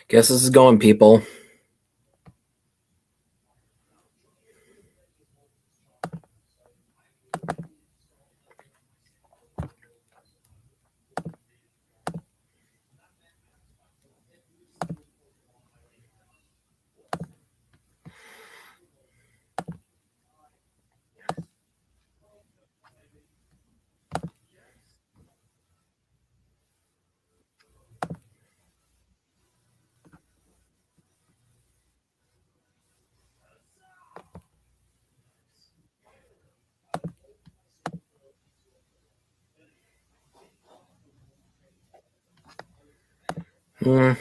Guess this is going, people. Hmm.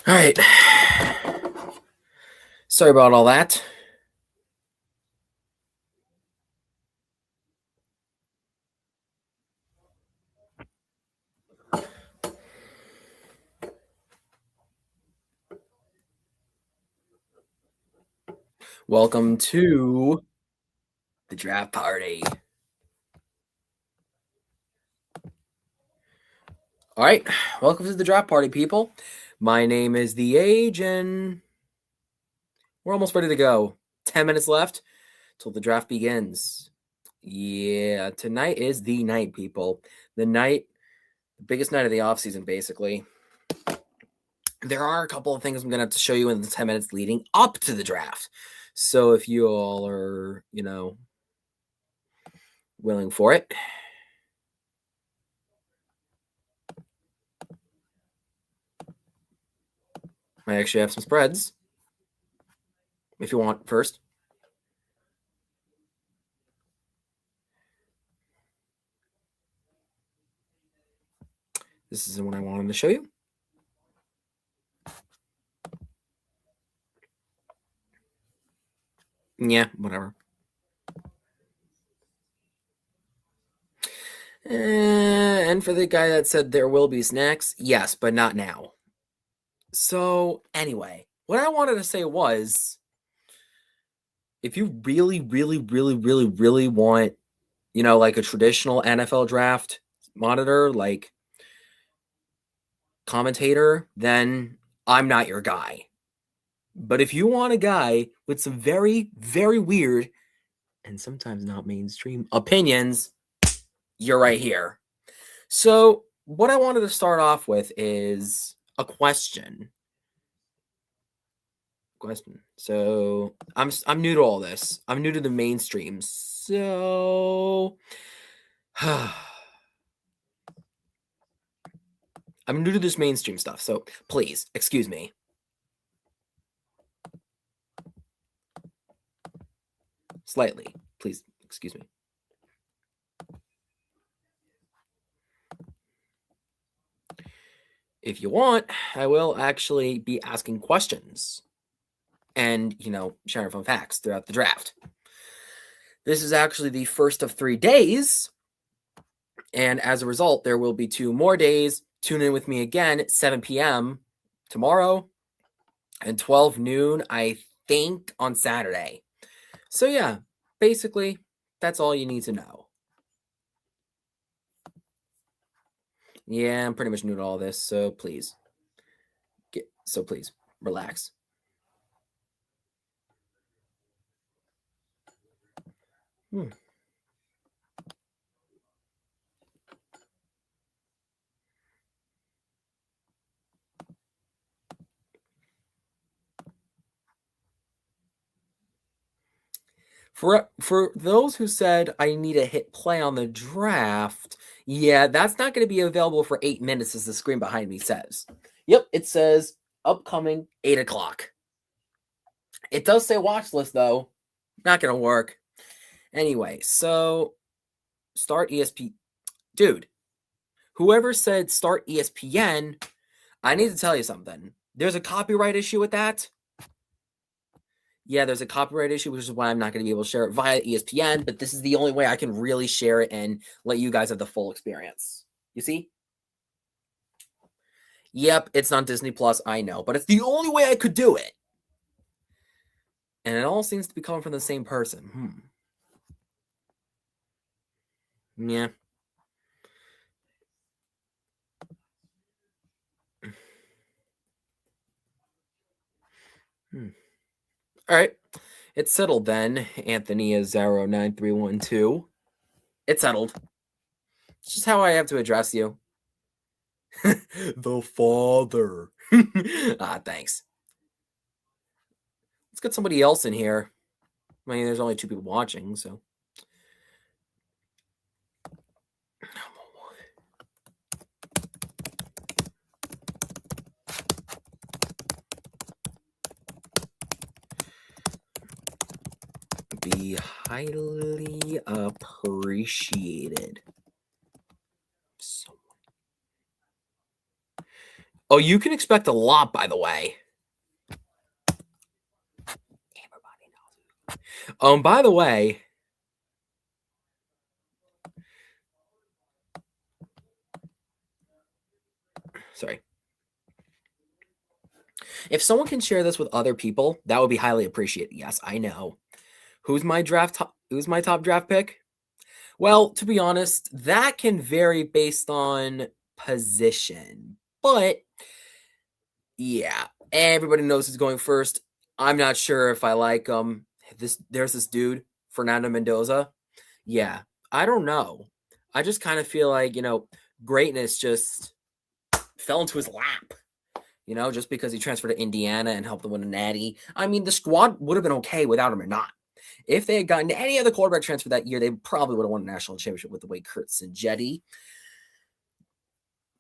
All right. Sorry about all that. Welcome to the draft party. All right. Welcome to the draft party, people. My name is The Age, and we're almost ready to go. 10 minutes left till the draft begins. Yeah, tonight is the night, people. The biggest night of the offseason, basically. There are a couple of things I'm going to have to show you in the 10 minutes leading up to the draft. So if you all are, willing for it. I actually have some spreads if you want first. This is what I wanted to show you. Yeah, whatever. And for the guy that said there will be snacks, yes, but not now. So anyway, what I wanted to say was, if you really, really, really, really, really want, like a traditional NFL draft monitor, like commentator, then I'm not your guy. But if you want a guy with some very, very weird and sometimes not mainstream opinions, you're right here. So what I wanted to start off with is a question. So I'm new to all this. I'm new to the mainstream. So I'm new to this mainstream stuff. So please, excuse me. Slightly. Please, excuse me. If you want, I will actually be asking questions and, sharing fun facts throughout the draft. This is actually the first of 3 days. And as a result, there will be 2 more days. Tune in with me again at 7 p.m. tomorrow and 12 noon, I think, on Saturday. So yeah, basically, that's all you need to know. Yeah, I'm pretty much new to all this, so please, relax. For those who said I need to hit play on the draft, yeah, that's not going to be available for 8 minutes, as the screen behind me says. Yep, it says upcoming 8 o'clock. It does say watch list, though. Not going to work. Anyway, so start ESP. Dude, whoever said start ESPN, I need to tell you something. There's a copyright issue with that. Yeah, there's a copyright issue, which is why I'm not going to be able to share it via ESPN, but this is the only way I can really share it and let you guys have the full experience. You see? Yep, it's on Disney Plus, I know, but it's the only way I could do it. And it all seems to be coming from the same person. Yeah. All right. It's settled then. Anthony Azaro 9312. It's settled. It's just how I have to address you. The father. Thanks. Let's get somebody else in here. I mean, there's only 2 people watching, so. Be highly appreciated. Oh, you can expect a lot, by the way. Everybody knows. By the way, sorry. If someone can share this with other people, that would be highly appreciated. Yes, I know. Who's my top draft pick? Well, to be honest, that can vary based on position. But yeah, everybody knows who's going first. I'm not sure if I like there's this dude, Fernando Mendoza. Yeah, I don't know. I just kind of feel like, greatness just fell into his lap. Just because he transferred to Indiana and helped them win a natty. I mean, the squad would have been okay without him or not. If they had gotten any other quarterback transfer that year, they probably would have won a national championship with the way Kurt Sinjetti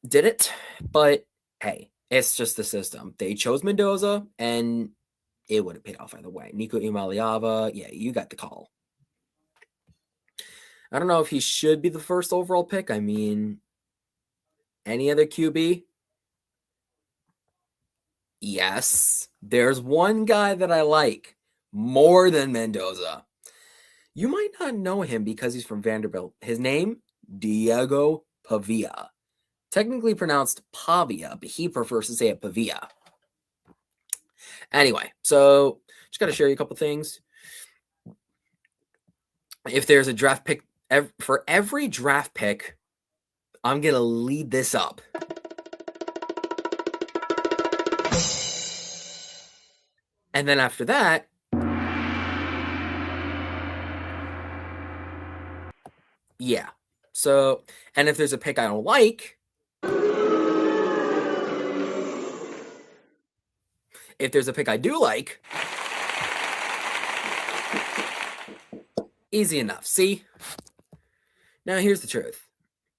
did it. But hey, it's just the system. They chose Mendoza, and it would have paid off either way. Nico Imaliava, yeah, you got the call. I don't know if he should be the first overall pick. I mean, any other QB? Yes. There's one guy that I like more than Mendoza. You might not know him because he's from Vanderbilt. His name, Diego Pavia. Technically pronounced Pavia, but he prefers to say it Pavia. Anyway, so just got to share you a couple things. If there's a draft pick, for every draft pick, I'm going to lead this up. And then after that, yeah. So, and if there's a pick I don't like, if there's a pick I do like, easy enough. See? Now, here's the truth.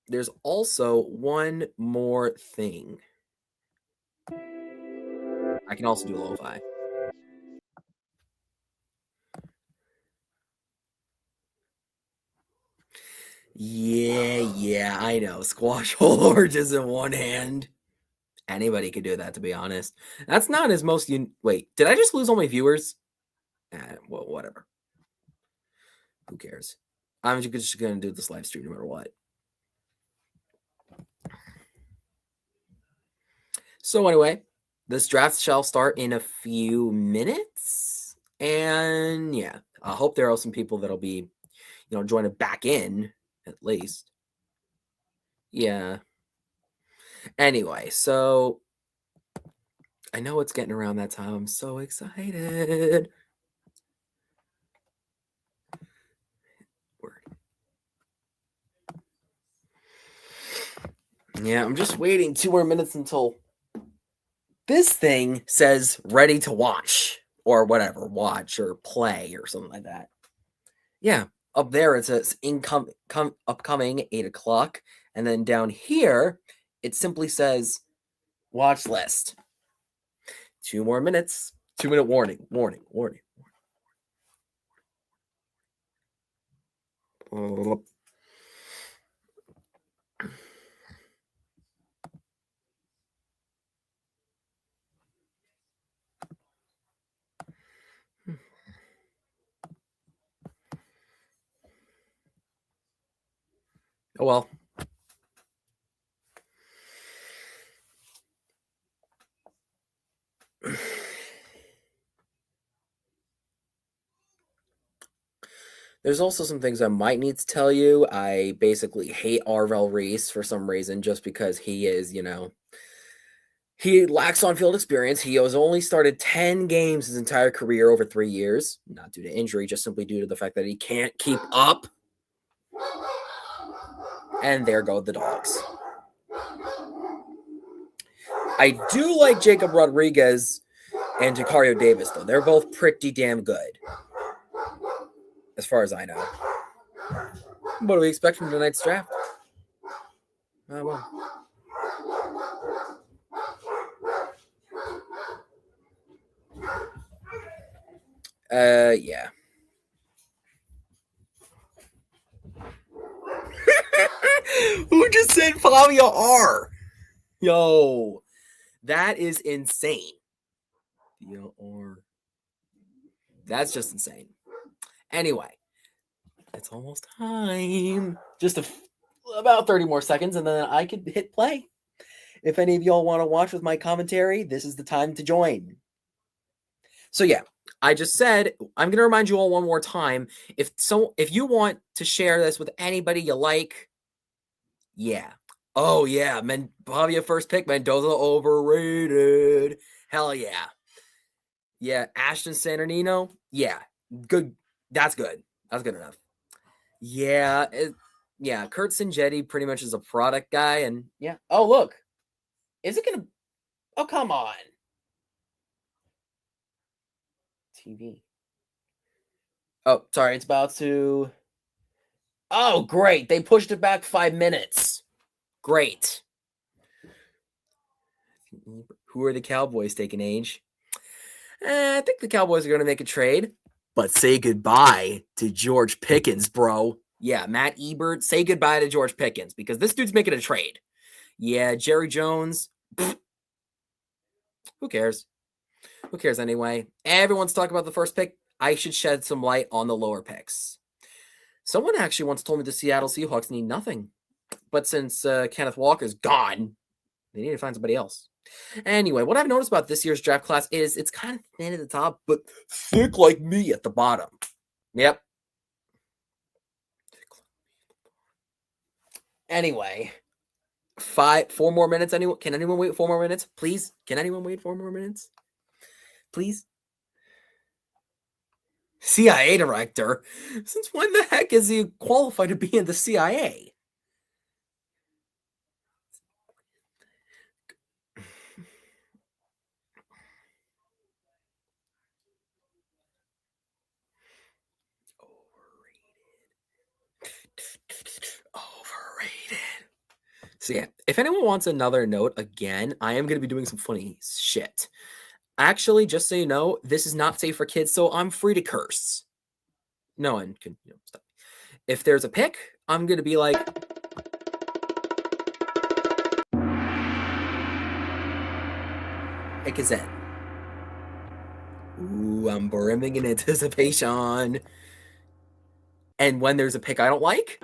There's also one more thing. I can also do lo-fi. Yeah, I know. Squash whole oranges in one hand. Anybody could do that, to be honest. That's not as most... Wait, did I just lose all my viewers? Well, whatever. Who cares? I'm just going to do this live stream no matter what. So anyway, this draft shall start in a few minutes. And yeah, I hope there are some people that'll be, joining back in at least. Yeah. Anyway, so I know it's getting around that time. I'm so excited. Word. Yeah, I'm just waiting 2 more minutes until this thing says ready to watch or whatever, watch or play or something like that. Yeah, up there it says upcoming 8 o'clock. And then down here, it simply says watch list. 2 more minutes. 2-minute warning. Oh well. There's also some things I might need to tell you. I basically hate Arvel Reese for some reason, just because he is, he lacks on-field experience. He has only started 10 games his entire career over 3 years, not due to injury, just simply due to the fact that he can't keep up. And there go the dogs. I do like Jacob Rodriguez and Jacario Davis, though. They're both pretty damn good, as far as I know. What do we expect from tonight's draft? Well. Yeah. Who just said Fabio R? Yo, that is insane. That's just insane. Anyway, it's almost time. Just about 30 more seconds, and then I could hit play. If any of y'all want to watch with my commentary, this is the time to join. So yeah, I just said, I'm going to remind you all one more time. If you want to share this with anybody you like, yeah. Oh yeah, Pavia first pick, Mendoza overrated. Hell yeah. Yeah, Ashton Santernino, yeah, good. That's good. That's good enough. Yeah, Kurt Singetti pretty much is a product guy, and yeah. Oh look, is it gonna? Oh come on. TV. Oh, sorry, it's about to. Oh, great. They pushed it back 5 minutes. Great. Who are the Cowboys taking, Age? I think the Cowboys are going to make a trade, but say goodbye to George Pickens, bro. Yeah, Matt Ebert, say goodbye to George Pickens because this dude's making a trade. Yeah, Jerry Jones. Who cares? Who cares anyway? Everyone's talking about the first pick. I should shed some light on the lower picks. Someone actually once told me the Seattle Seahawks need nothing. But since Kenneth Walker's gone, they need to find somebody else. Anyway, what I've noticed about this year's draft class is it's kind of thin at the top, but thick like me at the bottom. Yep. Anyway, 4 more minutes. Can anyone wait 4 more minutes? Please? Can anyone wait 4 more minutes? Please? CIA director? Since when the heck is he qualified to be in the CIA? Overrated. So yeah, if anyone wants another note, again, I am going to be doing some funny shit. Actually, just so you know, this is not safe for kids, so I'm free to curse. No one can stop. If there's a pick, I'm going to be like... Pick is in. Ooh, I'm brimming in anticipation. And when there's a pick I don't like...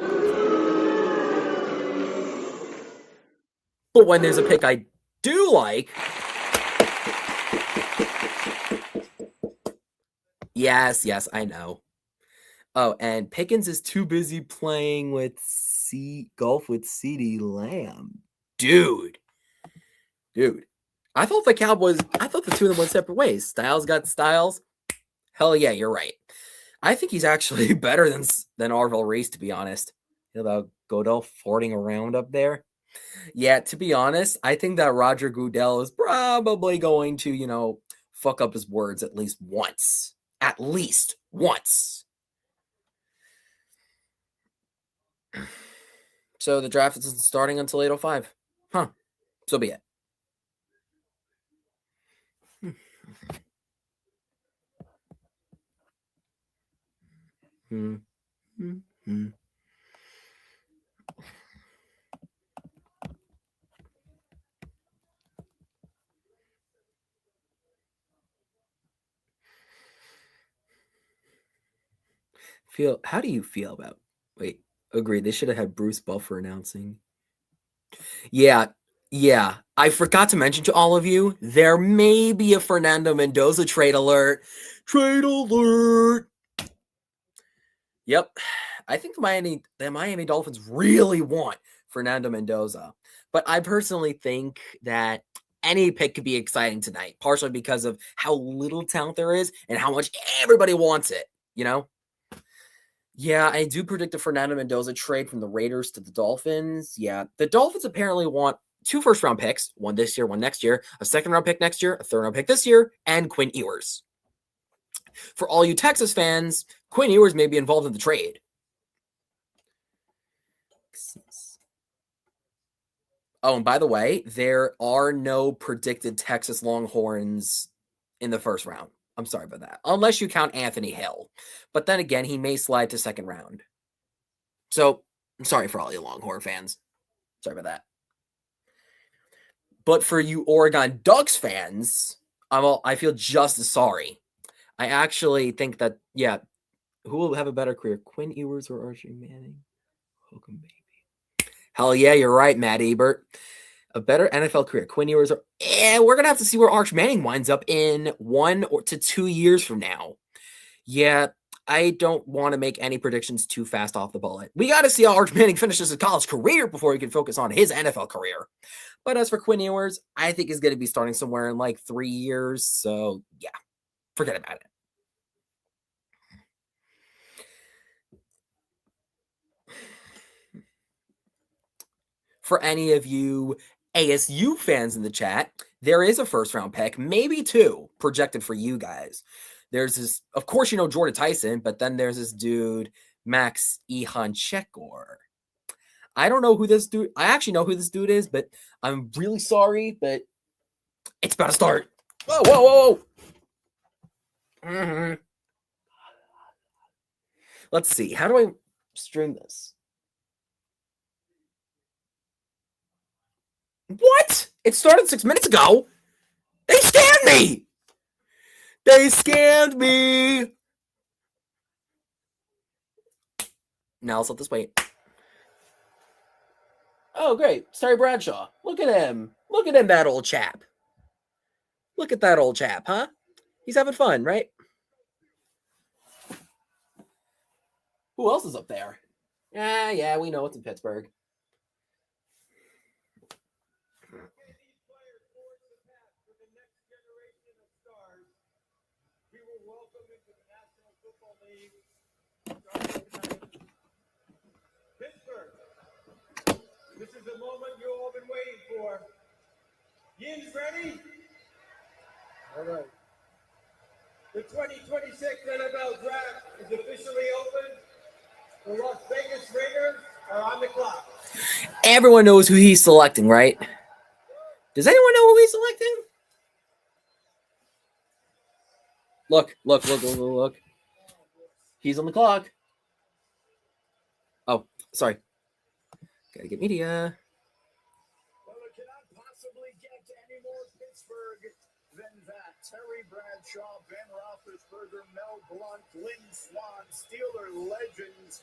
But when there's a pick I do like... Yes, I know. Oh, and Pickens is too busy playing with golf with CeeDee Lamb. Dude. I thought the two of them went separate ways. Styles got Styles. Hell yeah, you're right. I think he's actually better than Arvel Reese, to be honest. About Godell farting around up there. Yeah, to be honest, I think that Roger Goodell is probably going to, fuck up his words at least once. At least once. So the draft isn't starting until 8:05. Huh. So be it. How do you feel about... Wait, agreed. They should have had Bruce Buffer announcing. Yeah. I forgot to mention to all of you, there may be a Fernando Mendoza trade alert. Trade alert! Yep. I think the Miami Dolphins really want Fernando Mendoza. But I personally think that any pick could be exciting tonight, partially because of how little talent there is and how much everybody wants it, you know? Yeah, I do predict a Fernando Mendoza trade from the Raiders to the Dolphins. Yeah, the Dolphins apparently want 2 first-round picks, one this year, one next year, a second-round pick next year, a third-round pick this year, and Quinn Ewers. For all you Texas fans, Quinn Ewers may be involved in the trade. Oh, and by the way, there are no predicted Texas Longhorns in the first round. I'm sorry about that. Unless you count Anthony Hill. But then again, he may slide to second round. So, I'm sorry for all you Longhorn fans. Sorry about that. But for you Oregon Ducks fans, I feel just as sorry. I actually think that, yeah, who will have a better career, Quinn Ewers or Archie Manning? Welcome, baby. Hell yeah, you're right, Matt Ebert. A better NFL career, Quinn Ewers. We're gonna have to see where Arch Manning winds up in 1 to 2 years from now. Yeah, I don't want to make any predictions too fast off the bullet. We got to see how Arch Manning finishes his college career before he can focus on his NFL career. But as for Quinn Ewers, I think he's going to be starting somewhere in like 3 years. So yeah, forget about it. For any of you ASU fans in the chat, there is a first round pick, maybe 2, projected for you guys. There's this, of course, you know Jordan Tyson, but then there's this dude, Max Ihanchekor. I don't know who this dude, I actually know who this dude is, but I'm really sorry, but it's about to start. Whoa, whoa, whoa, whoa. Mm-hmm. Let's see, how do I stream this? What? It started 6 minutes ago. They scanned me. They scanned me. Now let's let this wait. Oh, great. Terry Bradshaw. Look at him. Look at him, that old chap. Look at that old chap, huh? He's having fun, right? Who else is up there? Yeah, we know it's in Pittsburgh. This is the moment you've all been waiting for. Yin's ready? All right. The 2026 NFL Draft is officially open. The Las Vegas Raiders are on the clock. Everyone knows who he's selecting, right? Does anyone know who he's selecting? Look. He's on the clock. Oh, sorry. Gotta get media. Well, it cannot possibly get any more Pittsburgh than that. Terry Bradshaw, Ben Roethlisberger, Mel Blount, Lynn Swann, Steeler legends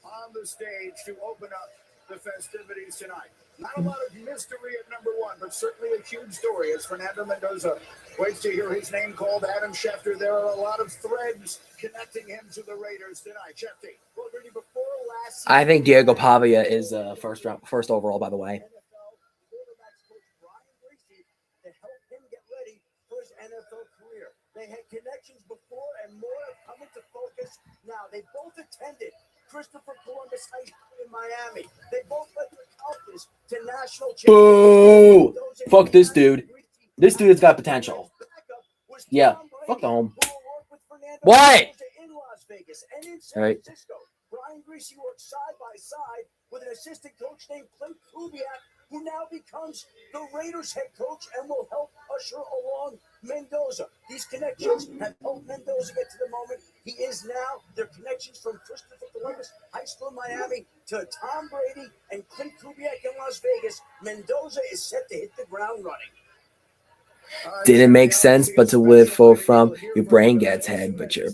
on the stage to open up the festivities tonight. Not a lot of mystery at number 1, but certainly a huge story as Fernando Mendoza waits to hear his name called. Adam Schefter, there are a lot of threads connecting him to the Raiders tonight. Schefter, well, Rudy, before last season, I think Diego Pavia is first overall, by the way. NFL quarterbacks coach Brian Greasy to help him get ready for his NFL career. They had connections before, and more have come into focus now. They both attended Christopher Columbus High School in Miami. They both led their colleges to national championships. Boo! Fuck this dude. This dude has got potential. Yeah, fuck the home. What? All right. Brian Greasy worked side by side with an assistant coach named Clint Kubiak, who now becomes the Raiders head coach and will help usher along Mendoza. These connections have helped Mendoza get to the moment he is now. Their connections from Christopher Columbus High School in Miami to Tom Brady and Clint Kubiak in Las Vegas. Mendoza is set to hit the ground running. Didn't make sense, but to whiffle from your brain gets head, but your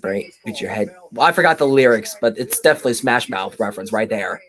head. Well, I forgot the lyrics, but it's definitely Smash Mouth reference right there.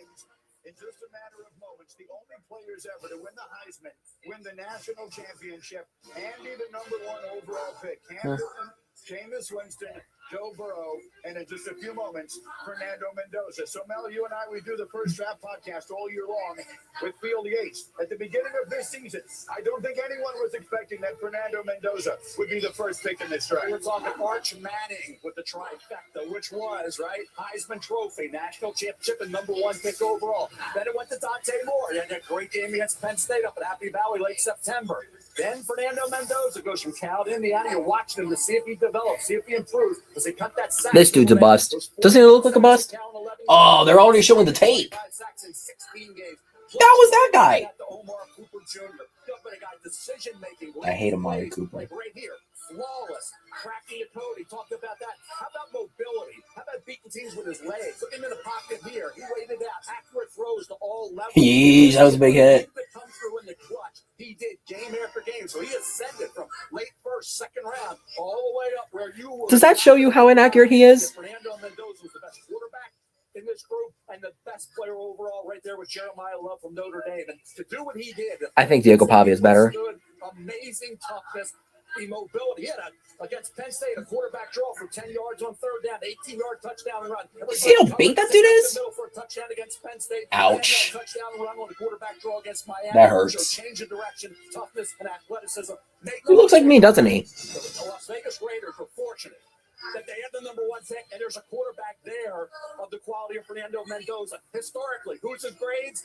In just a matter of moments, the only players ever to win the Heisman, win the national championship, and be the number 1 overall pick. Cam Newton, Jameis Winston, Joe Burrow, and in just a few moments, Fernando Mendoza. So, Mel, you and I, we do the first draft podcast all year long with Field Yates. At the beginning of this season, I don't think anyone was expecting that Fernando Mendoza would be the first pick in this draft. We're talking Arch Manning with the trifecta, which was, right, Heisman Trophy, national championship, and #1 pick overall. Then it went to Dante Moore. He had that great game against Penn State up at Happy Valley late September. Then Fernando Mendoza goes from Cal to Indiana. You're watching him to see if he develops, see if he improves. Does he cut that sack? This dude's a bust. Doesn't he look like a bust? Oh, they're already showing the tape. That was that guy. I hate Amari Cooper. Like right here, flawless, cracking the code. He talked about that. How about mobility? How about beating teams with his legs? Look him in the pocket here. He waited out. Accurate throws to all levels. Yeesh, that was a big hit. Come through in the clutch. He did game after game. So he ascended from late first, second round, all the way up where you were. Does that show you how inaccurate he is? Fernando Mendoza was the best quarterback in this group and the best player overall right there with Jeremiah Love from Notre Dame. And to do what he did, I think Diego Pavia is better. Amazing toughness, immobility. He had against Penn State, a quarterback draw for 10 yards on third down, 18-yard touchdown run. See how big that dude is? For a touchdown against Penn State. Ouch. Touchdown run on the quarterback draw against Miami. That hurts. Change of direction, toughness, and athleticism. He looks like me, doesn't he? The Las Vegas Raiders were fortunate that they had the #1 pick, and there's a quarterback there of the quality of Fernando Mendoza. Historically, who's his grades?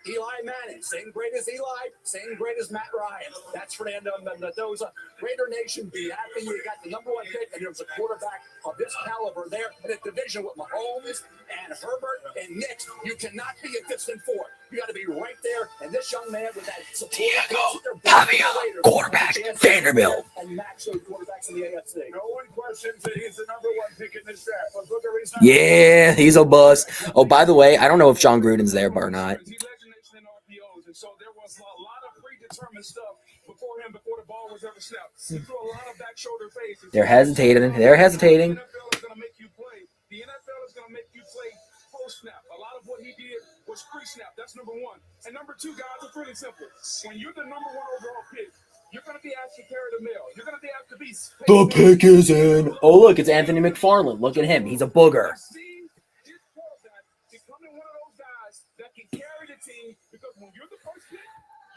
Eli Manning, same grade as Eli, same grade as Matt Ryan. That's Fernando Mendoza. Raider Nation, be happy you got the #1 pick, and there's a quarterback of this caliber there in a division with Mahomes and Herbert and Knicks. You cannot be a distant fourth. You got to be right there, and this young man with that Diego Pavia, quarterback, Vanderbilt. And match those quarterbacks in the AFC. No one questions that he's the #1 pick in this draft. But look, yeah, he's a bust. Oh, by the way, I don't know if John Gruden's there or not. So there was a lot of predetermined stuff before the ball was ever snapped. He threw a lot of back shoulder fades. They're hesitating. They're hesitating. The NFL is going to make you play. The NFL is going to make you play post snap. A lot of what he did was pre-snap. That's #1. And #2, guys, it's really simple. When you're the #1 overall pick, you're going to be asked to carry the mail. You're going to be asked to be. The pick is in. Oh, look, it's Anthony McFarland. Look at him. He's a booger. Becoming one of those guys that can carry the team, because when you're the first pick,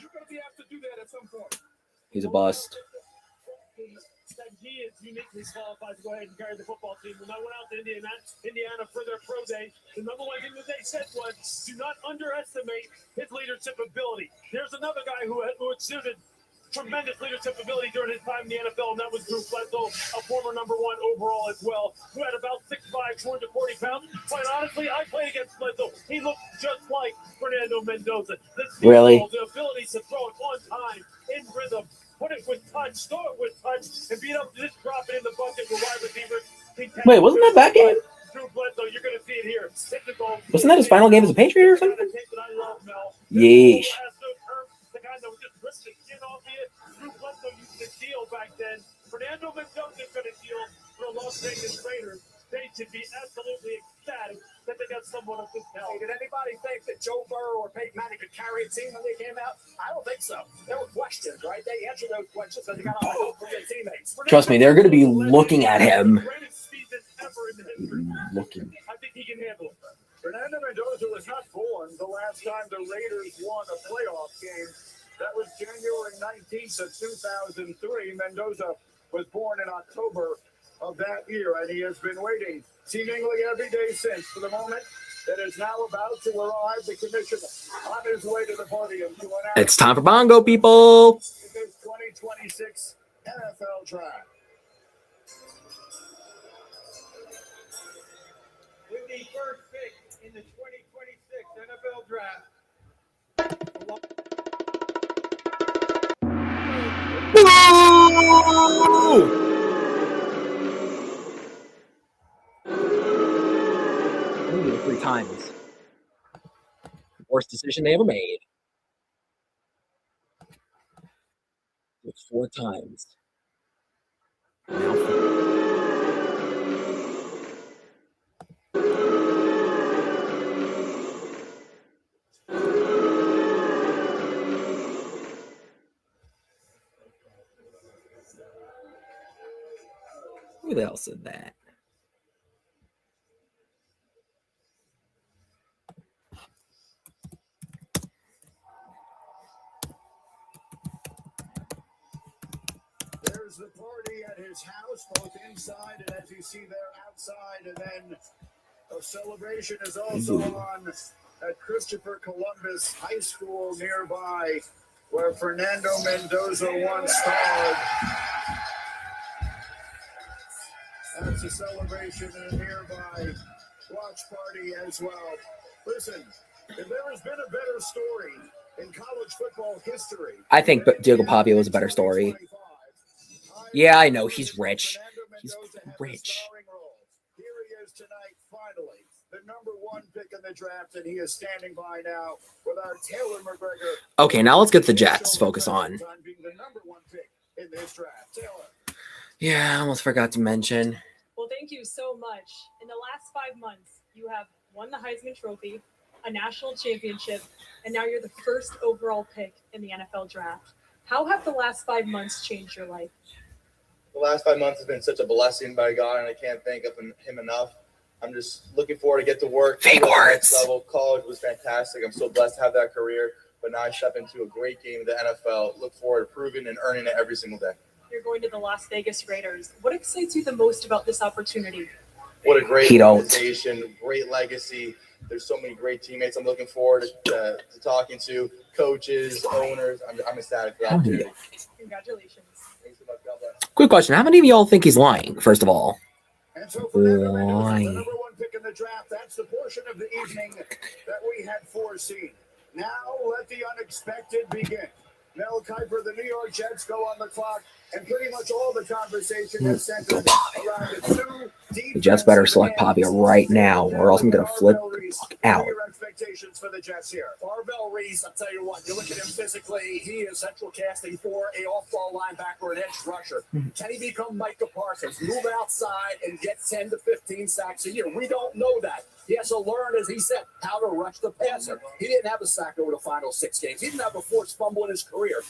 you're going to be asked to do that at some point. He's a bust. He is uniquely qualified to go ahead and carry the football team. When I went out to Indiana for their pro day, the #1 thing that they said was, do not underestimate his leadership ability. There's another guy who exuded tremendous leadership ability during his time in the NFL, and that was Drew Bledsoe, a former #1 overall as well, who had about 6'5", 240 pounds. Quite honestly, I played against Bledsoe. He looked just like Fernando Mendoza. Really? The ability to throw it on time, in rhythm, put it with touch, throw it with touch, and beat up, just drop it in the bucket with wide receivers. Wait, wasn't that that game? Drew Bledsoe, you're going to see it here. Wasn't that his final game as a Patriot or something? Yeesh. The guy that was just ripped the skin off it. Drew Bledsoe used to deal back then. Fernando Mendoza is going to deal for the Las Vegas Raiders. They should be absolutely ecstatic that they got someone of this talent. Did anybody think that Joe Burrow or Peyton Manning could carry a team when they came out? I don't think so. There were questions, right? They answered those questions because they got all the help from their teammates. Trust me, they're going to be looking at him. Looking. I think he can handle it. Fernando Mendoza was not born the last time the Raiders won a playoff game. That was January 19th of 2003. Mendoza was born in October of that year, and he has been waiting seemingly every day since for the moment that is now about to arrive. The commissioner on his way to the podium to announce It's time for Bongo, people. this 2026 NFL Draft. With the first pick in the 2026 NFL Draft. Ooh, 3 times. Worst decision they ever made. 4 times. Now 4. Who the hell said that? There's the party at his house, both inside and as you see there outside. And then a celebration is also on at Christopher Columbus High School nearby, where Fernando Mendoza once starred. That's a celebration and a nearby watch party as well. Listen, if there has been a better story in college football history, I think Diego Pavia was a better story. Yeah, I know. He's rich. He's rich. Here he is tonight, finally, the number 1 pick in the draft, and he is standing by now with our Taylor McGregor. Okay, now let's get the Jets focus on. Being the number 1 pick in this draft. Taylor. Yeah, I almost forgot to mention. Well, thank you so much. In the last 5 months, you have won the Heisman Trophy, a national championship, and now you're the first overall pick in the NFL draft. How have the last 5 months changed your life? The last 5 months has been such a blessing by God, and I can't thank him enough. I'm just looking forward to get to work. Fake words. Level. College was fantastic. I'm so blessed to have that career, but now I step into a great game of the NFL. Look forward to proving and earning it every single day. You're going to the Las Vegas Raiders. What excites you the most about this opportunity? What a great organization, great legacy. There's so many great teammates I'm looking forward to talking to, coaches, owners. I'm ecstatic for that opportunity. Congratulations. Thanks so much. God bless. Quick question. How many of y'all think he's lying, first of all? And so Fernando Mendoza, the number 1 pick in the draft. That's the portion of the evening that we had foreseen. Now let the unexpected begin. Mel Kiper, the New York Jets go on the clock, and pretty much all the conversation is centered around the 2 deep. The Jets better select Pavia right now, or else I'm going to flip the fuck out. What are your expectations for the Jets here? Marvell Reese, I'll tell you what, you look at him physically, he is central casting for a off-ball linebacker, an edge rusher. Can he become Micah Parsons, move outside and get 10 to 15 sacks a year? We don't know that. He has to learn, as he said, how to rush the passer. He didn't have a sack over the final 6 games. He didn't have a forced fumble in his career.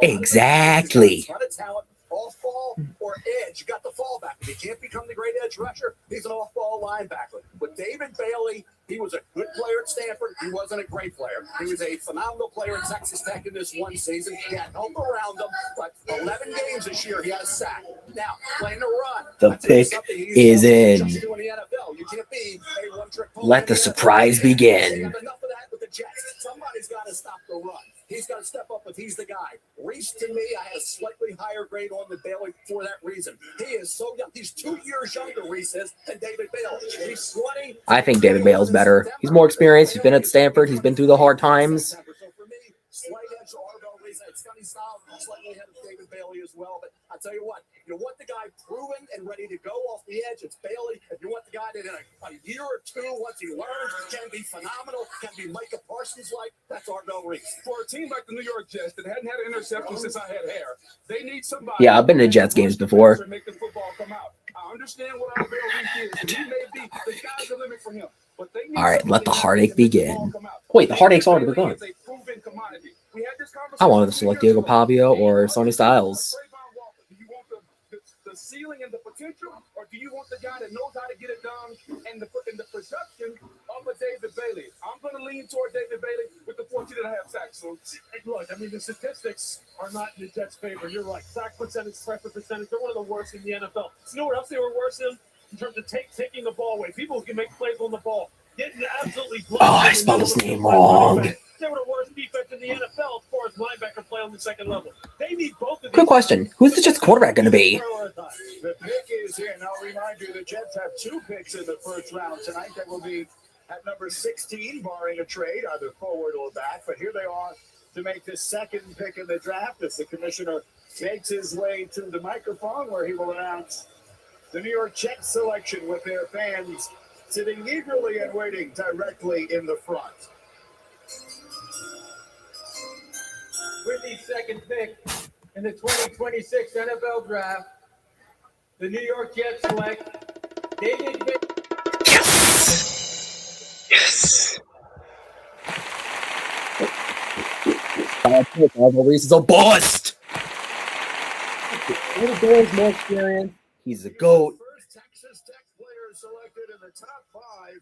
Exactly. He's got a talent, off-ball or edge. You got the fallback. If he can't become the great edge rusher, he's an off-ball linebacker. With David Bailey, he was a good player at Stanford. He wasn't a great player. He was a phenomenal player at Texas Tech in this one season. He had help around him, but 11 games this year, he had a sack. Now, playing the run. The pick is in. You can't be a one-trick pony. Let the surprise begin. They have enough of that with the Jets. Somebody's got to stop the run. He's got to step up if he's the guy. Reese, to me, I had a slightly higher grade on the Bailey for that reason. He is so young. He's 2 years younger, Reese is, than David Bailey. He's 20. I think David Bale's better. He's more experienced. He's been at Stanford. He's been through the hard times. So for me, slight edge to Arvell Reese. It's funny style, slightly ahead of David Bailey as well. But I tell you what, you want the guy proven and ready to go off the edge, it's Bailey. If you want the guy that in a year or two, once he learns, can be phenomenal, can be Micah Parsons-like, that's Arvell Reese. For a team like the New York Jets that hadn't had an interception since I had hair, they need somebody. Yeah, I've been to Jets games before. Make the football come out. I understand what Arvell Reese is. He may be the sky's the limit for him. But they need All right, let the heartache begin. come out. Wait, the heartache's already begun. He is a proven commodity. We had this I wanted to conversation select Diego 2 years ago. Pavia or Sonny Styles. Do you want the ceiling and the potential, or do you want the guy that knows how to get it done and the production of a David Bailey? I'm going to lean toward David Bailey with the 14.5 sacks. So, Look, I mean, the statistics are not in the Jets' favor. You're right. Sack percentage, pressure percentage, they're one of the worst in the NFL. You know what else they were worse in terms of taking the ball away? People who can make plays on the ball. Getting absolutely blown. Oh, I spelled his name wrong. They were the worst defense in the NFL as far as linebacker play on the second level. They need both of these. Quick question. Who's the Jets quarterback going to be? The pick is here. And I'll remind you, the Jets have 2 picks in the first round tonight. That will be at number 16, barring a trade, either forward or back. But here they are to make the second pick in the draft as the commissioner makes his way to the microphone where he will announce the New York Jets selection with their fans sitting eagerly and waiting directly in the front. With the second pick in the 2026 NFL Draft, the New York Jets select David Bailey. Yes. Reese is a bust. More experience. He's a GOAT. First Texas Tech player selected in the top 5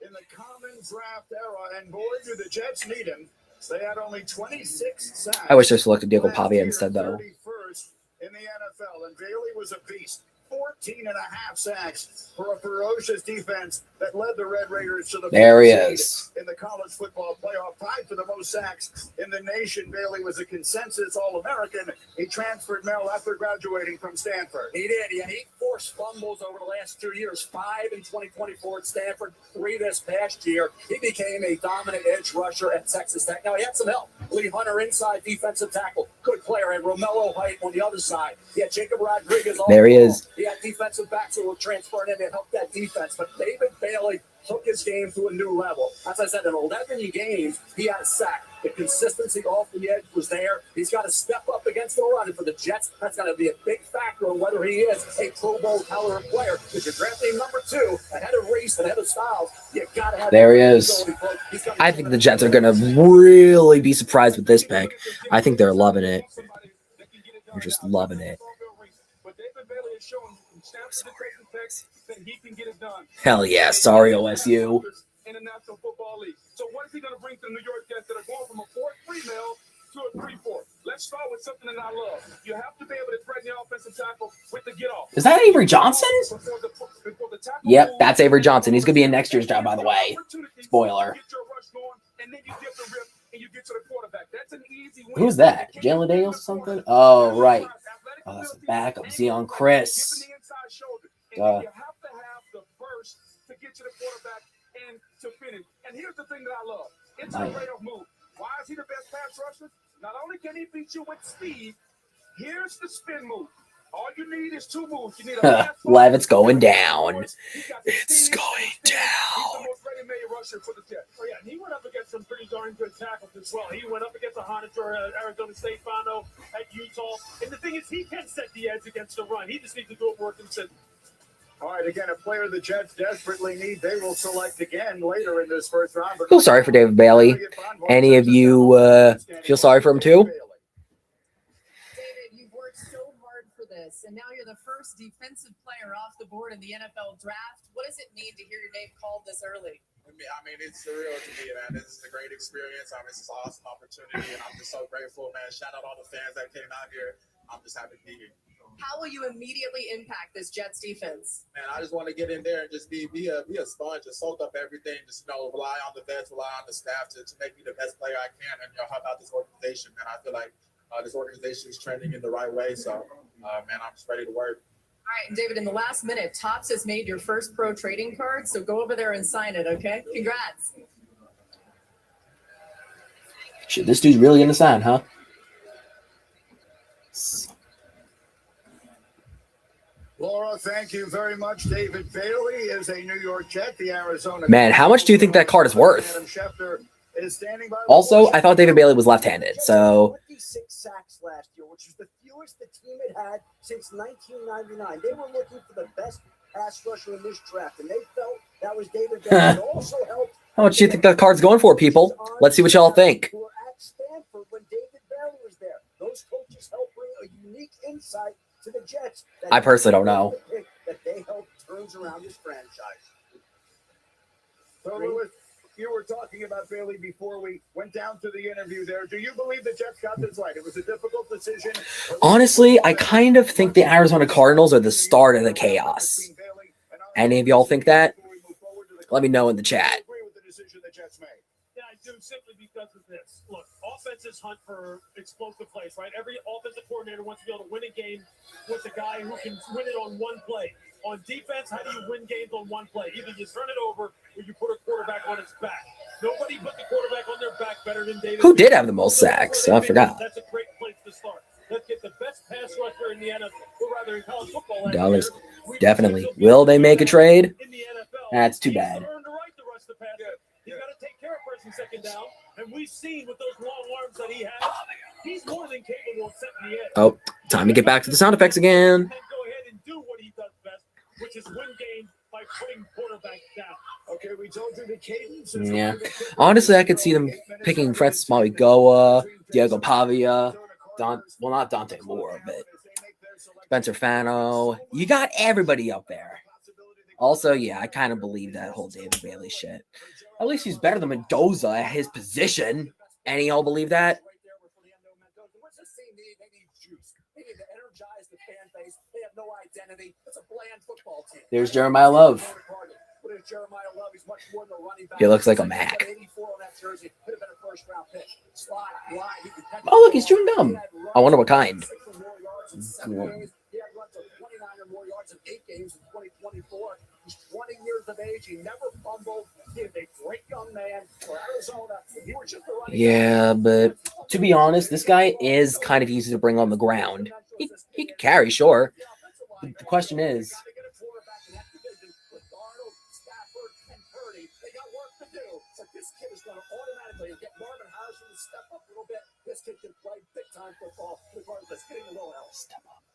in the common draft era, and boy, do the Jets need him. They had only 26 sacks. I wish they selected Diego Pavia instead, though. 31st in the NFL, and Bailey was a beast. 14 and a half sacks for a ferocious defense that led the Red Raiders to the There he fifth seed is. in the college football playoff, tied for the most sacks in the nation. Bailey was a consensus All-American. He transferred Mel after graduating from Stanford. He did. He had 8 forced fumbles over the last 2 years, 5 in 2024 at Stanford, 3 this past year. He became a dominant edge rusher at Texas Tech. Now, he had some help. Lee Hunter, inside defensive tackle, good player, and Romello Height on the other side. He had Jacob Rodriguez. There he is. He had defensive backs who were transferring in to help that defense. But David Bailey took his game to a new level. As I said, in 11 games, he had a sack. The consistency off the edge was there. He's got to step up against the run. And for the Jets, that's going to be a big factor on whether he is a Pro Bowl caliber player. Because you're drafting number 2, ahead of Reese, ahead of Styles. You got to have. There he is. I think the Jets are going to really be surprised with this pick. I think they're loving it. They're just loving it. But David Bailey has shown that he can get it done. Hell yeah. Sorry, OSU. In the National Football League. So what is he going to bring to the New York Jets that are going from a 4-3 male to a 3-4? Let's start with something that I love. You have to be able to threaten the offensive tackle with the get off. Is that Avery Johnson? Before the tackle Yep, moves, that's Avery Johnson. He's going to be in next year's job, by the way. Spoiler. Get your rush going, and then you get the rip and you get to the quarterback. That's an easy win. Who's that? Jalen Daniels or something? Oh, right. Oh, that's the backup. Zion Chris. You have to have the burst to get to the quarterback and to finish. And here's the thing that I love. It's a trade-off move. Why is he the best pass rusher? Not only can he beat you with speed, here's the spin move. All you need is 2 moves. You need a Levitt's going down. It's going down. He's the most ready-made rusher for the Jets. Oh, yeah, and he went up against some pretty darn good tackles as well. He went up against a Honitor at Arizona State, Fano at Utah. And the thing is, he can set the edge against the run. He just needs to do it more consistently. All right, again, a player the Jets desperately need. They will select again later in this first round. Feel sorry for David Bailey. Any of you feel sorry for him too? David, you've worked so hard for this, and now you're the first defensive player off the board in the NFL draft. What does it mean to hear your name called this early? I mean, it's surreal to me, man. This is a great experience. It's an awesome opportunity, and I'm just so grateful, man. Shout out all the fans that came out here. I'm just happy to be here. How will you immediately impact this Jets defense? Man, I just want to get in there and just be a sponge and soak up everything. Just, rely on the vets, rely on the staff to make me the best player I can and, help out this organization, man. I feel like this organization is trending in the right way. So, man, I'm just ready to work. All right, and David, in the last minute, Topps has made your first pro trading card, so go over there and sign it, okay? Congrats. Shit, this dude's really gonna sign, huh? Laura, thank you very much. David Bailey is a New York Jet, the Arizona. Man, how much do you think that card is worth? Adam Schefter is standing by. Also, I thought David Bailey was left-handed, so 26 sacks last year, which is the fewest the team had since 1999. They were looking for the best pass rusher in this draft, and they felt that was David Bailey. It also helped. how much do you think that card's going for, people? Let's see what y'all think. Who were at Stanford when David Bailey was there. Those coaches helped bring a unique insight to the Jets. I personally don't know. That they helped turns around this franchise. So, Louis, you were talking about Bailey before we went down to the interview there. Do you believe the Jets got this right? It was a difficult decision. Honestly, I kind of think the Arizona Cardinals are the start of the chaos. Any of y'all think that? Let me know in the chat. Yeah, I do, simply because of this. Look, offenses hunt for explosive plays, right? Every offensive coordinator wants to be able to win a game with a guy who can win it on one play. On defense, how do you win games on one play? Either you turn it over or you put a quarterback on its back. Nobody put the quarterback on their back better than David. Who did have the most sacks? I forgot. That's a great place to start. Let's get the best pass rusher in the NFL, or rather in college football. Dollars, definitely. Will they make a trade? That's too bad. He's got to take care of first and second down, and we've seen with those long arms that he has, he's more than capable of setting the edge. Oh, time to get back to the sound effects again. And go ahead and do what he does best, which is win games by putting quarterbacks down. Okay, we told you the cadence. Yeah. Honestly, I could see them picking Francis Mauigoa, Diego Pavia, not Dante Moore, but Spencer Fano. You got everybody up there. Also, yeah, I kind of believe that whole David Bailey shit. At least he's better than Mendoza at his position. Any y'all believe that? They have no identity. It's a bland football team. There's Jeremiah Love. What is Jeremiah Love? He's much more than a running back. He looks like a Mac. 84 on that jersey. Could have been a first-round pick. Slot, line, he could catch Oh, look, he's chewing gum. I wonder what kind. 6 or more yards in 7 games. He had runs of 29 or more yards in 8 games in 2024. He's 20 years of age. He never fumbled. He is a great young man for Arizona. If he were just a running Yeah, but to be honest, this guy is kind of easy to bring on the ground. He can carry, sure. But the question is,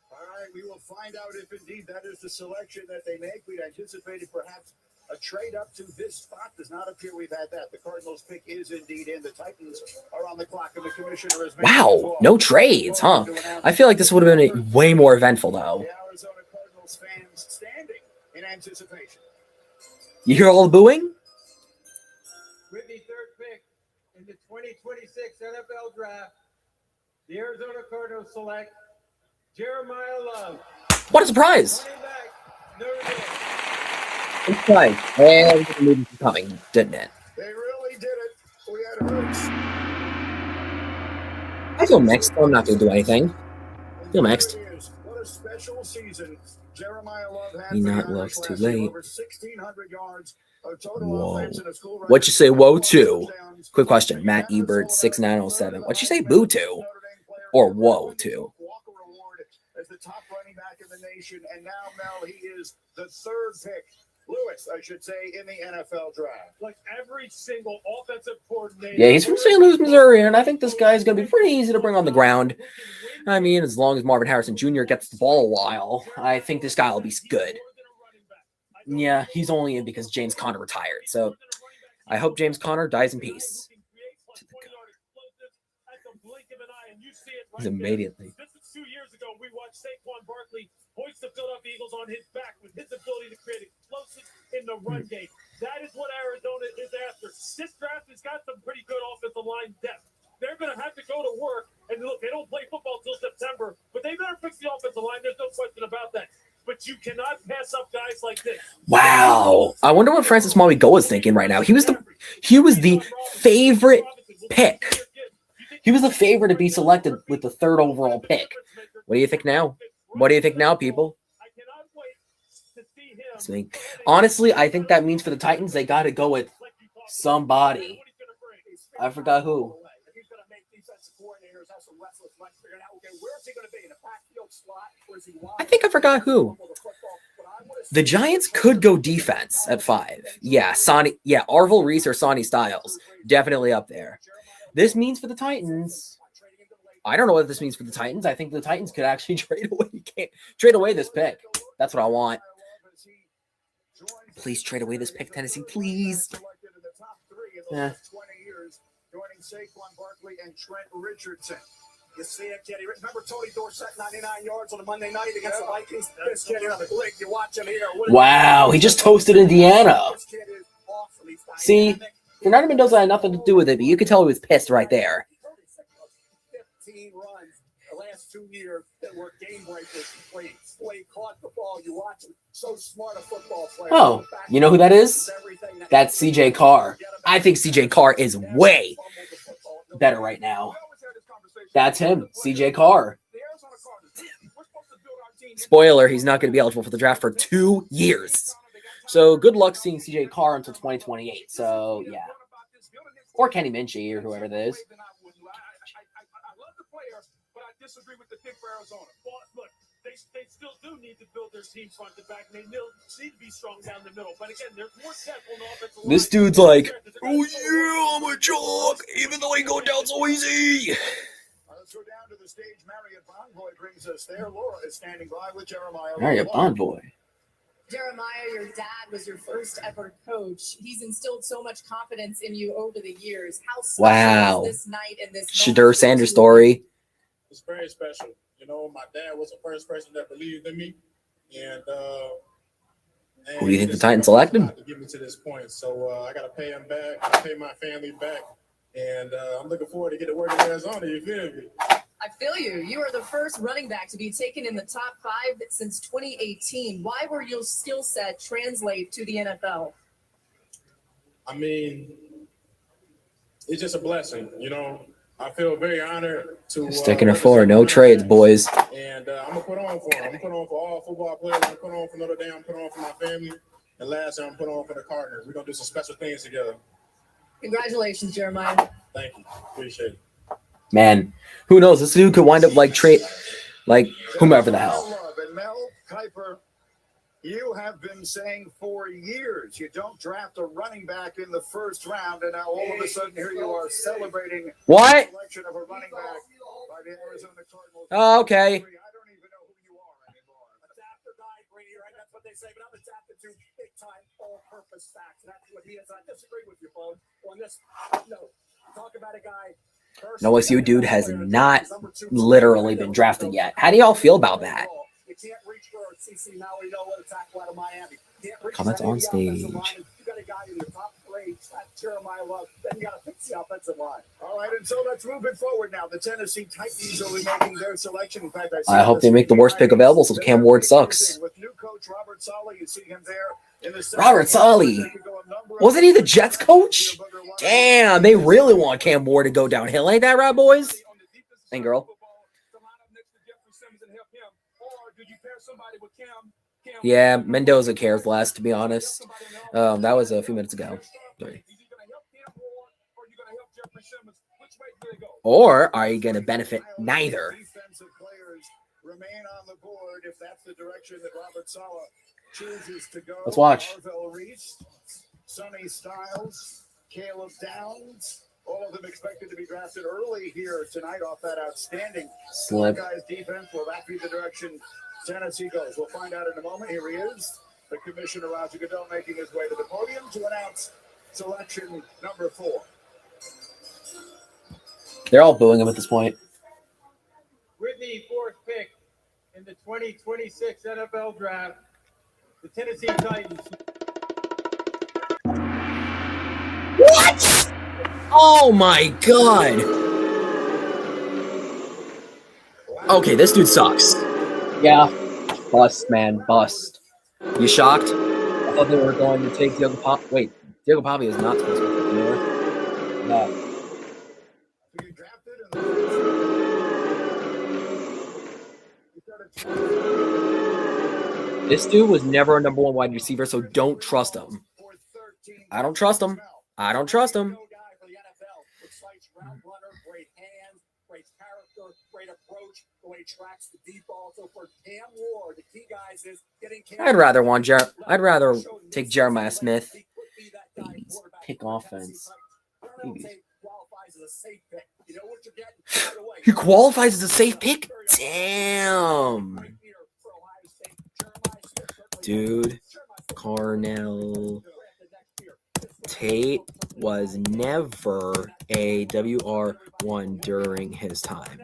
All right, we will find out if indeed that is the selection that they make. We'd anticipated perhaps a trade up to this spot. Does not appear we've had that. The Cardinals pick is indeed in. The Titans are on the clock, and the commissioner is making his wow, call. no trades, huh? I feel like this would have been way more eventful, though. The Arizona Cardinals fans standing in anticipation. You hear all the booing? With the third pick in the 2026 NFL Draft, the Arizona Cardinals select Jeremiah Love. What a surprise! Running back, Notre Dame. Surprise. And the movie coming, didn't it? They really did it. We had Hurts. I feel mixed. I'm not going to do anything. Feel mixed. There it is. What a special season Jeremiah Love had. He for the not Irish looks too last year. late. Over 1,600 yards of total Whoa. offense and a school record. What'd you say, whoa to? touchdowns. Quick question. Matt Ebert, 6907. What'd you say, boo to? Or whoa to? Walker Award as the top running back in the nation, and now Mel, he is the third pick. Lewis, I should say, in the NFL draft. Like every single offensive coordinator. Yeah, he's from St. Louis, Missouri, and I think this guy's going to be pretty easy to bring on the ground. I mean, as long as Marvin Harrison Jr. gets the ball a while, I think this guy will be good. Yeah, he's only in because James Conner retired, so I hope James Conner dies in peace. Immediately. This is 2 years ago. We watched Saquon Barkley hoist the Philadelphia Eagles on his back with his ability to create explosives in the run game. That is what Arizona is after. This draft has got some pretty good offensive line depth. They're going to have to go to work. And look, they don't play football till September, but they better fix the offensive line. There's no question about that. But you cannot pass up guys like this. Wow. I wonder what Francis Mauigoa is thinking right now. He was the favorite pick. He was the favorite to be selected with the third overall pick. What do you think now? What do you think now, people? That's me. Honestly, I think that means for the Titans, they got to go with somebody. I forgot who. I think I forgot who. The Giants could go defense at 5. Yeah, Arvil Reese or Sonny Styles. Definitely up there. This means for the Titans. I don't know what this means for the Titans. I think the Titans could actually trade away this pick. That's what I want. Please trade away this pick, Tennessee. Please. Yeah. Joining Saquon Barkley and Trent Richardson. You see it, Kenny. Remember Tony Dorsett, 99 yards on a Monday night against the Vikings? This kid on the link. You watch him here. Wow, he just toasted Indiana. See, Fernando Mendoza had nothing to do with it, but you could tell he was pissed right there. 15 runs the last 2 years that were game breakers. He caught the ball. You watch him. So smart a football player. Oh, you know who that is? That's CJ Carr. I think CJ Carr is way better right now. That's him, CJ Carr. Spoiler, he's not going to be eligible for the draft for 2 years. So good luck seeing CJ Carr until 2028. So, yeah. Or Kenny Minchie or whoever that is. I love the player, but I disagree with the pick for Arizona. Well, look, they still do need to build their team front to back. They need to be strong down the middle. But again, there's more depth on the offensive line. This dude's like, oh yeah, I'm a jock, even though he go down so easy. Let's go down to the stage. Marriott Bonvoy brings us there. Laura is standing by with Jeremiah. Marriott Bonvoy. Jeremiah, your dad was your first ever coach. He's instilled so much confidence in you over the years. How special is this night and this Shadur Sanders story. It's very special. You know, my dad was the first person that believed in me, and who do you think the Titans selected? To get me to this point, so I got to pay him back, pay my family back, and I'm looking forward to get to work in Arizona. You feel me? I feel you. You are the first running back to be taken in the top 5 since 2018. Why will your skill set translate to the NFL? I mean, it's just a blessing, you know. I feel very honored to Sticking it forward, no trades, boys. And I'm gonna put on for them. I'm gonna put on for all football players. I'm gonna put on for Notre Dame. I'm gonna put on for my family. And last, I'm gonna put on for the Cardinals. We're gonna do some special things together. Congratulations, Jeremiah. Thank you. Appreciate it. Man, who knows? This dude could wind up like whomever the hell. And Mel Kiper, you have been saying for years you don't draft a running back in the first round, and now all of a sudden here you are celebrating What? the selection of a running back by the Arizona Cardinals. Oh, okay. I don't even know who you are anymore. Adapter guy, Brady, right? That's what they say, but I'm adapted to big time all-purpose facts. That's what he is. I disagree with you, folks. On this, no. Talk about a guy. No OSU dude has not literally been drafted yet. How do y'all feel about that? You can't reach for CC now. We know what a tackle out of Miami. Comments on stage. You got a guy in the top grade, Jeremiah Love. Then you got to fix the offensive line. All right, and so let's move it forward now. The Tennessee Titans will be making their selection. In fact, I hope they make the worst pick available so Cam Ward sucks. With new coach Robert Saleh, you see him there. Robert Saleh. Wasn't he the Jets coach? Damn, they really want Cam Ward to go downhill. Ain't that right, boys? And girl. Yeah, Mendoza cares less, to be honest. That was a few minutes ago. Sorry. Or are you going to benefit neither? Remain on the board if that's the direction that Robert Saleh chooses to go. Let's watch. Marvell Reese, Sonny Styles, Caleb Downs, all of them expected to be drafted early here tonight off that outstanding Slip. Buckeyes defense. Will that be the direction Tennessee goes? We'll find out in a moment. Here he is, the commissioner Roger Goodell, making his way to the podium to announce selection number 4. They're all booing him at this point. With the 4th pick in the 2026 NFL Draft, the Tennessee Titans. What? Oh my god. Okay, this dude sucks. Yeah. Bust, man. Bust. You shocked? I thought they were going to take Diego Pop. Wait, Diego Pavi is not supposed to be taken anywhere. No. This dude was never a number 1 wide receiver, so don't trust him. I don't trust him. I don't trust him. Great character, great approach, the way he tracks the deep ball. So for Cam Ward, the key guys is getting Cam. I'd rather take Jeremiah Smith. Please pick offense. He qualifies as a safe pick? Damn. Dude, Cornell Tate was never a WR1 during his time.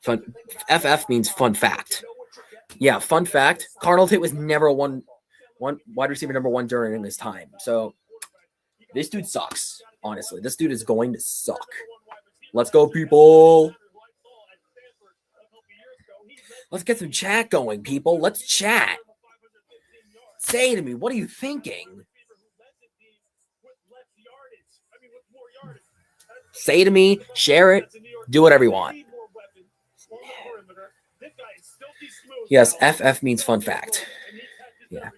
Fun FF means fun fact. Yeah, fun fact. Cardinal Tate was never a one wide receiver number 1 during his time. So this dude sucks. Honestly, this dude is going to suck. Let's go, people. Let's get some chat going, people. Let's chat. Say to me, what are you thinking? Say to me, share it, do whatever you want. Yes, FF means fun fact. Yeah.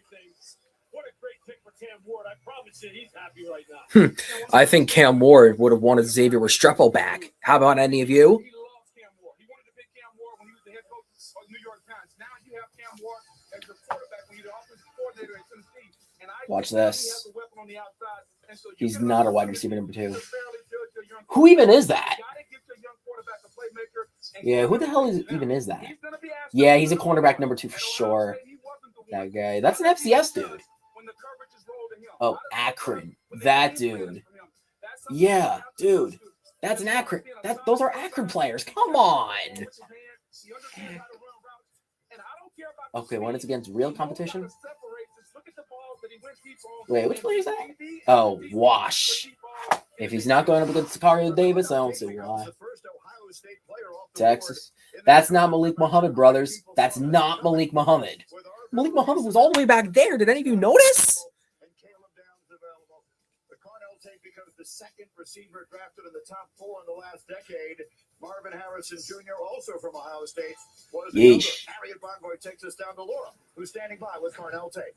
I think Cam Ward would have wanted Xavier Restrepo back. How about any of you? Watch this. He's not a wide receiver number 2. Who even is that? Yeah, who the hell even is that? Yeah, he's a cornerback number 2 for sure. That guy. That's an FCS dude. Oh, Akron. That dude. Yeah, dude. That's an Akron. Those are Akron players. Come on. Okay, when it's against real competition? Wait, which player is that? Oh, Wash. If he's not going up against Sicario Davis, I don't see why. The first Ohio State player off the Texas. board in That's the not Malik Muhammad, brothers. That's not Malik Muhammad. Malik Muhammad was all the way back there. Did any of you notice? And Caleb Downs available. The Cornell take becomes the second receiver drafted in the top 4 in the last decade. Marvin Harrison Jr., also from Ohio State, was the other. Yeesh. Harriet Bongoy takes us down to Laura, who's standing by with Cornell tape.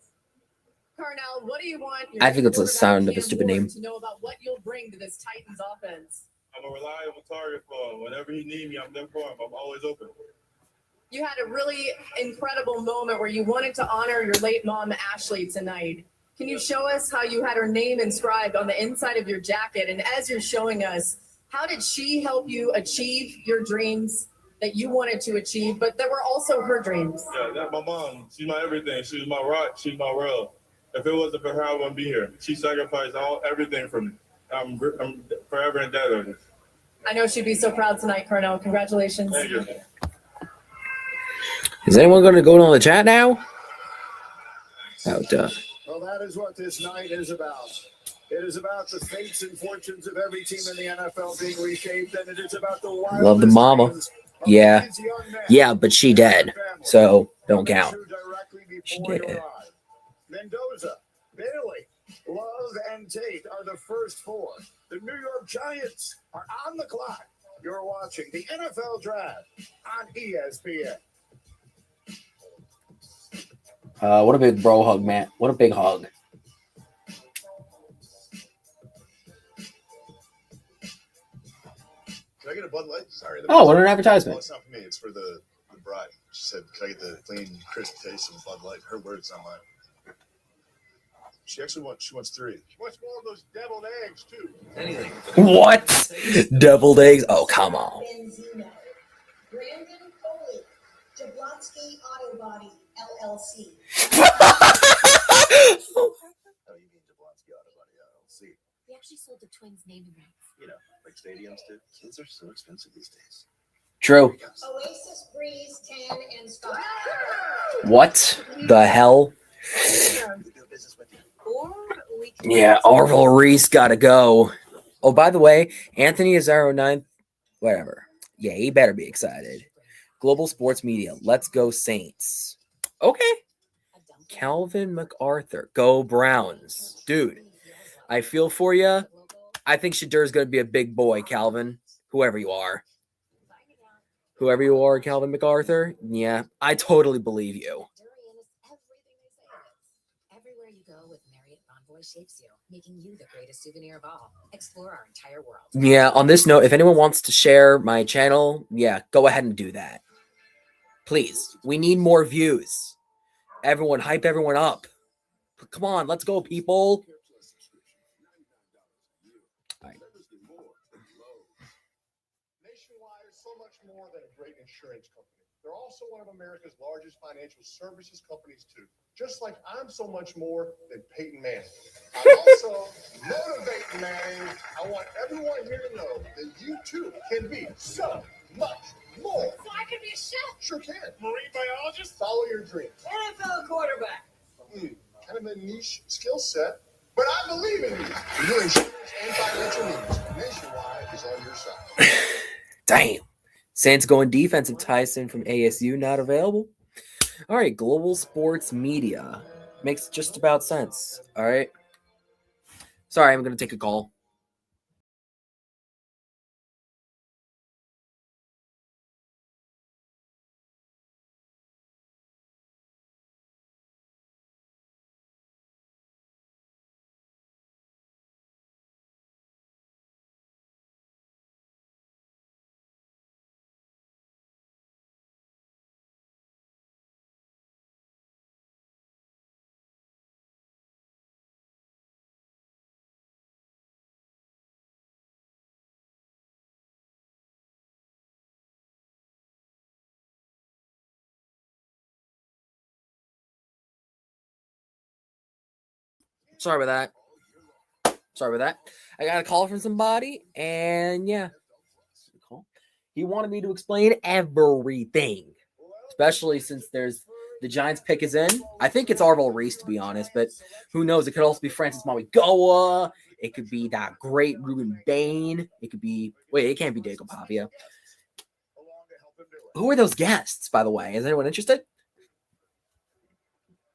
Carnell, what do you want your I think it's a quarterback sound of a Cam stupid Ward name. to know about what you'll bring to this Titans offense? I'm a reliable target for him. Whenever he needs me, I'm there for him. I'm always open. You had a really incredible moment where you wanted to honor your late mom, Ashley, tonight. Can you show us how you had her name inscribed on the inside of your jacket? And as you're showing us, how did she help you achieve your dreams that you wanted to achieve, but that were also her dreams? Yeah, that's my mom. She's my everything. She's my rock. She's my world. If it wasn't for her, I wouldn't be here. She sacrificed everything for me. I'm forever indebted to her. I know she'd be so proud tonight, Cornell. Congratulations. Thank you. Is anyone going to go on the chat now? Oh, duh. Well, that is what this night is about. It is about the fates and fortunes of every team in the NFL being reshaped, and it is about the wildest Love the mama. dreams of Yeah. these young men Yeah, but she dead. and families. So don't count. Directly She before your did. eyes. Mendoza, Bailey, Love, and Tate are the first 4. The New York Giants are on the clock. You're watching the NFL Draft on ESPN. What a big bro hug, man. What a big hug. Can I get a Bud Light? Sorry. Oh, what an Oh, advertisement. it's not for me. It's for the bride. She said, "Can I get the clean, crisp taste of Bud Light?" Her words, not mine. She wants 3. She wants more of those deviled eggs too. Anything. What? Deviled eggs? Oh, come on. Benzino. Brandon Coley. Jablonski Auto Body, LLC. Oh, you mean Jablonski Auto Body LLC? We actually sold the Twins naming rights. You know, like stadiums do. Kids are so expensive these days. True. Oasis Breeze, Tan, and Scott. What the hell? We do business with you. Or we can Yeah, Orville Reese got to go. Oh, by the way, Anthony Azaro 9th. Whatever. Yeah, he better be excited. Global Sports Media. Let's go Saints. Okay. Calvin MacArthur. Go Browns. Dude, I feel for you. I think Shadur's going to be a big boy, Calvin. Whoever you are. Whoever you are, Calvin MacArthur. Yeah, I totally believe you. Durian is everything they say it is. Everywhere you go with Marriott Bonvoy shapes you, making you the greatest souvenir of all. Explore our entire world. Yeah, on this note, if anyone wants to share my channel, yeah, go ahead and do that. Please. We need more views. Everyone, hype everyone up. Come on, let's go, people. Nationwide is so much more than a great insurance company. They're also one of America's largest financial services companies, too. Just like I'm so much more than Peyton Manning. I'm also motivating Manning. I want everyone here to know that you, too, can be so much more. So I can be a chef. Sure can. Marine biologist? Follow your dreams. NFL quarterback. Kind of a niche skill set, but I believe in you. Your insurance and financial needs. Nationwide is on your side. Damn. Saints going defensive. Tyson from ASU not available. All right, Global Sports Media. Makes just about sense. All right. Sorry, I'm going to take a call. Sorry about that. Sorry about that. I got a call from somebody, and yeah. He wanted me to explain everything, especially since there's the Giants pick is in. I think it's Arvil Reese, to be honest, but who knows? It could also be Francis Mamigoa. It could be that great Ruben Bain. It could be, wait, it can't be Diego Pavia. Who are those guests, by the way? Is anyone interested?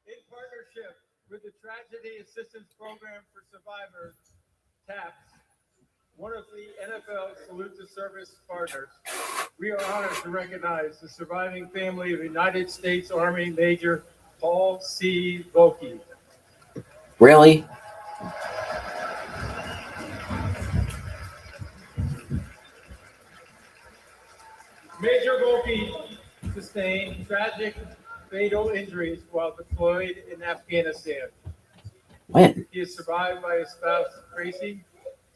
In partnership with the Tragedy Assistance Program for Survivors, TAPS, one of the NFL Salute to Service partners, we are honored to recognize the surviving family of United States Army Major Paul C. Volke. Really? Major Volke sustained tragic fatal injuries while deployed in Afghanistan. When? He is survived by his spouse, Tracy,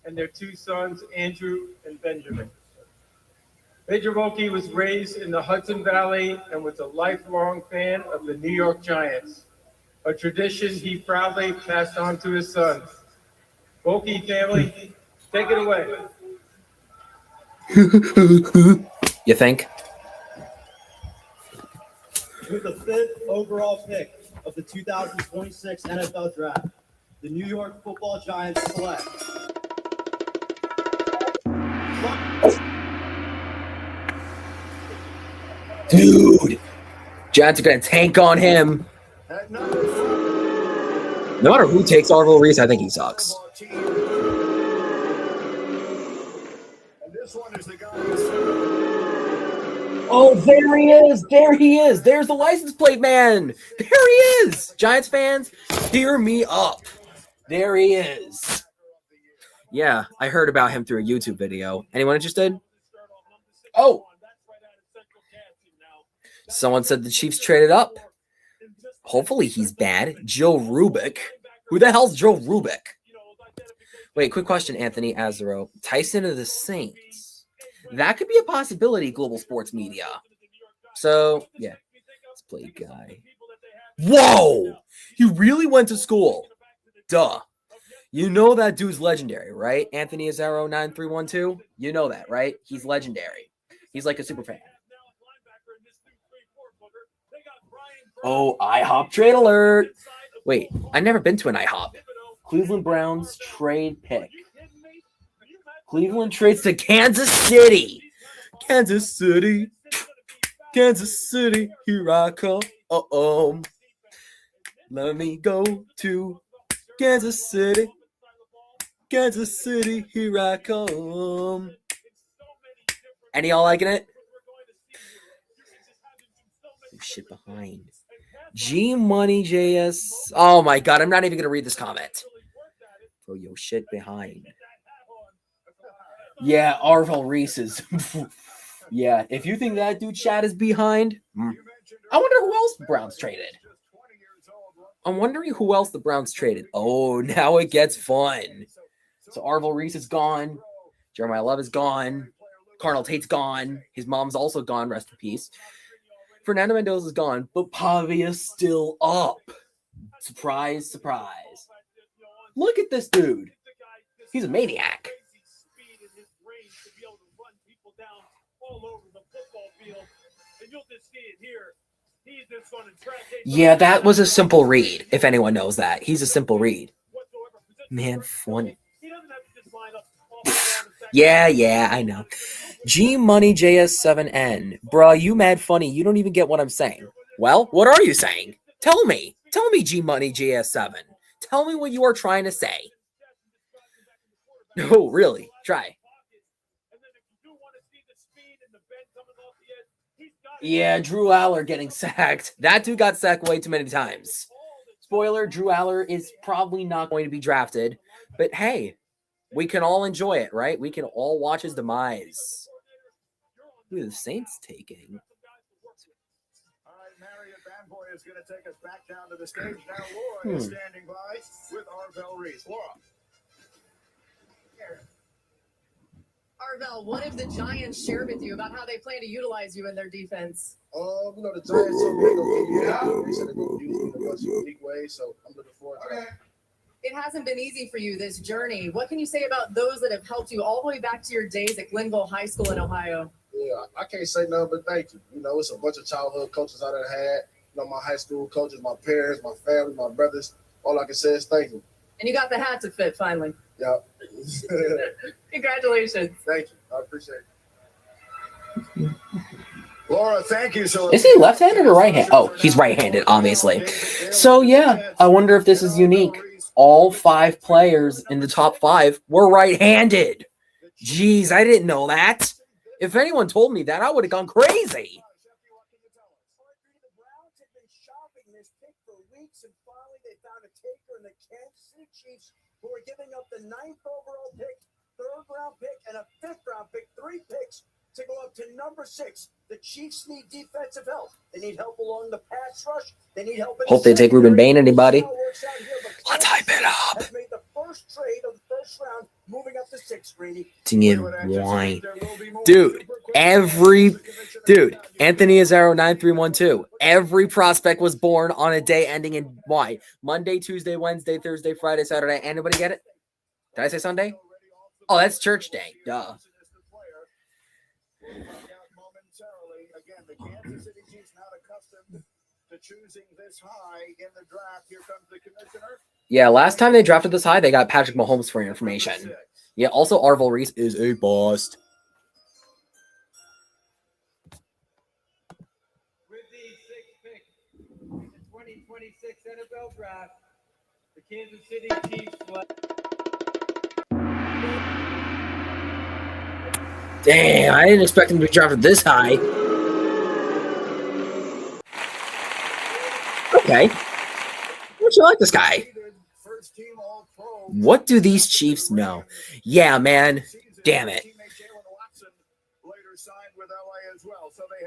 and their two sons, Andrew and Benjamin. Major Volke was raised in the Hudson Valley and was a lifelong fan of the New York Giants, a tradition he proudly passed on to his sons. Volke family, take it away. You think? With the 5th overall pick of the 2026 NFL Draft, the New York Football Giants select. Dude, Giants are going to tank on him. No matter who takes Arvil Reese, I think he sucks. Oh, there he is. There he is. There's the license plate man. There he is. Giants fans, hear me up. There he is. Yeah, I heard about him through a YouTube video. Anyone interested? Oh. Someone said the Chiefs traded up. Hopefully he's bad. Joe Rubik. Who the hell's Joe Rubik? Wait, quick question, Anthony Azaro. Tyson of the Saints. That could be a possibility, Global Sports Media. So, yeah. Let's play guy. Whoa! He really went to school. Duh. You know that dude's legendary, right? Anthony Azaro 9312. You know that, right? He's legendary. He's like a super fan. Oh, IHOP trade alert. Wait, I've never been to an IHOP. Cleveland Browns trade pick. Cleveland trades to Kansas City. Kansas City. Kansas City. Here I come. Uh-oh. Let me go to Kansas City. Kansas City. Here I come. Any y'all liking it? Oh, shit behind. G Money JS. Oh my god, I'm not even gonna read this comment. Throw your shit behind. Yeah, Arvil Reese is. Yeah, if you think that dude chat is behind, I wonder who else the Browns traded. I'm wondering who else the Browns traded. Oh, now it gets fun. So Arvil Reese is gone. Jeremiah Love is gone. Cardinal Tate's gone. His mom's also gone. Rest in peace. Fernando Mendoza is gone, but Pavia's still up. Surprise, surprise. Look at this dude. He's a maniac. Yeah, that was a simple read, if anyone knows that. He's a simple read. Man, funny. Yeah, I know. G Money JS7N. Bruh, you mad funny. You don't even get what I'm saying. Well, what are you saying? Tell me. Tell me, G Money JS7. Tell me what you are trying to say. No, really. Try. Yeah, Drew Aller getting sacked. That dude got sacked way too many times. Spoiler, Drew Aller is probably not going to be drafted. But hey, we can all enjoy it, right? We can all watch his demise. Who are the Saints taking? All right, Marriott Vanboy is going to take us back down to the stage. Now Laura is standing by with Arvil Reese. Laura. Arvil, what have the Giants shared with you about how they plan to utilize you in their defense? The Giants are going to they said they're going to use me in a bunch of unique ways, so I'm looking forward to that. It hasn't been easy for you, this journey. What can you say about those that have helped you all the way back to your days at Glenville High School in Ohio? Yeah, I can't say nothing but thank you. You know, it's a bunch of childhood coaches I done had. You know, my high school coaches, my parents, my family, my brothers. All I can say is thank you. And you got the hat to fit finally. Yeah. Congratulations. Thank you. I appreciate it. Laura, thank you. So Is he left-handed or right-handed? Oh, he's right-handed, obviously. So, yeah, I wonder if this is unique. All 5 players in the top 5 were right-handed. Jeez, I didn't know that. If anyone told me that, I would have gone crazy. The Browns had been shopping this pick for weeks, and finally they found a taker in the Kansas City Chiefs, who are giving up the 9th overall pick, 3rd round pick, and a 5th round pick, 3 picks to go up to number 6. The Chiefs need defensive help. They need help along the pass rush. They need help. Hope they take Ruben Bain, anybody. Let's hype it up. Has made the first trade of the first round, moving up to 6th, Greeny. Why? Dude, Anthony Azzaro 9312. Every prospect was born on a day ending in Y. Monday, Tuesday, Wednesday, Thursday, Friday, Saturday. Anybody get it? Did I say Sunday? Oh, that's church day. Duh. Again, the Kansas City Chiefs not accustomed to choosing this high in the draft. Here comes the commissioner. Yeah, last time they drafted this high, they got Patrick Mahomes for your information. Yeah, also Arvil Reese is a bust. With the 6th pick in the 2026 NFL Draft, the Kansas City Chiefs select. Damn, I didn't expect him to be drafted this high. Okay. Don't you like this guy? What do these Chiefs know? Yeah, man. Damn it.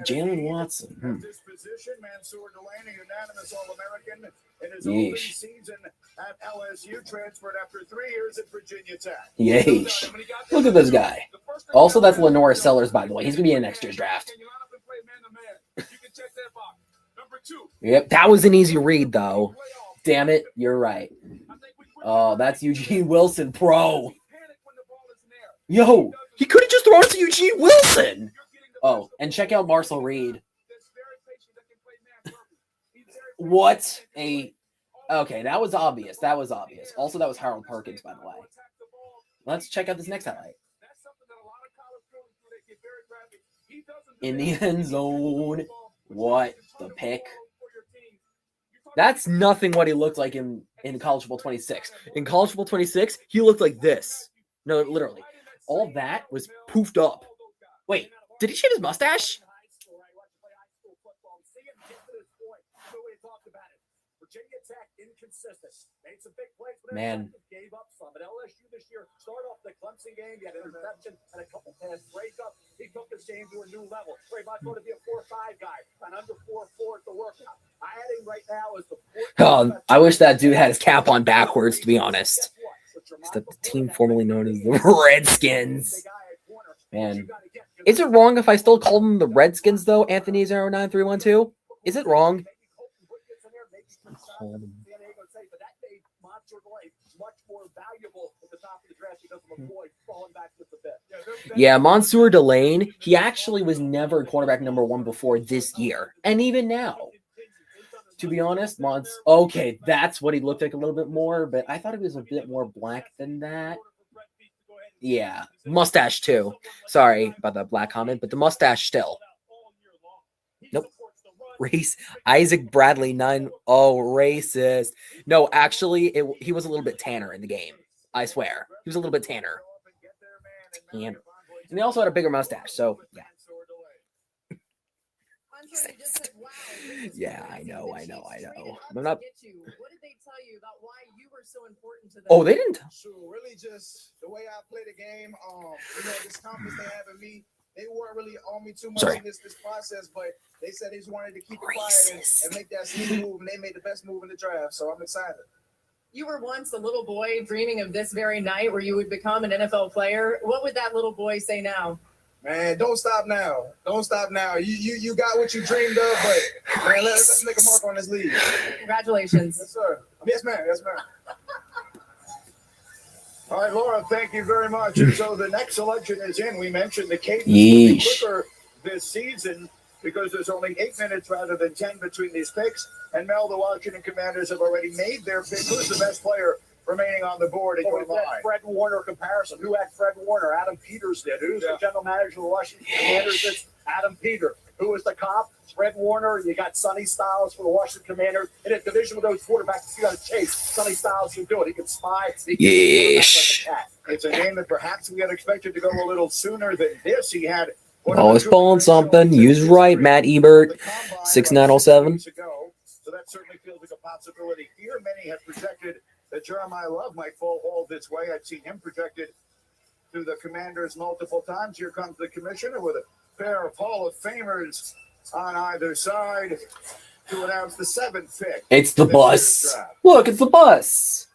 Jalen Watson. Yeesh. At LSU, transferred after 3 years at Virginia Tech. Yeesh. Look at this guy. Also, that's Lenore Sellers, by the way. He's going to be in next year's draft. Yep, that was an easy read, though. Damn it, you're right. Oh, that's Eugene Wilson, pro. Yo, he could have just thrown it to Eugene Wilson. Oh, and check out Marcel Reed. What a... Okay, that was obvious. That was obvious. Also, that was Harold Perkins, by the way. Let's check out this next highlight. In the end zone. What the pick? That's nothing what he looked like in College Football 26. In College Football 26, he looked like this. No, literally. All that was poofed up. Wait, did he shave his mustache? Virginia Tech inconsistent. Made some big plays, but Man. Gave up some. At LSU this year, start off the Clemson game, he had an interception and a couple pass breakups. He took this game to a new level. Where he might want to be a 4-5 guy, an under 4-4 at the workout. I had him right now as the I wish that dude had his cap on backwards, to be honest. It's the team formerly known as the Redskins. Man. Is it wrong if I still call them the Redskins, though, Anthony 09312? Is it wrong? Yeah, Mansour Delane, he actually was never cornerback number 1 before this year. And even now. To be honest, okay, that's what he looked like a little bit more, but I thought he was a bit more black than that. Yeah, mustache too. Sorry about that black comment, but the mustache still. Nope. Race Isaac Bradley 9. Oh, racist. No, actually, he was a little bit tanner in the game. I swear, he was a little bit tanner. And they also had a bigger mustache. So yeah. Yeah, I know. I'm not. What did they tell you about why you were so important to them? Oh, they didn't. So really, just the way I play the game. This confidence they have in me. They weren't really on me too much in this process, but they said they just wanted to keep it quiet and make that sneaky move, and they made the best move in the draft. So I'm excited. You were once a little boy dreaming of this very night where you would become an NFL player. What would that little boy say now? Man, don't stop now. Don't stop now. You got what you dreamed of, but man, let's make a mark on this league. Congratulations. Yes, sir. Yes, ma'am. Yes, ma'am. All right, Laura, thank you very much. And so the next selection is in. We mentioned the cadence will be quicker this season because there's only 8 minutes rather than 10 between these picks. And Mel, the Washington Commanders have already made their pick. Who's the best player remaining on the board in your With that mind. Fred Warner comparison. Who had Fred Warner? Adam Peters did. Who's the general manager of the Washington Commanders? It's Adam Peters. Who was the cop? Fred Warner. You got Sonny Styles for the Washington Commanders. In a division with those quarterbacks, you got to chase. Sonny Styles can do it. He can spy. He can Yeesh. like a cat. It's a game that perhaps we had expected to go a little sooner than this. He had Always pulling something. Use right, Matt Ebert, 6907. So that certainly feels like a possibility here. Many have projected that Jeremiah Love might fall all this way. I've seen him projected to the Commanders multiple times. Here comes the commissioner with a pair of Hall of Famers on either side to announce the 7th pick. It's the bus. Look, it's the bus.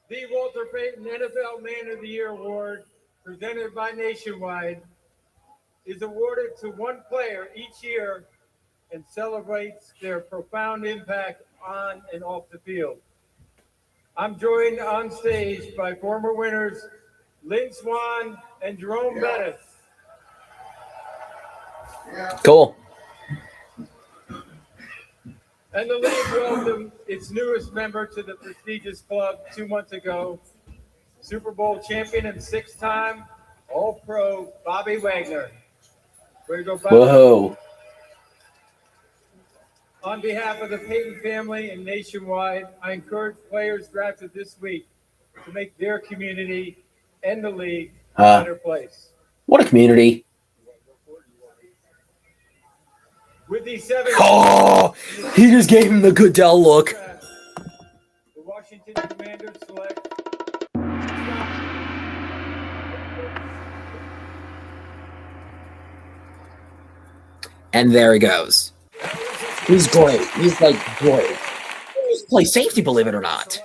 The Walter Payton NFL Man of the Year Award, presented by Nationwide, is awarded to one player each year and celebrates their profound impact on and off the field. I'm joined on stage by former winners Lynn Swan and Jerome Bettis. Cool. And the league welcomed its newest member to the prestigious club 2 months ago, Super Bowl champion and 6-time All-Pro Bobby Wagner. Way to go, Bobby. Whoa. On behalf of the Payton family and Nationwide, I encourage players drafted this week to make their community and the league a better place. What a community. With these 7 Oh, he just gave him the Goodell look. the Washington Commanders select And there he goes. He's great. He's like great. He plays safety, believe it or not.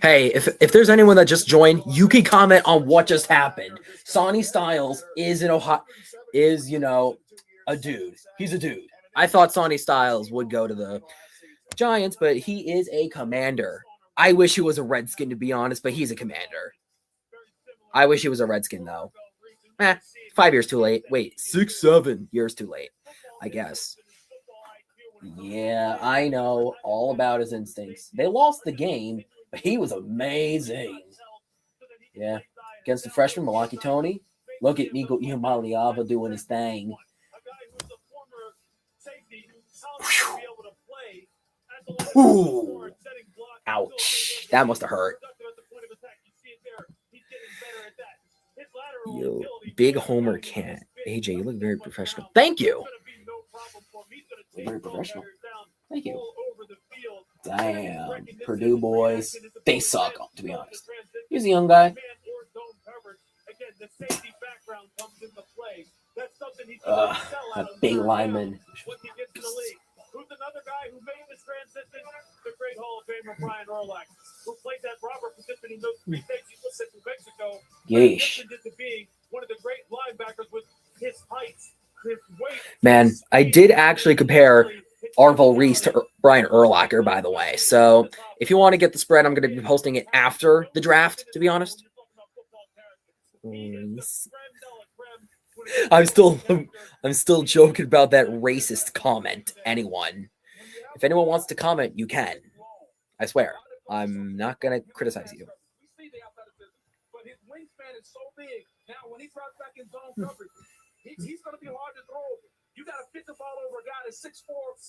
Hey, if there's anyone that just joined, you can comment on what just happened. Sonny Styles is a dude. He's a dude. I thought Sonny Styles would go to the Giants, but he is a Commander. I wish he was a Redskin, to be honest, but he's a Commander. I wish he was a Redskin, though. 5 years too late. Wait, 6-7 years too late, I guess. Yeah, I know all about his instincts. They lost the game, but he was amazing. Yeah, against the freshman, Malaki Tony. Look at Nico Iamaliava doing his thing. Ooh. Ouch. That must have hurt. Yo, big Homer cat. AJ, you look very professional. Thank you. Very professional. Thank you. Damn. Purdue boys. They suck, to be honest. He's a young guy. A big lineman. Who's another guy who made this transition? The great Hall of Famer Brian Urlacher, who played that robber position in those 3 states he was in New Mexico. Yeesh. To be one of the great linebackers with his height, his weight. Man, I did actually compare Arvil Reese to Brian Urlacher, by the way. So if you want to get the spread, I'm going to be posting it after the draft, to be honest. I'm still joking about that racist comment. If anyone wants to comment, you can. I swear. I'm not going to criticize you. But his wingspan is so big. Now, when he drops back in zone coverage, he's going to be hard to throw over. You got to fit the ball over a guy that's 6'4"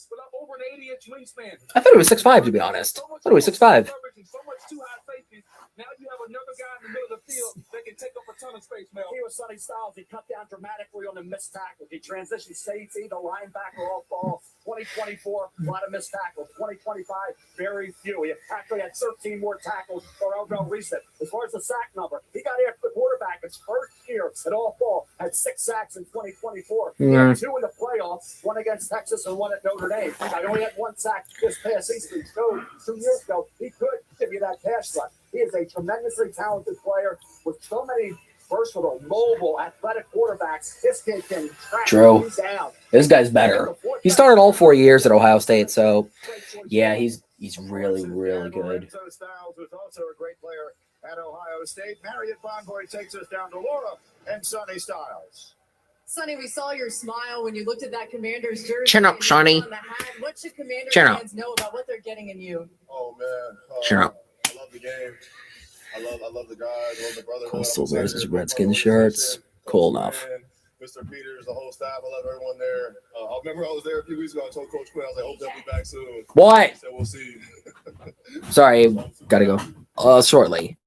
with over an 80-inch wingspan. I thought it was 6'5", to be honest. I thought it was 6'5". So much too high safety. Now you have another guy in the middle of the field that can take up a ton of space, Mel. He was Sonny Styles. He cut down dramatically on the missed tackles. He transitioned safety, the linebacker off ball. 2024, a lot of missed tackles. 2025, very few. He actually had 13 more tackles for Arvil Reese. As far as the sack number, he got after the quarterback his first year at off ball. Had 6 sacks in 2024. He had 2 in the playoffs, one against Texas and one at Notre Dame. I only had 1 sack this past season. So 2 years ago, he could give you that pass rush. He is a tremendously talented player with so many versatile, mobile, athletic quarterbacks. This kid can track True. down. This guy's better. He started all 4 years at Ohio State, so yeah, he's really, really good. Styles was also a great player at Ohio State. Marriott Bonvoy takes us down to Laura and Sonny Styles. Sonny, we saw your smile when you looked at that Commander's jersey. Chin up, and Sonny. on the hat. What should Commander Chin up. fans know about what they're getting in you? Oh man, Chin up. I love the game. I love the guys. I love the brotherhood. Coastal I'm wears excited his to be a part Redskin of the shirts. organization. Cool Coach enough. Quinn, Mr. Peters, the whole staff. I love everyone there. I remember I was there a few weeks ago. I told Coach Quinn, I was like, hope they'll be back soon. What? He said, we'll see. Sorry, gotta go. Shortly.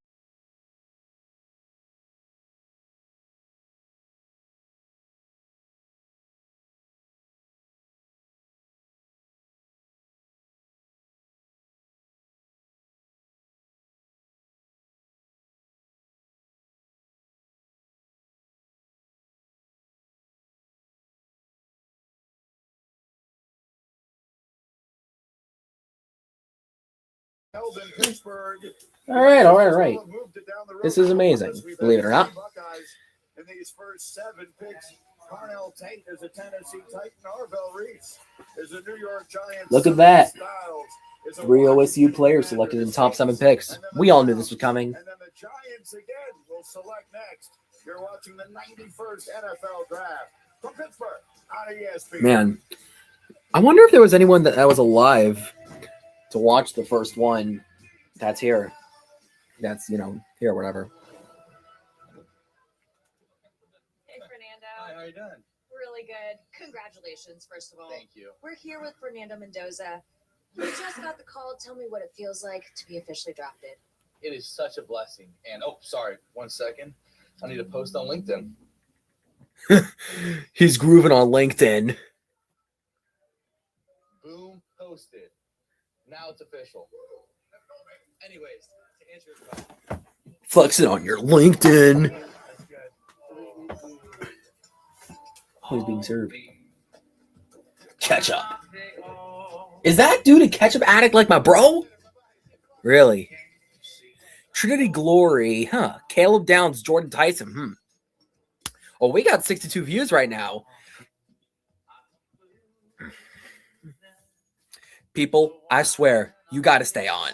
Held in Pittsburgh. All right. Moved it down the road. This is amazing, We've believe it had or not. Buckeyes in these first 7 picks. Parnell Tate is a Tennessee Titan. Arvell Reese is a New York Giants. Look at that. Styles is a 3 OSU Washington players Commander. selected in the top 7 picks. We all knew this was coming. And then the Giants again will select next. You're watching the 91st NFL draft from Pittsburgh on ESPN. Man, I wonder if there was anyone that was alive to watch the first one that's here. That's, here, whatever. Hey, Fernando. Hi, how you doing? Really good. Congratulations, first of all. Thank you. We're here with Fernando Mendoza. You just got the call. Tell me what it feels like to be officially drafted. It is such a blessing. And sorry, 1 second. I need to post on LinkedIn. He's grooving on LinkedIn. Boom, posted. Now it's official. Anyways, to answer your question. Flexing on your LinkedIn. That's good. Oh, he's being served. Ketchup. Is that dude a ketchup addict like my bro? Really? Trinity Glory. Huh. Caleb Downs, Jordan Tyson. Oh, we got 62 views right now. People, I swear, you got to stay on.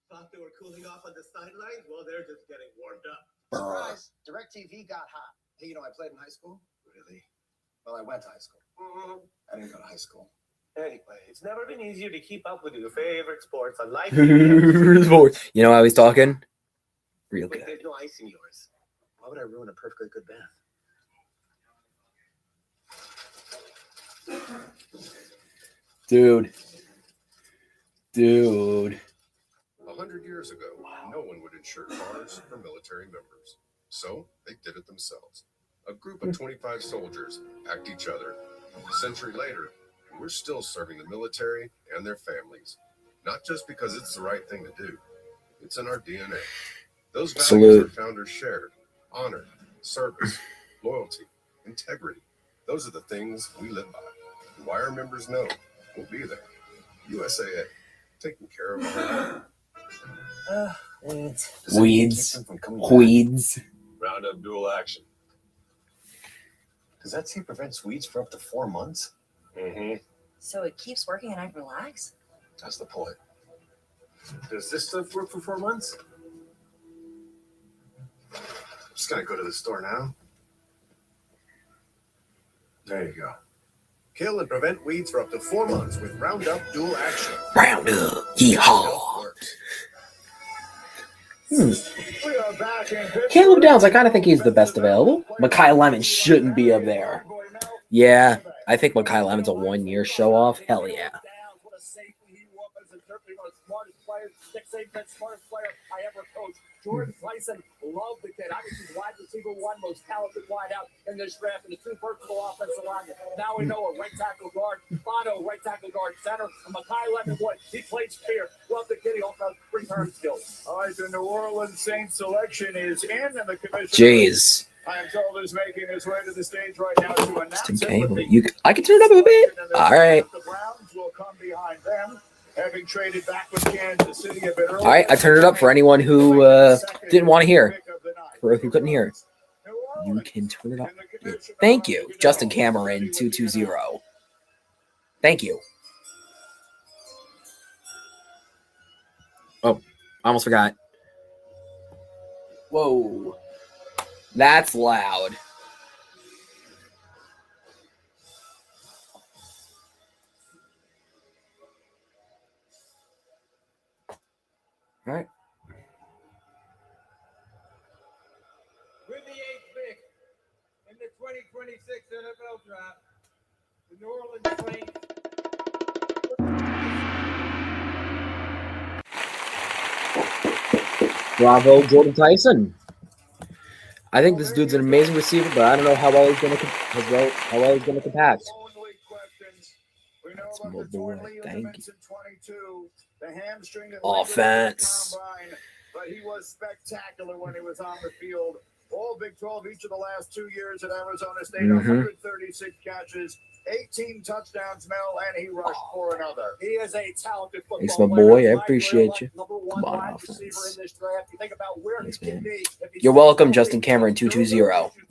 Thought they were cooling off on the sidelines? Well, they're just getting warmed up. Surprise! DirecTV got hot. Hey, I played in high school. Really? Well, I went to high school. I didn't go to high school. Anyway, it's never been easier to keep up with your favorite sports on live. You know how he's talking? Real Wait, good. there's no ice in yours. Why would I ruin a perfectly good bath? Dude. 100 years ago, no one would insure cars for military members. So they did it themselves. A group of 25 soldiers packed each other. A century later, we're still serving the military and their families. Not just because it's the right thing to do. It's in our DNA. Those values Salute. our founders shared. Honor, service, loyalty, integrity. Those are the things we live by. Why our members know we'll be there. USAA, taking care of our Weeds. Weeds. Roundup dual action. Does that say prevents weeds for up to 4 months? Mm-hmm. So it keeps working and I can relax? That's the point. Does this stuff work for 4 months? Just gotta go to the store now. There you go. Kill and prevent weeds for up to 4 months with Roundup Dual Action. Roundup. Yeehaw. Works. We are back in Pittsburgh. Caleb Downs, I kind of think he's the best available. Makai Lemon shouldn't be up there. Yeah, I think Makai Lemon's a 1-year show off. Hell yeah. What a safety he was, and certainly one of the smartest players, Nick Saban's smartest player I ever coached. Jordan Tyson, love the kid. I think he's wide receiver 1, most talented wide out in this draft, and the 2 versatile offensive linemen. Now we know a right tackle guard, Bono, right tackle guard center, and Makai Lemon Wood. He played spear. Love the kid. He also has return skills. All right, the New Orleans Saints selection is in, and the commissioner. Jeez. I am told is making his way to the stage right now to announce Tim it. Campbell. I can turn it up a bit. All right. The Browns will come behind them, having traded back with Kansas City a bit earlier. All right, I turned it up for anyone who didn't want to hear, or who couldn't hear. You can turn it up. Thank you, Justin Cameron 220. Thank you. Oh, I almost forgot. Whoa. That's loud. All right. With the 8th pick in the 2026 NFL Draft, the New Orleans Saints. Bravo, Jordan Tyson. I think this dude's an amazing receiver, but I don't know how well he's going to compact. That's my boy. Thank you. Offense. But he was spectacular when he was on the field. All Big 12 each of the last 2 years at Arizona State, 136 catches, 18 touchdowns, Mel, and he rushed for another. He is a talented football Thanks, my player. boy. I appreciate you. Number one Come on, wide offense. receiver in this draft. You think about where Thanks, he can man. be. If he You're stays welcome, healthy, Justin Cameron 220.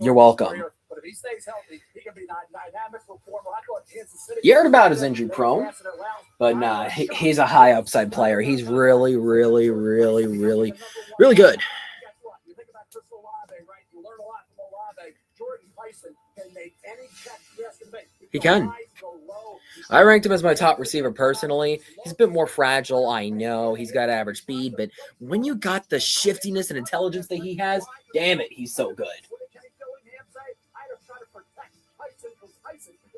You're welcome. But if he stays healthy, he can be a dynamic performer. I thought Kansas City. You heard about his injury prone, but nah, he's a high upside player. He's really, really, really, really, really good. You think about Chris Olave, right? You learn a lot from Olave. Jordan Tyson can make any catch he has to make. He can. I ranked him as my top receiver personally. He's a bit more fragile, I know. He's got average speed, but when you got the shiftiness and intelligence that he has, damn it, he's so good.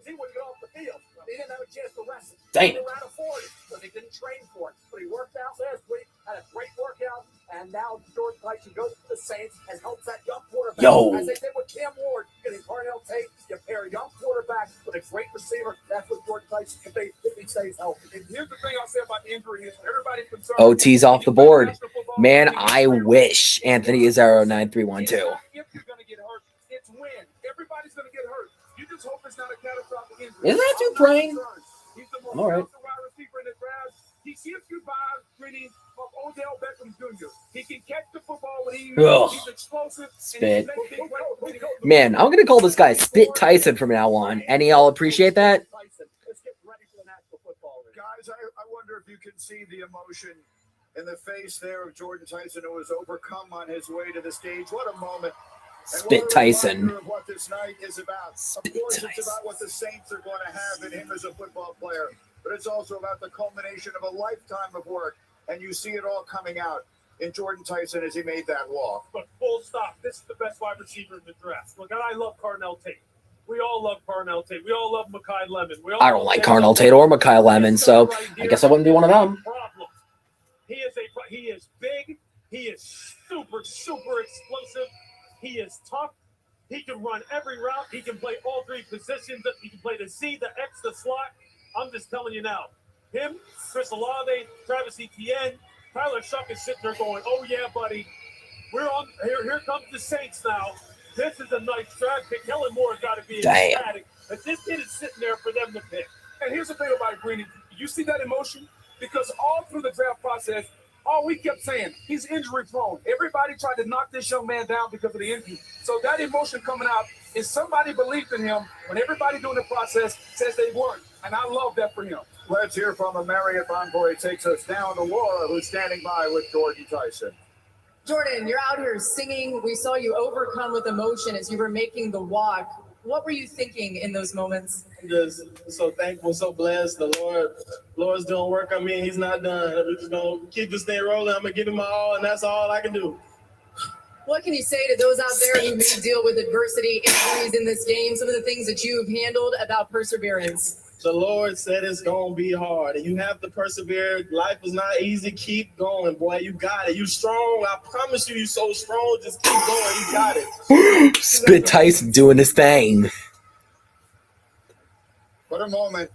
He wouldn't get off the field. He didn't have a chance to rest him. Damn. He ran a 40 because he didn't train for it. But he worked out last week, had a great workout, and now Jordan Tyson goes to the Saints and helps that young quarterback. Yo. As they did with Cam Ward, getting Parnell Tate, you pair a young quarterback with a great receiver. That's what Jordan Tyson can be if he stays healthy. And here's the thing I'll say about the injury is everybody's concerned. OT's off the board. Man, I wish Anthony Azaro 9312. If you're going to get hurt, it's when. Everybody's going to get hurt. You just hope it's not a catastrophic injury. Isn't that too praying? He's the most All right. talented wide receiver in the draft. He gives you vibes, Gritty, of Odell Beckham Jr. He can catch the football when he Ugh. he's explosive. Spit. And he makes big plays. Man, I'm going to call this guy Spit Tyson from now on. Any y'all appreciate that? Let's get ready for the National Football League. Guys, I wonder if you can see the emotion in the face there of Jordan Tyson, who was overcome on his way to the stage. What a moment. And Spit what a Tyson. reminder of what this night is about. Spit Of course, Tyson. it's about what the Saints are going to have in him as a football player, but it's also about the culmination of a lifetime of work, and you see it all coming out in Jordan Tyson as he made that walk. But full stop. This is the best wide receiver in the draft. Look, I love Carnell Tate. We all love Carnell Tate. We all love Mekhi Lemon. We all I don't love like Daniel Carnell Tate or Mekhi Lemon, so I guess I wouldn't be one of them. Problem. He is big. He is super explosive. He is tough. He can run every route. He can play all three positions. He can play the Z, the X, the slot. I'm just telling you now. Him, Chris Olave, Travis Etienne, Tyler Shuck is sitting there going, "Oh yeah, buddy, we're on. Here comes the Saints now. This is a nice draft pick. Kellen Moore's got to be ecstatic. But this kid is sitting there for them to pick." And here's the thing about it, Greeny. You see that emotion? Because all through the draft process, all we kept saying, he's injury prone. Everybody tried to knock this young man down because of the injury. So that emotion coming out is somebody believed in him when everybody doing the process says they weren't. And I love that for him. Let's hear from a Marriott Bonvoy. Takes us down to Laura, who's standing by with Jordan Tyson. Jordan, you're out here singing. We saw you overcome with emotion as you were making the walk. What were you thinking in those moments? I'm just so thankful, so blessed. The Lord's doing work on me. He's not done. We're just gonna keep this thing rolling. I'm gonna give him my all, and that's all I can do. What can you say to those out there who may deal with adversity, injuries in this game, some of the things that you've handled about perseverance? The Lord said it's gonna be hard, and you have to persevere. Life is not easy. Keep going, boy. You got it. You strong. I promise you, you're so strong. Just keep going. You got it. Spit Tyson doing his thing. What a moment.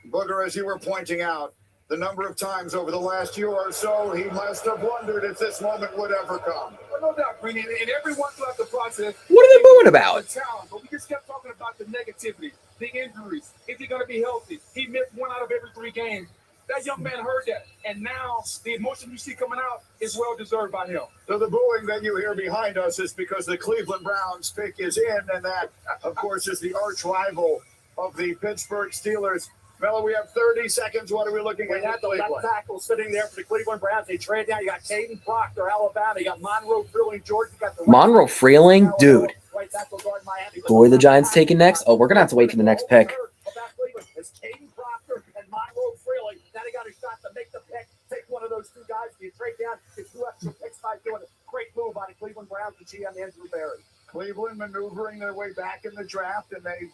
Booger, as you were pointing out, the number of times over the last year or so, he must have wondered if this moment would ever come. Well, no doubt, Greeny. And everyone throughout the process. What are they booing about? The talent, but we just kept talking about the negativity, the injuries. Is he going to be healthy? He missed 1 out of every 3 games. That young man heard that. And now the emotion you see coming out is well deserved by him. So the booing that you hear behind us is because the Cleveland Browns pick is in, and that, of course, is the arch rival of the Pittsburgh Steelers. Melo, we have 30 seconds. What are we looking We at? got the left Cleveland? tackle sitting there for the Cleveland Browns. They trade down. You got Caden Proctor, Alabama. You got Monroe Freeling, Georgia. You got the Monroe Freeling, dude. right tackle guard, Miami. Who are the Giants taking next? Oh, we're gonna have to wait for the next pick. About Cleveland is Caden Proctor and Monroe Freeling. Now they got a shot to make the pick. Take one of those two guys. You trade down. Get 2 extra picks by doing it. Great move by the Cleveland Browns and GM Andrew Berry. Cleveland maneuvering their way back in the draft, and they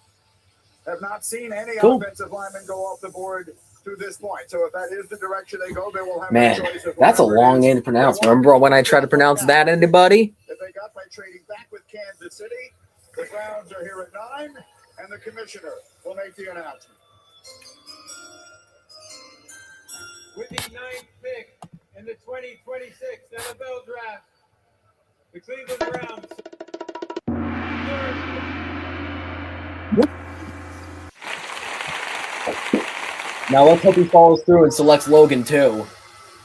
have not seen any Cool. offensive linemen go off the board to this point. So if that is the direction they go, they will have Man, a choice of that's a whatever it long is. name to pronounce. Remember when I tried to pronounce that, anybody? That they got by trading back with Kansas City. The Browns are here at 9, and the commissioner will make the announcement. With the 9th pick in the 2026 NFL Draft, the Cleveland Browns. Now let's hope he follows through and selects Logan too.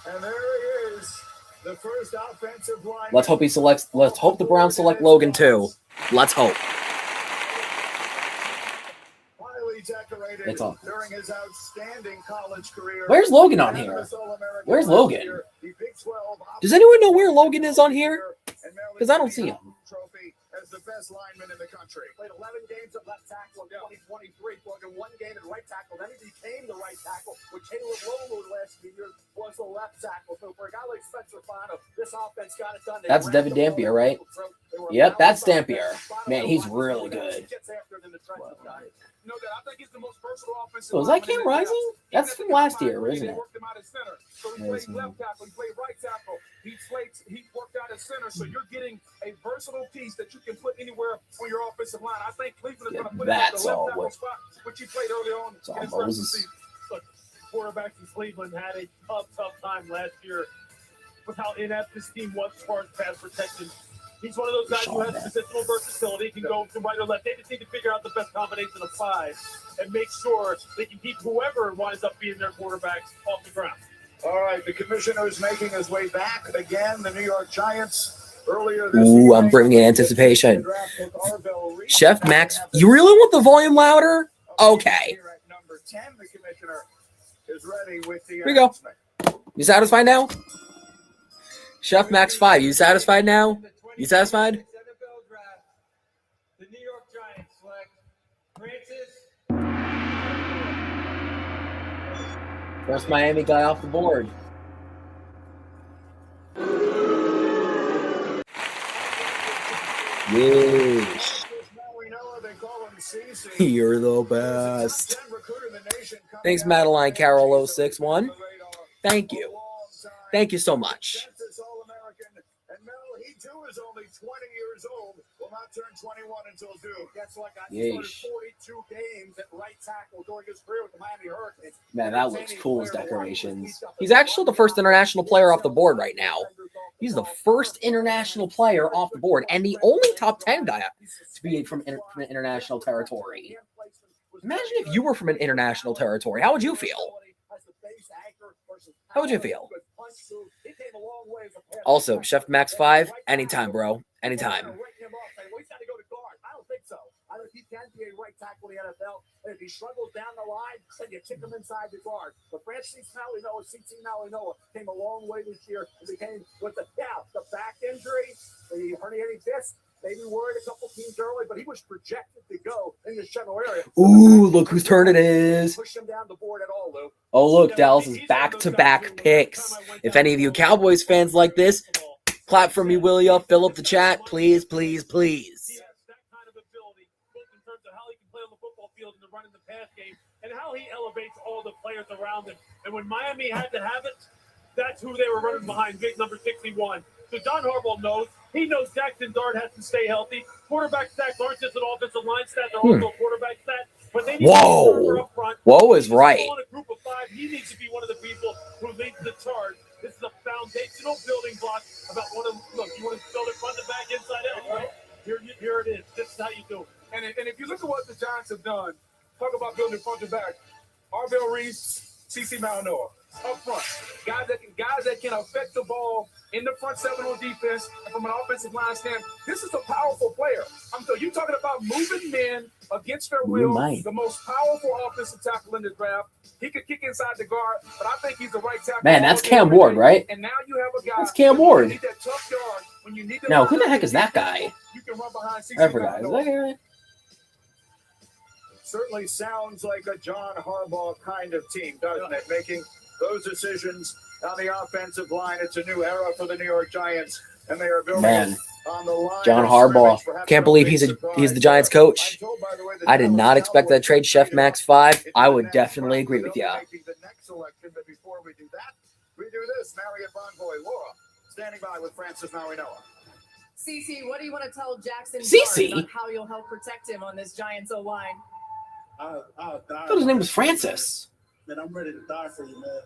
And there he is, the first offensive line. Let's hope the Browns select Logan too. Let's hope. Highly decorated It's on. during his outstanding college career. Where's Logan on here? Where's Logan? Does anyone know where Logan is on here? Because I don't see him. Trophy as the best lineman in the country. Played 11 games at left tackle in 2023. Played in 1 game at right tackle. Then he became the right tackle. With Caleb Lowell the last few years was the left tackle. So for a guy like Spencer Fano, this offense got it done. They That's ran Devin the ball Dampier, right? They were Yep, that's balanced Dampier. offense. Man, he's really good. Gets after it in the trenches, guys. No doubt. I think he's the most versatile offensive So is that lineman Cam in the draft. Rising? That's from last year, isn't They it? worked him out at center. So he Yeah, played it's him. left tackle, he played right tackle, he worked out at center. So you're getting a versatile piece that you can put anywhere on your offensive line. I think Cleveland is Yeah, going to put him at that's the left all tackle what- spot, which he played early on It's all in his first Moses. season. Look, quarterbacks in Cleveland had a tough time last year with how inept this team was as far as pass protection. He's one of those guys who has positional versatility, can go from right or left. They just need to figure out the best combination of 5 and make sure they can keep whoever winds up being their quarterback off the ground. All right, the commissioner is making his way back again. The New York Giants earlier this Ooh, evening, I'm bringing in anticipation. draft took Arvell Reed. Chef Max, you really want the volume louder? Okay. Here at number 10, the commissioner is ready with the Here we go. announcement. You satisfied now? Chef Max 5, you satisfied now? You satisfied? NFL Draft, the New York Giants select Francis. First Miami guy off the board. Yes. They call him CC. You're the best. Thanks, Madeline Carol 061. Thank you. Thank you so much. And Mel, he too is only 20 years old. Will not turn 21 until Duke. Guess what, guys? Yeesh. He started 42 games at right tackle during his career with the Miami Hurricanes. Man, that looks cool as decorations. He's actually the first international player off the board right now. He's the first international player off the board and the only top 10 guy to be from an international territory. Imagine if you were from an international territory. How would you feel? How would you feel? Also, Chef Max 5, anytime, bro. Anytime. I don't think so. I think he can be a right tackle in the NFL. And if he struggles down the line, then you kick him inside the guard. But Francis Malinois, CT Malinois, came a long way this year and became with the back injury, the herniated disc. Maybe worried a couple teams early, but he was projected to go in this general area. Ooh, look whose turn it is. Push him down the board at all, Lou. Oh, look, Dallas's back-to-back picks. If any of you Cowboys fans like this, clap for me, will ya? Fill up the chat, please, please, please. He has that kind of ability, both in terms of how he can play on the football field and the run in the pass game, and how he elevates all the players around him. And when Miami had to have it, that's who they were running behind, big number 61. So John Harbaugh knows. He knows Jackson Dart has to stay healthy. Quarterback stats aren't just an offensive line stat; they're also a quarterback stat. But they need to up front. Whoa is right. On a group of 5, he needs to be one of the people who leads the charge. This is a foundational building block about one of. Look, you want to build it front to back, inside out, right? Here it is. This is how you do it. And if you look at what the Giants have done, talk about building front to back. Arvell Reese, CC Malinois. up front. Guys that can affect the ball in the front seven on defense from an offensive line stand. This is a powerful player. So you're talking about moving men against their will. The most powerful offensive tackle in the draft. He could kick inside the guard, but I think he's the right tackle. Man, that's Cam Ward, right? And now you have a guy. That's Cam Ward. Need that tough yard when you need to Now, who the heck is that guy? You can run behind I forgot. Is that guy? Certainly sounds like a John Harbaugh kind of team, doesn't it? Making those decisions on the offensive line. It's a new era for the New York Giants, and they are building on the line. John Harbaugh. Can't believe he's the Giants coach. I did not expect that trade. Chef Max 5. I would definitely agree with you. The next selection, but before we do that, we do this. Marriott Bonvoy, Laura, standing by with Francis Maui Noah. CC, what do you want to tell Jackson CeCe? Barnes on how you'll help protect him on this Giants O-line? I'll die. I thought his name was Francis. Man, I'm ready to die for you, man.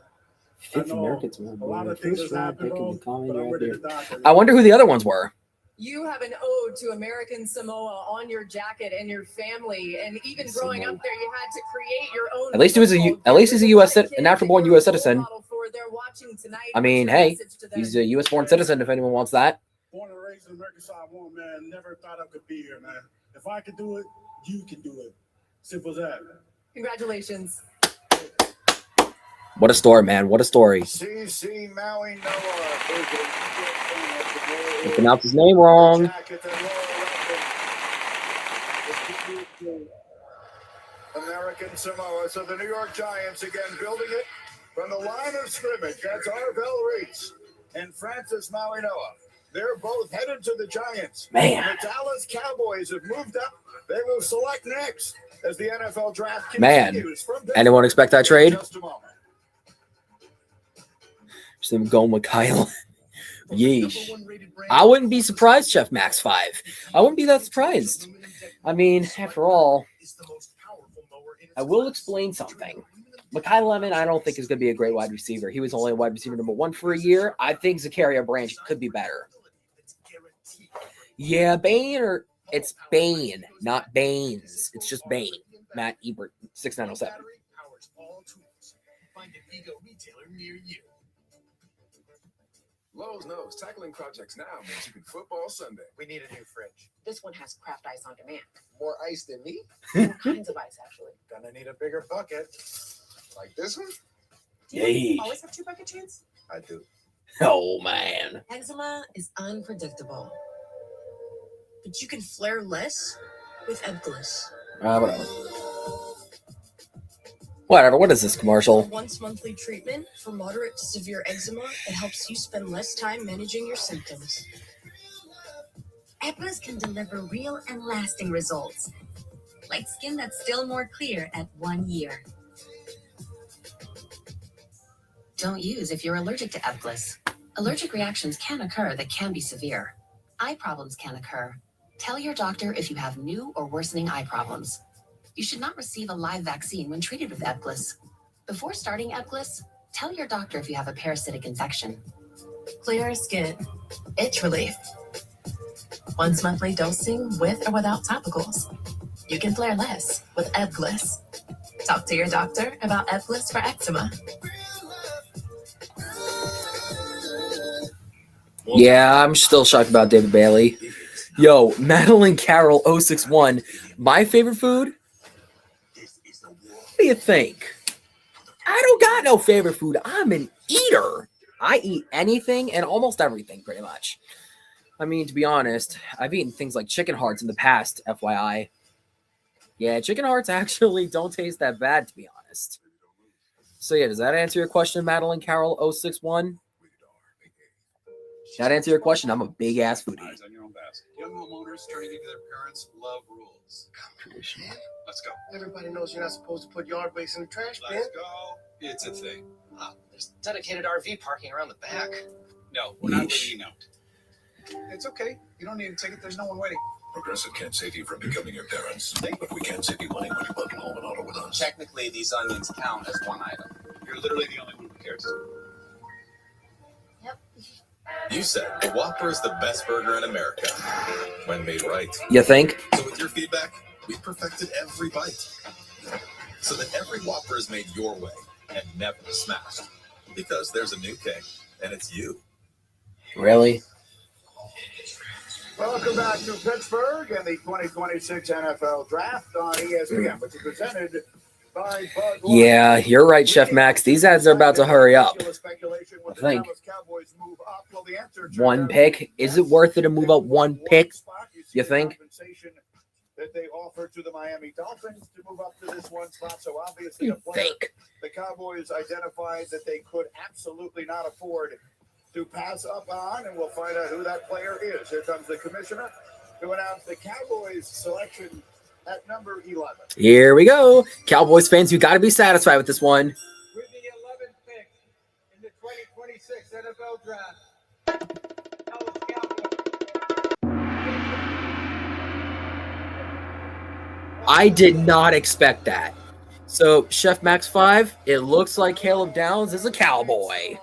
Fifth Americans. A lot of things has happened, bro, but I'm ready to die for you. I wonder who the other ones were. You have an ode to American Samoa on your jacket and your family, and even growing up there, you had to create your own. At least he's a U.S. an natural-born U.S. citizen. I mean, hey, he's a U.S.-born citizen. If anyone wants that. Born and raised in America, so I won, man. Never thought I could be here, man. If I could do it, you can do it. Simple as that. Congratulations. What a story, man. What a story. CC Maui Noah. I pronounced his name wrong. American Samoa. So the New York Giants again building it from the line of scrimmage. That's Arvell Reese and Francis Maui Noah. They're both headed to the Giants. Man. The Dallas Cowboys have moved up. They will select next as the NFL draft Man. continues. Anyone expect that trade? Just a moment. Just them going with Kyle. Yeesh. I wouldn't be surprised, Chef Max 5. I wouldn't be that surprised. I mean, after all, I will explain something. Mekhi Lemon, I don't think is going to be a great wide receiver. He was only wide receiver number 1 for a year. I think Zakaria Branch could be better. Yeah, it's Bane, not Baines. It's just Bane. Matt Ebert, 6907. Find an Ego retailer near you. Lowe's knows tackling projects now means you can football Sunday. We need a new fridge. This one has craft ice on demand. More ice than me? All kinds of ice, actually. Gonna need a bigger bucket. Like this one? Do you always have 2 bucket chains? I do. Oh, man. Eczema is unpredictable. But you can flare less with Ebglyss. Whatever. What is this commercial? Once monthly treatment for moderate to severe eczema that helps you spend less time managing your symptoms. Ebglyss can deliver real and lasting results, like skin that's still more clear at 1 year. Don't use if you're allergic to Ebglyss. Allergic reactions can occur that can be severe. Eye problems can occur. Tell your doctor if you have new or worsening eye problems. You should not receive a live vaccine when treated with Ebglyss. Before starting Ebglyss, tell your doctor if you have a parasitic infection. Clear skin. Itch relief. Once monthly dosing with or without topicals. You can flare less with Ebglyss. Talk to your doctor about Ebglyss for eczema. Yeah, I'm still shocked about David Bailey. Yo, Madeline Carroll 061. My favorite food? What do you think? I don't got no favorite food. I'm an eater. I eat anything and almost everything, pretty much. I mean, to be honest, I've eaten things like chicken hearts in the past, FYI. Yeah, chicken hearts actually don't taste that bad, to be honest. So yeah, does that answer your question, Madeline Carroll 061? That answer your question? I'm a big-ass foodie. Young homeowners turning into their parents love rules. Let's go. Everybody knows you're not supposed to put yard waste in the trash bin. Let's go. It's a thing. There's dedicated RV parking around the back. No, we're not leaving out. It's okay. You don't need a ticket. There's no one waiting. Progressive can't save you from becoming your parents, but we can save you money when you bundle home and auto with us. Technically, these onions count as one item. You're literally the only one who cares. You said the Whopper is the best burger in America when made right. You think? So with your feedback, we perfected every bite so that every Whopper is made your way and never smashed. Because there's a new king, and it's you. Really? Welcome back to Pittsburgh and the 2026 NFL Draft on ESPN, which is presented by Bud Light. Yeah, you're right, Chef Max. These ads are about to hurry up. I think. One pick. Is it worth it to move up one pick? You think? That they offer to the Miami Dolphins to move up to this one spot. So obviously, You think? the Cowboys identified that they could absolutely not afford to pass up on, and we'll find out who that player is. Here comes the commissioner to announce the Cowboys selection at number 11. Here we go. Cowboys fans, you got to be satisfied with this one. With the 11th pick in the 2026 NFL Draft, I did not expect that. So, Chef Max 5, it looks like Caleb Downs is a Cowboy.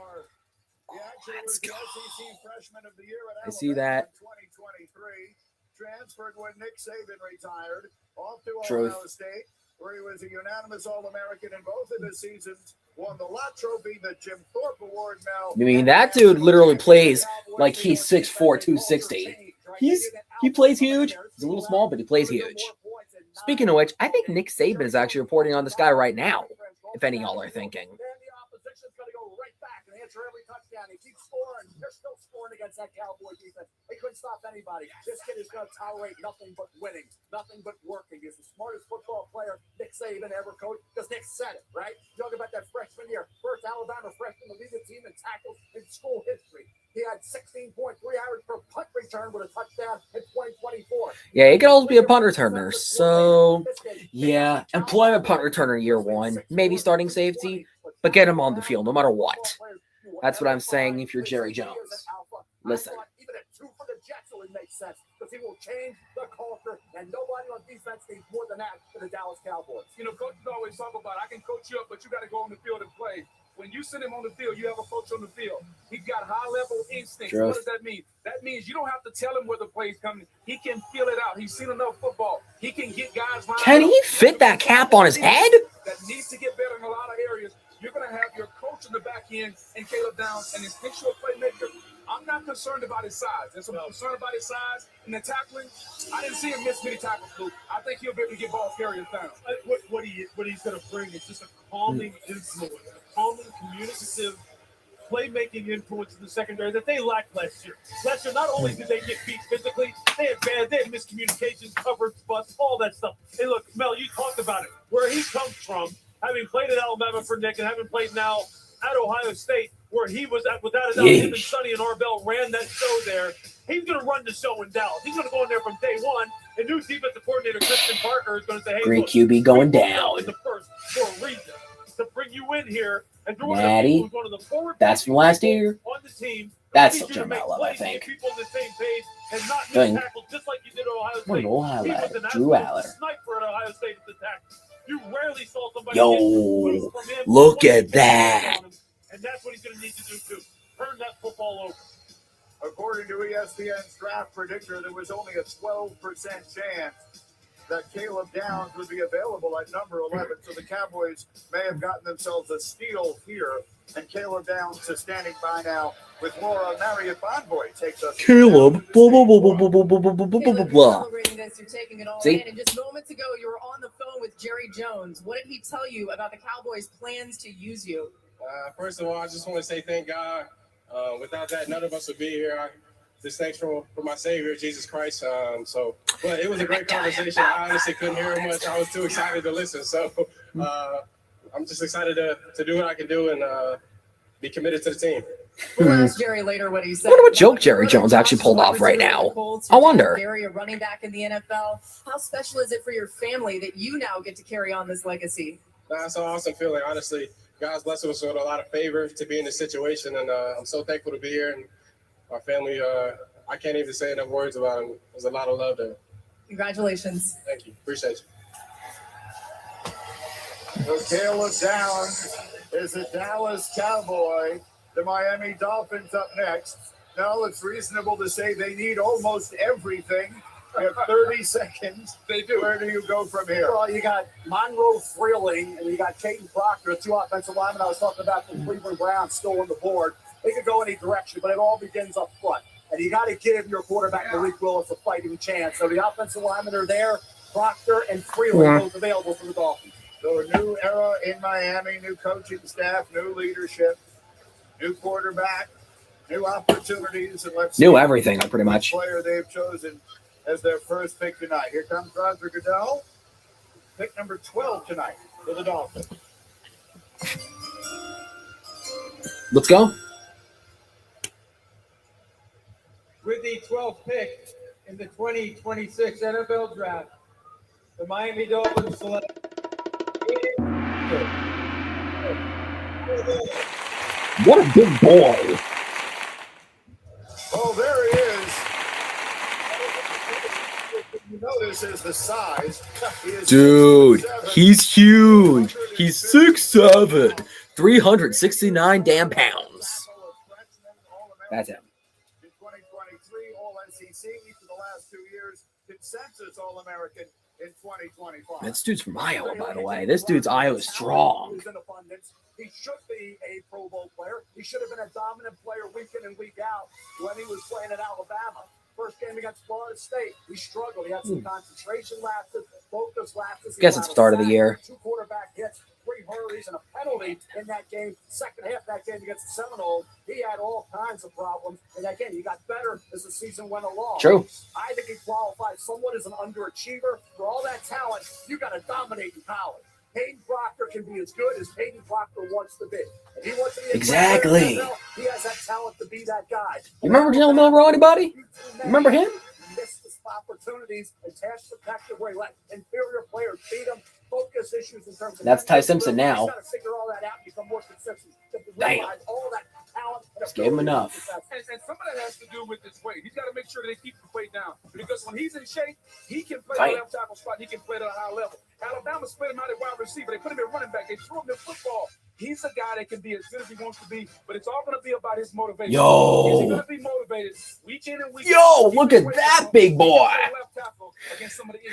Let's go. I see that. 2023 transferred when Nick Saban retired off to Truth. Ohio State, where he was a unanimous All-American in both of his seasons. Won the Lott Trophy, the Jim Thorpe Award. Now, I mean, that dude literally plays like he's 6'4", 260. He plays huge. He's a little small, but he plays huge. Speaking of which, I think Nick Saban is actually reporting on this guy right now, if any of y'all are thinking. Every touchdown. He keeps scoring. They're still scoring against that Cowboy defense. They couldn't stop anybody. This kid is going to tolerate nothing but winning, nothing but working. He's the smartest football player Nick Saban ever coached, because Nick said it, right? Talking about that freshman year, first Alabama freshman to lead the team in tackles in school history. He had 16.3 average per punt return with a touchdown in 2024. Yeah, he could also be a punt returner. So, yeah, employment punt returner year one. Maybe starting safety, but get him on the field no matter what. That's what I'm saying if you're Jerry Jones. Listen. Even at 2 for the Jets, it would make sense, because he will change the culture, and nobody on defense needs more than that for the Dallas Cowboys. You know, coaches always talk about, I can coach you up, but you got to go on the field and play. When you send him on the field, you have a coach on the field. He's got high-level instincts. Truth. What does that mean? That means you don't have to tell him where the play's coming. He can feel it out. He's seen enough football. He can get guys. Can he fit that cap on his head? That needs to get better in a lot of areas. You're going to have your coach in the back end and Caleb Downs and his instinctual playmaker. I'm not concerned about his size. There's some concern about his size and the tackling. I didn't see him miss many tackles, Luke. I think he'll be able to get ball carriers down. What he's going to bring is just a calming influence, a calming, communicative, playmaking influence in the secondary that they lacked last year. Last year, not only did they get beat physically, they had miscommunications, coverage, busts, all that stuff. Hey, look, Mel, you talked about it. Where he comes from, having played at Alabama for Nick and having played now at Ohio State, where he was at, without a doubt, him and Sonny and Arbel ran that show there. He's going to run the show in Dallas. He's going to go in there from day one. And new defensive coordinator Christian Parker is going to say, hey, Great QB going down. In the first for a reason, to bring you in here. And Natty, that's from last year. On the team, that's still Jim Mallow, I think. People on the same page and not Dang. tackle just like you did at Ohio State. What an He was an Drew absolute Aller. sniper at Ohio State at the tackle. You rarely saw somebody Yo, get from him. look at that. And that's what he's going to need to do too. Turn that football over. According to ESPN's draft predictor, there was only a 12% chance that Caleb Downs would be available at number 11. So the Cowboys may have gotten themselves a steal here. And Caleb Downs is standing by now with more on Marriott Bonvoy. Takes us. Caleb. Blah, blah, blah, blah, blah, blah, blah, blah, blah, blah, blah. Celebrating this, you're taking it all See? in. And just moments ago, you were on the phone with Jerry Jones. What did he tell you about the Cowboys' plans to use you? First of all, I just want to say thank God. Without that, none of us would be here. Just thanks for my Savior, Jesus Christ. But it was a great conversation. I honestly couldn't hear him much. I was too excited to listen. So I'm just excited to do what I can do and be committed to the team. We'll ask Jerry later what he said. I wonder what joke Jerry Jones actually pulled off right now. I wonder. Gary, a running back in the NFL. How special is it for your family that you now get to carry on this legacy? That's an awesome feeling. Honestly, God's blessed us with a lot of favor to be in this situation, and I'm so thankful to be here. And our family, I can't even say enough words about them. There's a lot of love there. Congratulations. Thank you. Appreciate you. So Caleb Downs is a Dallas Cowboy. The Miami Dolphins up next. Now it's reasonable to say they need almost everything You have 30 seconds. They do. Where do you go from here? Well, you got Monroe Freeling and you got Caden Proctor, two offensive linemen I was talking about from Cleveland Browns still on the board. They could go any direction, but it all begins up front. And you got to give your quarterback, Malik Willis, a fighting chance. So the offensive linemen are there. Proctor and Freeling both available for the Dolphins. So a new era in Miami, new coaching staff, new leadership, new quarterback, new opportunities, and let's Knew see everything, pretty much. which player they've chosen as their first pick tonight. Here comes Roger Goodell, pick number 12 tonight for the Dolphins. Let's go. With the 12th pick in the 2026 NFL Draft, the Miami Dolphins select. What a big boy. Oh, there he is. You notice is the size. He is Dude, 6'7". he's huge. He's 6'7", 369 damn pounds. That's him. In 2023, All SEC each of the last 2 years, consensus All-American in 2025. This dude's from Iowa, by the way. This dude's Iowa strong. He's in abundance. He should be a Pro Bowl player. He should have been a dominant player week in and week out when he was playing at Alabama. First game against Florida State, he struggled. He had some concentration lapses, focus lapses. Guess it's start of the year. 2 quarterback hits, 3 hurries, and a penalty in that game. Second half of that game against the Seminoles, he had all kinds of problems. And again, he got better as the season went along. True. I think he qualifies somewhat as an underachiever. For all that talent, you got to dominate in college. Peyton Proctor can be as good as Peyton Proctor wants to be. If he wants to be a Exactly. NFL, he has that talent to be that guy. You remember Jalen Milroe, anybody? You remember him? Missed opportunities and pass protected where he let inferior players beat him. Focus issues in terms of That's Ty Simpson now. He's got to figure all that out and become more consistent. Damn. Realize all that talent and Just gave him ability enough. to be successful. And some of that has to do with his weight. He's got to make sure they keep the weight down. Because when he's in shape, he can play Right. the left tackle spot. He can play at a high level. Alabama split him out at wide receiver. They put him at running back. They threw him in football. He's a guy that can be as good as he wants to be, but it's all going to be about his motivation. Yo. Is he going to be motivated week in and week Yo, out? look at that big boy.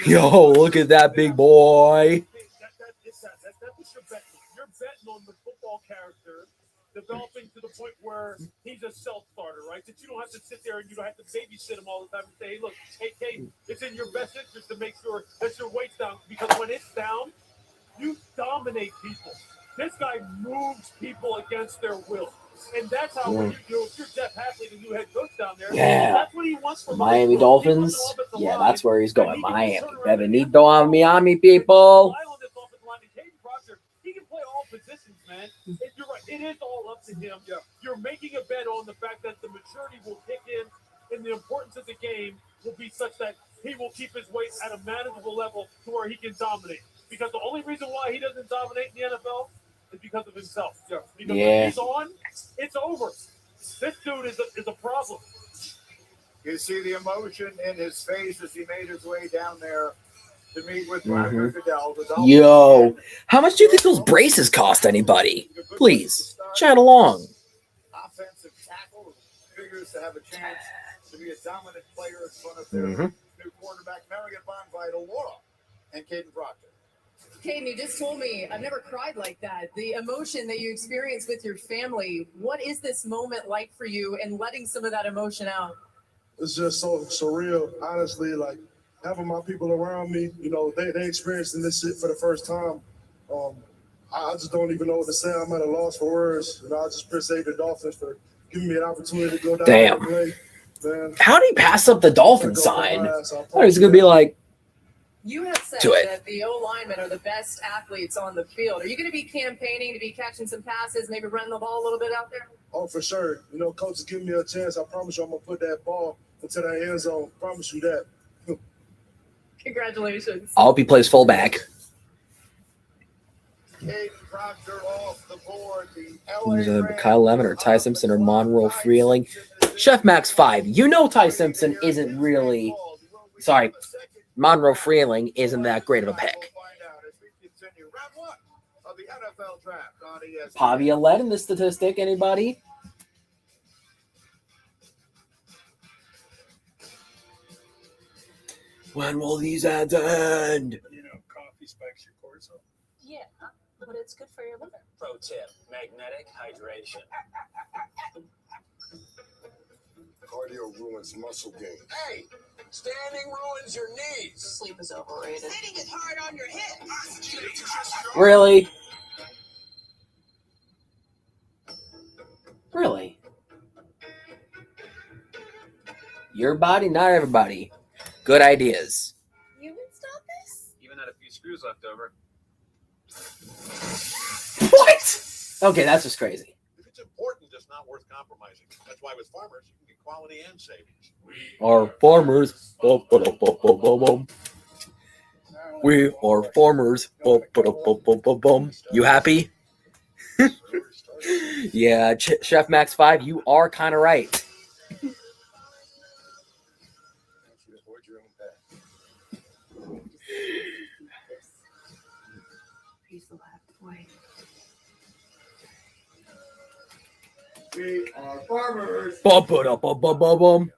Yo, look at that big boy. That's what you're betting on. You're betting on the football character developing to the point where he's a self-starter, right? That you don't have to sit there and you don't have to babysit him all the time and say, hey, look, hey, Kate, it's in your best interest to make sure that your weight's down. Because when it's down, you dominate people. This guy moves people against their will. And that's how when you do, if you're Jeff Hadley, the new head coach down there, Yeah. that's what he wants from Miami us. Dolphins. He wants an offensive Yeah, line that's where he's that going. he can Miami. turn around and Benvenuto on Miami, people. rely on this offensive line. And Caden Proctor, he can play all positions, man. And you're right. It is all up to him. Yeah. You're making a bet on the fact that the maturity will kick in and the importance of the game will be such that he will keep his weight at a manageable level to where he can dominate. Because the only reason why he doesn't dominate in the NFL is because of himself. Yeah. Because Yeah. when he's on, it's over. This dude is a problem. You see the emotion in his face as he made his way down there to meet with Roger Goodell. The Dolphins Yo, how much do you think those braces cost anybody? Please, chat along. offensive tackle who figures to have a chance to be a dominant player in front of their Mhm. new quarterback, Marion Bonvital, Laura, and Caden Proctor. Caden, you just told me I've never cried like that. The emotion that you experience with your family, what is this moment like for you and letting some of that emotion out? It's just so surreal, honestly. Like having my people around me, you know, they experiencing this shit for the first time. I just don't even know what to say. I'm at a loss for words. You know, I just appreciate the Dolphins for giving me an opportunity to go down Damn. and play. Man, How did he pass up the Dolphin sign? I thought he was going to be like, You have said Do it. that the O-linemen are the best athletes on the field. Are you going to be campaigning to be catching some passes, maybe running the ball a little bit out there? oh, for sure. You know, coach is giving me a chance. I promise you I'm going to put that ball into that end zone. Promise you that. Congratulations. I hope he plays fullback. Caden Proctor off the board. The LA Either Kyle Lemon or Ty Simpson or Monroe Freeling. Chef Max 5. You know Ty Simpson isn't really, sorry, Monroe Freeling isn't that great of a pick. Round one of the NFL draft on ESPN. Pavia led in this statistic. Anybody? When will these ads end? You know, coffee spikes your cortisol. Yeah, but it's good for your liver. Pro tip, magnetic hydration. Cardio ruins muscle gain. Hey, standing ruins your knees. Sleep is overrated. Sitting is hard on your hips. Really? Really? Your body, not everybody. Good ideas. You installed this? Even had a few screws left over. What? Okay, that's just crazy. If it's important, it's not worth compromising. That's why with farmers, you can get quality and savings. Our farmers. Bum, ba-dum, bum, bum, bum, bum. We are farmers. Bum, ba-dum, bum, bum, bum, bum. You happy? Yeah, Chef Max 5, you are kind of right. We are farmers. Bum, ba-dum, bum, bum, bum, bum.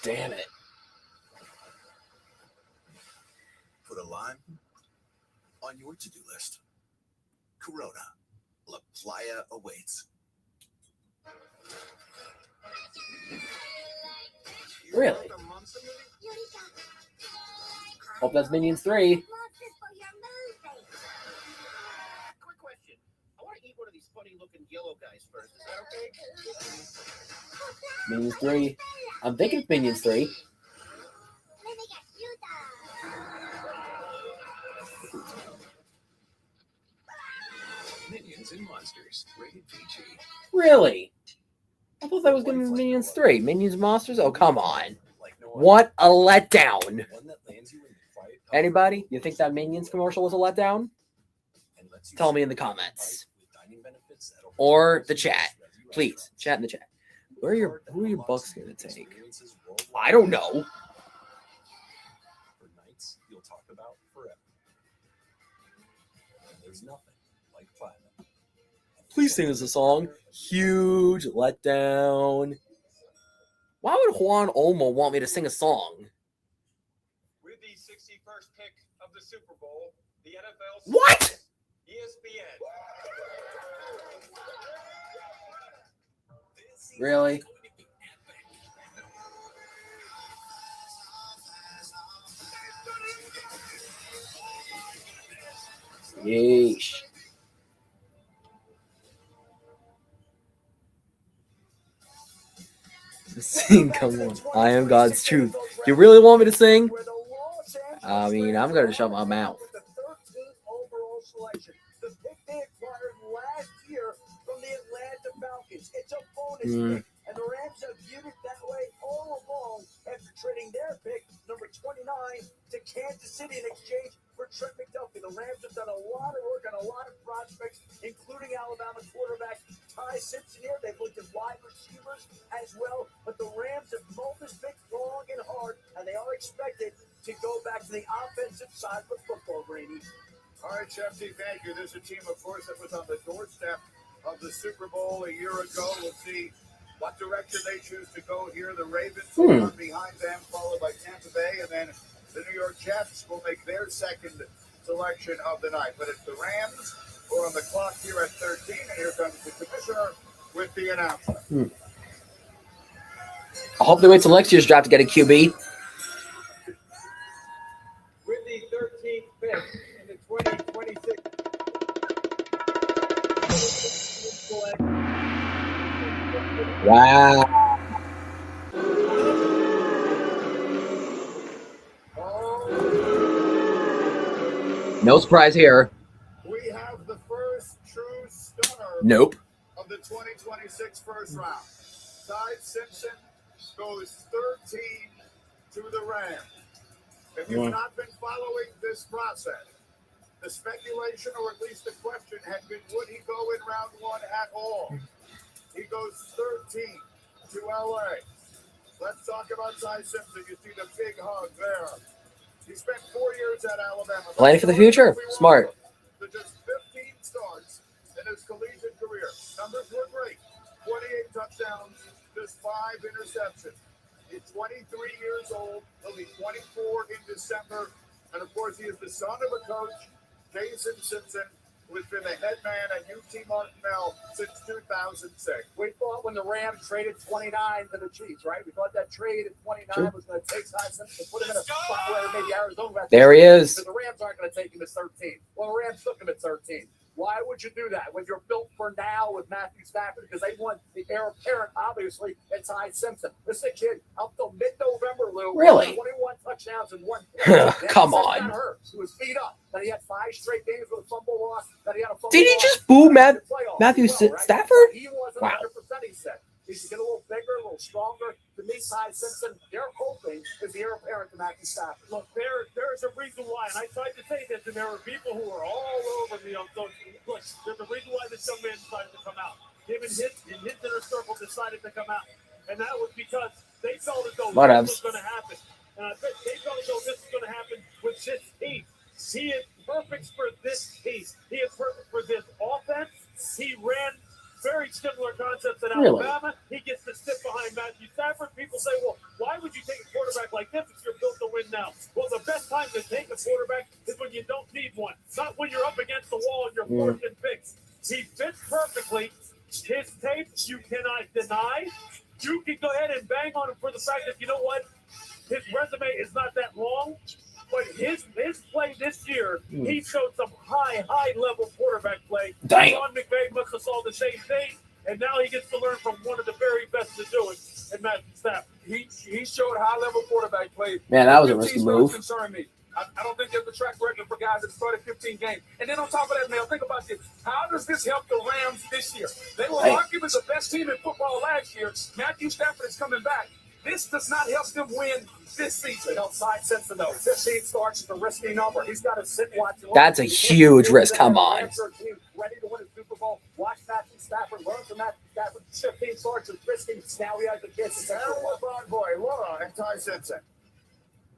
Damn it. Put a line on your to-do list. Corona. La Playa awaits. Really? Hope that's Minions 3. Quick question. I want to eat one of these funny-looking yellow guys first. Is that okay? Minions 3. I'm thinking it's Minions 3. Minions and Monsters, rated PG. Really? I thought that was going to be Minions 3. Minions Monsters? Oh, come on. What a letdown. Anybody? You think that Minions commercial was a letdown? Tell me in the comments. Or the chat. Please, chat in the chat. Who are your Bucks going to take? I don't know. For nights you'll talk about forever. And there's nothing like platinum. Please sing us a song. Huge letdown. Why would Juan Olmo want me to sing a song? With the 61st pick of the Super Bowl, the NFL. What? ESPN. Really? Yeesh. Sing, come on. I am God's truth. You really want me to sing? I mean, I'm going to shut my mouth. The 13th overall selection. The pick they acquired last year from the Atlanta Falcons. It's a bonus pick, and the Rams have viewed it that way all along after trading their pick, number 29, to Kansas City in exchange for Trent McDuffie. The Rams have done a lot of work on a lot of prospects, including Alabama quarterback Ty Simpson here. They've looked at wide receivers as well, but the Rams have molded this pick long and hard, and they are expected to go back to the offensive side of the football, Brady. All right, Chef T, thank you. This is a team, of course, that was on the doorstep of the Super Bowl a year ago. We'll see what direction they choose to go here. The Ravens are behind them, followed by Tampa Bay, and then the New York Jets will make their second selection of the night. But it's the Rams who are on the clock here at 13, and here comes the commissioner with the announcement. I hope they wait till next year's draft to get a QB. With the 13th pick in the 2026. Wow. No surprise here. We have the first true stunner Nope. of the 2026 first round. Ty Simpson goes 13 to the Rams. If you've not been following this process, the speculation, or at least the question, had been, would he go in round one at all? He goes 13 to LA. Let's talk about Ty Simpson. You see the big hug there. He spent 4 years at Alabama. Planning for the future. Smart. To just 15 starts in his collegiate career. Numbers were great. 28 touchdowns, just 5 interceptions. He's 23 years old. He'll be 24 in December. And of course, he is the son of a coach, Jason Simpson, who's been the head man at UT Martinell since 2006. We thought when the Rams traded 29 to the Chiefs, right? We thought that trade at 29 was going to take Ty Simpson and put him in a spot where maybe Arizona. There he is. The Rams aren't going to take him at 13. Well, the Rams took him at 13. Why would you do that when you're built for now with Matthew Stafford? Because they want the heir apparent, obviously, and Ty Simpson. This is a kid up till mid-November, Lou. Really? 21 touchdowns in 1 Come on. Got hurt. He was beat up. Then he had 5 straight games with a fumble loss. Then he had a fumble Did he loss. just boo Matthew Matthew Stafford? He wasn't Wow. 100%, he said. He should get a little bigger, a little stronger. To meet Ty Simpson, they're hoping is the heir apparent to Matthew Stafford. Look, there's a reason why, and I tried to say this, and there were people who were all over me on social. Look, there's a reason why this young man decided to come out. Him and his inner circle decided to come out, and that was because they felt as though this was going to happen. And I bet they felt as though this was going to happen with this team. He is perfect for this team. He is perfect for this offense. He ran very similar concepts at Alabama. He gets to sit behind Matthew Stafford. People say, well, why would you take a quarterback like this if you're built to win now? Well, the best time to take a quarterback is when you don't need one, not when you're up against the wall and you're fourth and picks. He fits perfectly. His tape, you cannot deny. You can go ahead and bang on him for the fact that, you know what, his resume is not that long. But his play this year, he showed some high-level quarterback play. Damn. Sean McVay must have saw the same thing, and now he gets to learn from one of the very best to do it, and Matthew Stafford. He showed high-level quarterback play. Man, that was a 15 risky starts move. Concern me. I don't think there's a track record for guys that started 15 games. And then on top of that, Mel, think about this. How does this help the Rams this year? They were arguably the best team in football last year. Matthew Stafford is coming back. This does not help them win this season. Outside Simpson, though. 15 starts is a risky number. He's got to sit and watch. That's a huge risk. Come on. Ready to win a Super Bowl. Watch Matthew Stafford. Learn from Matthew Stafford. 15 starts is risky. Now he has the chance to LeBron boy, Laura, and Ty Simpson.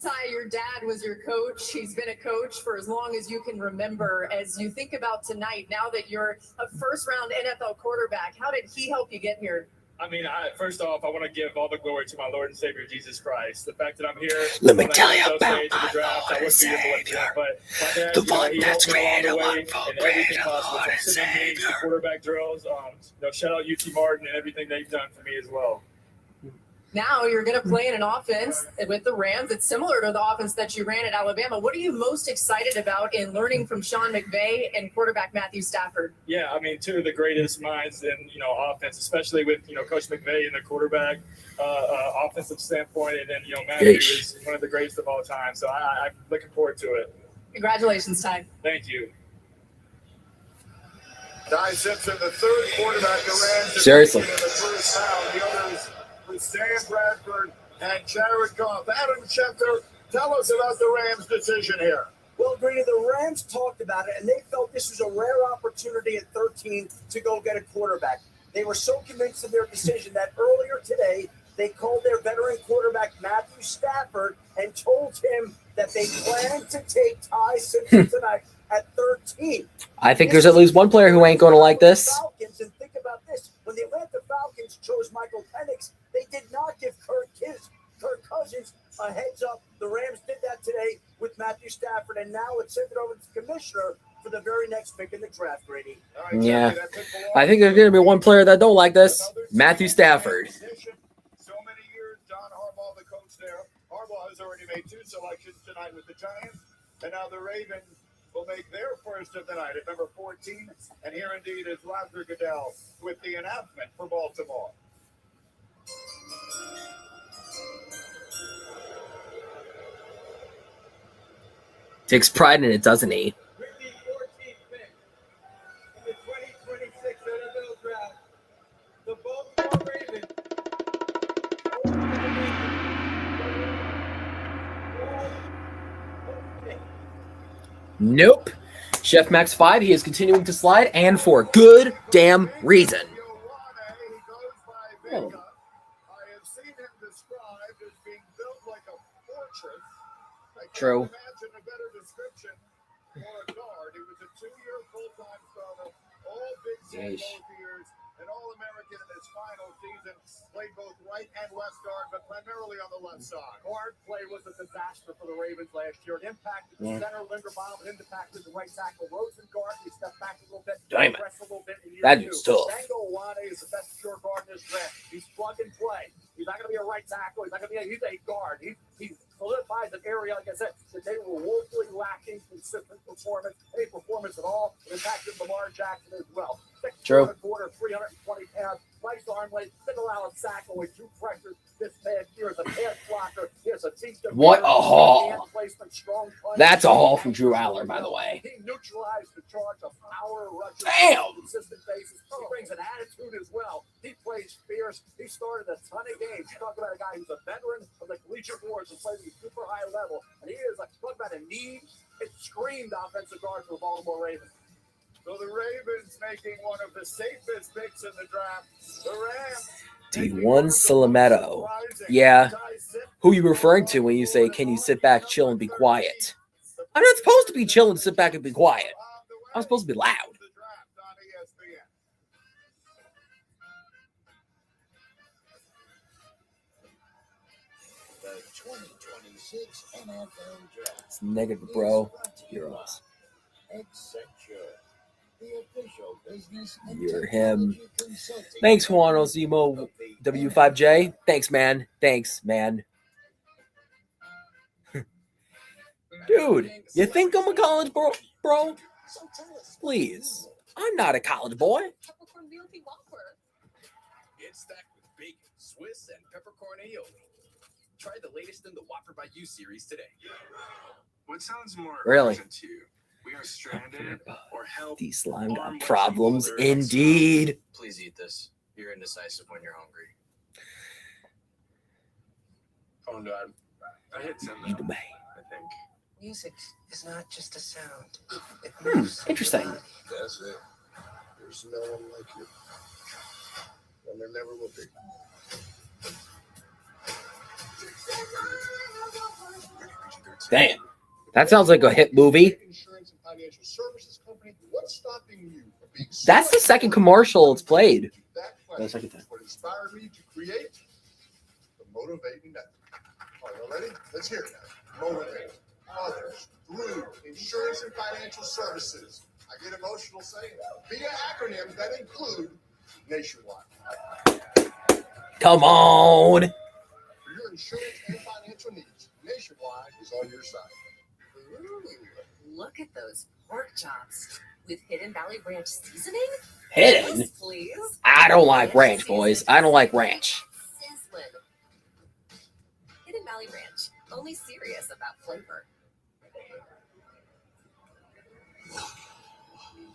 Ty, your dad was your coach. He's been a coach for as long as you can remember. As you think about tonight, now that you're a first-round NFL quarterback, how did he help you get here? I mean, first off, I want to give all the glory to my Lord and Savior, Jesus Christ. The fact that I'm here. Let me tell you about my Lord and Savior. The one that's created one for everything possible. From sitting games to quarterback drills. Shout out UT Martin and everything they've done for me as well. Now you're going to play in an offense with the Rams. It's similar to the offense that you ran at Alabama. What are you most excited about in learning from Sean McVay and quarterback Matthew Stafford? Yeah, I mean, two of the greatest minds in, offense, especially with, Coach McVay and the quarterback offensive standpoint. And then, Matthew is one of the greatest of all time. So I'm looking forward to it. Congratulations, Ty. Thank you. Ty Simpson, the third quarterback the Rams Seriously. in the first round. The others with Sam Bradford and Jared Goff. Adam Schefter, tell us about the Rams' decision here. Well, Greeny, the Rams talked about it, and they felt this was a rare opportunity at 13 to go get a quarterback. They were so convinced of their decision that earlier today, they called their veteran quarterback Matthew Stafford and told him that they planned to take Ty Simpson tonight at 13. I think there's at least one player who ain't going to like this. Falcons, and think about this. When the Atlanta Falcons chose Michael Penix, they did not give Kirk Cousins a heads up. The Rams did that today with Matthew Stafford, and now it's sent it over to the commissioner for the very next pick in the draft, Grady. Yeah. I think there's going to be one player that don't like this. Matthew Stafford. So many years, John Harbaugh, the coach there. Harbaugh has already made 2 selections tonight with the Giants, and now the Ravens will make their first of the night at number 14. And here indeed is Roger Goodell with the announcement for Baltimore. Takes pride in it, doesn't he? With the 14th pick in the 2026 NFL Draft, the Baltimore Ravens. Nope. Chef Max 5, he is continuing to slide, and for good damn reason. I have seen him described as being built like a fortress. I can't True. imagine a better description for a guard. He was a 2-year full-time starter, all Big Ten both years, an All-American in his season. Played both right and left guard, but primarily on the left side. Guard play was a disaster for the Ravens last year. It impacted the center, Linderbaum, and impacted the right tackle. Rosengarten, he stepped back a little bit. Damn it. Pressed a little bit in year That two. is tough. Dango Wane is the best pure guard in this draft. He's plug and play. He's not going to be a right tackle. He's not going to be he's a guard. He solidifies an area, like I said, that they were woefully lacking consistent performance, any performance at all. It impacted Lamar Jackson as well. True. 6'4", 320 pounds. Nice arm length. Didn't allow a sack with 2 pressures this past year as a pass blocker. Here's a team. What a haul. Placement, strong punch. That's a haul from Drew Aller, by the way. He neutralized the charge of power rushes Damn. on a consistent basis. He brings an attitude as well. He plays fierce. He started a ton of games. You talk about a guy who's a veteran of the collegiate wars and plays at a super high level. And he is like, talk about a need. It screamed offensive guard for the Baltimore Ravens. So the Ravens making one of the safest picks in the draft. The Rams. D1 Salametto. Yeah. Who you referring to when you say, can you sit back, chill, and be quiet? I'm not supposed to be chill and sit back and be quiet. I'm supposed to be loud. The 2026 NFL Draft. It's negative, bro. Euros. Accenture, the official business and You're him. technology consulting Thanks, Juan Ozimo W5J. Thanks, man. Thanks, man. Dude, you think I'm a college bro? Please. I'm not a college boy. It's stacked with bacon, Swiss, and peppercorn aioli. Try the latest in the Whopper by You series today. What sounds more Really? urgent to you? We are stranded or help. These slime got problems indeed. Please eat this. You're indecisive when you're hungry. Oh God, I hit 10 Eat away. I think. Music is not just a sound. It moves Interesting. your body. That's it. There's no one like you. And there never will be. Damn. That sounds like a hit movie. Insurance and financial services company. What's stopping you from being That's the second commercial it's played. that The second time. What inspired me to create the Motivating Network. All right, y'all ready? Let's hear it now. Motivate others through insurance and financial services. I get emotional saying that. Via acronyms that include Nationwide. Come on. For your insurance and financial needs, Nationwide is on your side. Ooh, look at those pork chops with Hidden Valley Ranch seasoning. Hidden? Yes, please. I don't like ranch, boys. I don't like ranch. Sizzling. Hidden Valley Ranch, only serious about flavor.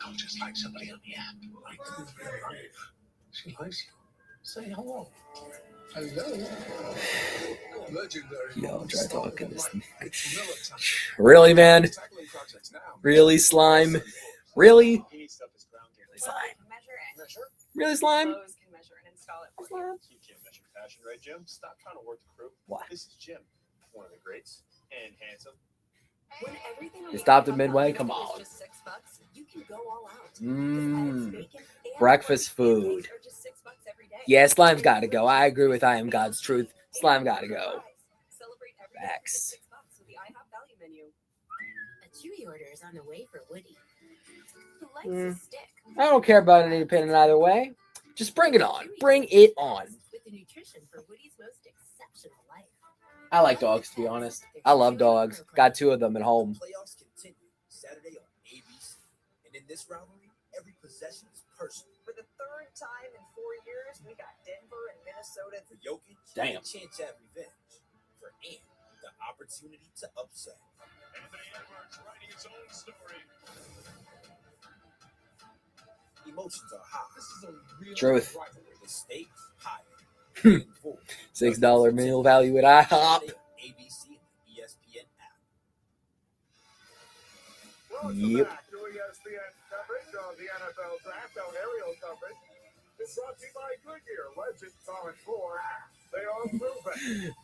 Don't just like somebody on the app. Like them in real life. She likes you. Say hello. Hello. Legendary. Yo, try talking this thing. Really, man? Really, slime? Really? Slime. Really, slime? Lowe's can measure and install it for you. You can't measure passion, right, Jim? Stop trying to work the crew. Why? This is Jim, one of the greats, and handsome. When everything on You the stopped at app midway? is Come on. just $6, you can go all out. Mmm. Breakfast food. Yeah, slime's gotta go. I agree with I Am God's Truth. Slime gotta go. Facts. With the IHOP value menu. A Chewy order is on the way for Woody. Who likes Mm. a stick? I don't care about any opinion either way. Just bring it on. Bring it on. With the nutrition for Woody's most exceptional life. I like dogs, to be honest. I love dogs. Got 2 of them at home. Playoffs continue Saturday on ABC. And in this rivalry, every possession is personal. For the third time in 4 years, we got Denver and Minnesota. For Jokic, Damn. a chance at revenge. For Ant, the opportunity to upset. Anthony Edwards writing his own story. Emotions are high. This is a real Truth. rivalry. The stakes higher. $6 meal value at IHOP. ABC and the ESPN app. Welcome Yep. back to ESPN coverage of the NFL Draft on aerial coverage. It's brought to you by Goodyear. Legends on 4. They are proven.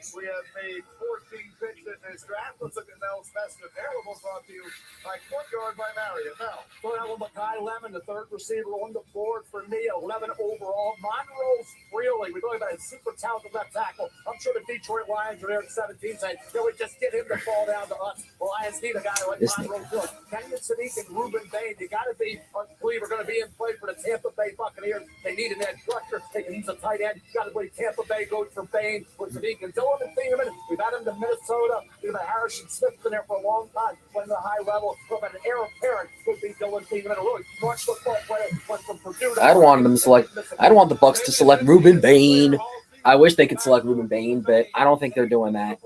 We have made 14 picks in this draft. Let's look at Mel's best available, brought to you by Courtyard by Marriott. Mel. So that was Makai Lemon, the third receiver on the board for me, 11 overall. Monroe Freely, we're talking about a super talented left tackle. I'm sure the Detroit Lions are there at 17 saying, can we just get him to fall down to us? The Lions need a guy like Monroe Freely. Kenyon Sadiq and Ruben Bain, you got to be, believe are going to be in play for the Tampa Bay Buccaneers. They need an edge rusher. They can use a tight end. You got to believe Tampa Bay goes for Bain, for Sadiq and Dylan and Thiemann. We've had him to Minnesota. We've had Harrison Smith been there for a long time, playing at a high level. We've had an heir apparent could be Dylan Thiemann, a really smart football player. Went from Purdue to I'd want them to select. I'd want the Bucks to select Ruben Bain. I wish they could select Ruben Bain, but I don't think they're doing that.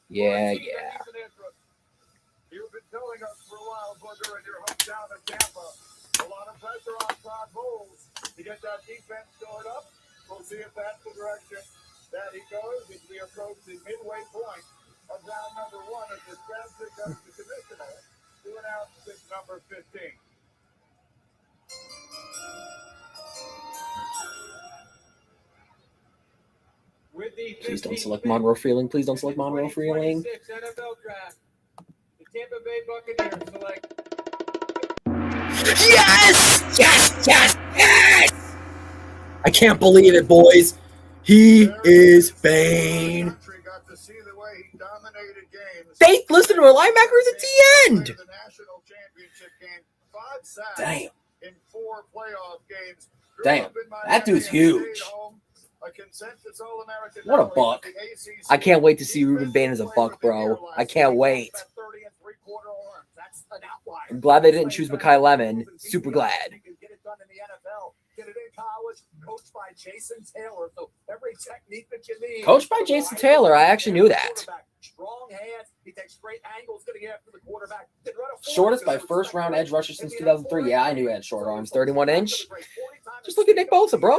Yeah. You've been telling us for a while, Booger, in your hometown of Tampa, a lot of pressure on Todd Bowles to get that defense stored up. We'll see if that's the direction that he goes as we approach the midway point of round number 1 of this draft pick up the commissioner to announce pick number 15. With the Please don't 15th select pick Monroe Freeling. Please don't select Monroe Freeling. 2026 NFL Draft, the Tampa Bay Buccaneers select. Yes! Yes! Yes! Yes! I can't believe it, boys. He is Bane. Got to see the way he dominated games. They listened to a linebackers at the end. The national championship game, 5 sacks Damn. in 4 playoff games. Damn. That dude's huge. A consensus All-American. What a buck. I can't wait to see Ruben Bain as a buck, bro. I can't wait. I'm glad they didn't choose Makai Lemon. Super glad. Get it done in the NFL. Get it in college. Coached by Jason Taylor. So every technique that you need. Coached by Jason Taylor. I actually knew that. Strong hands. He takes great angles. Going to get after the quarterback. Shortest by first round edge rusher since 2003. Yeah, I knew he had short arms. 31 inch. Just look at Nick Bosa, bro.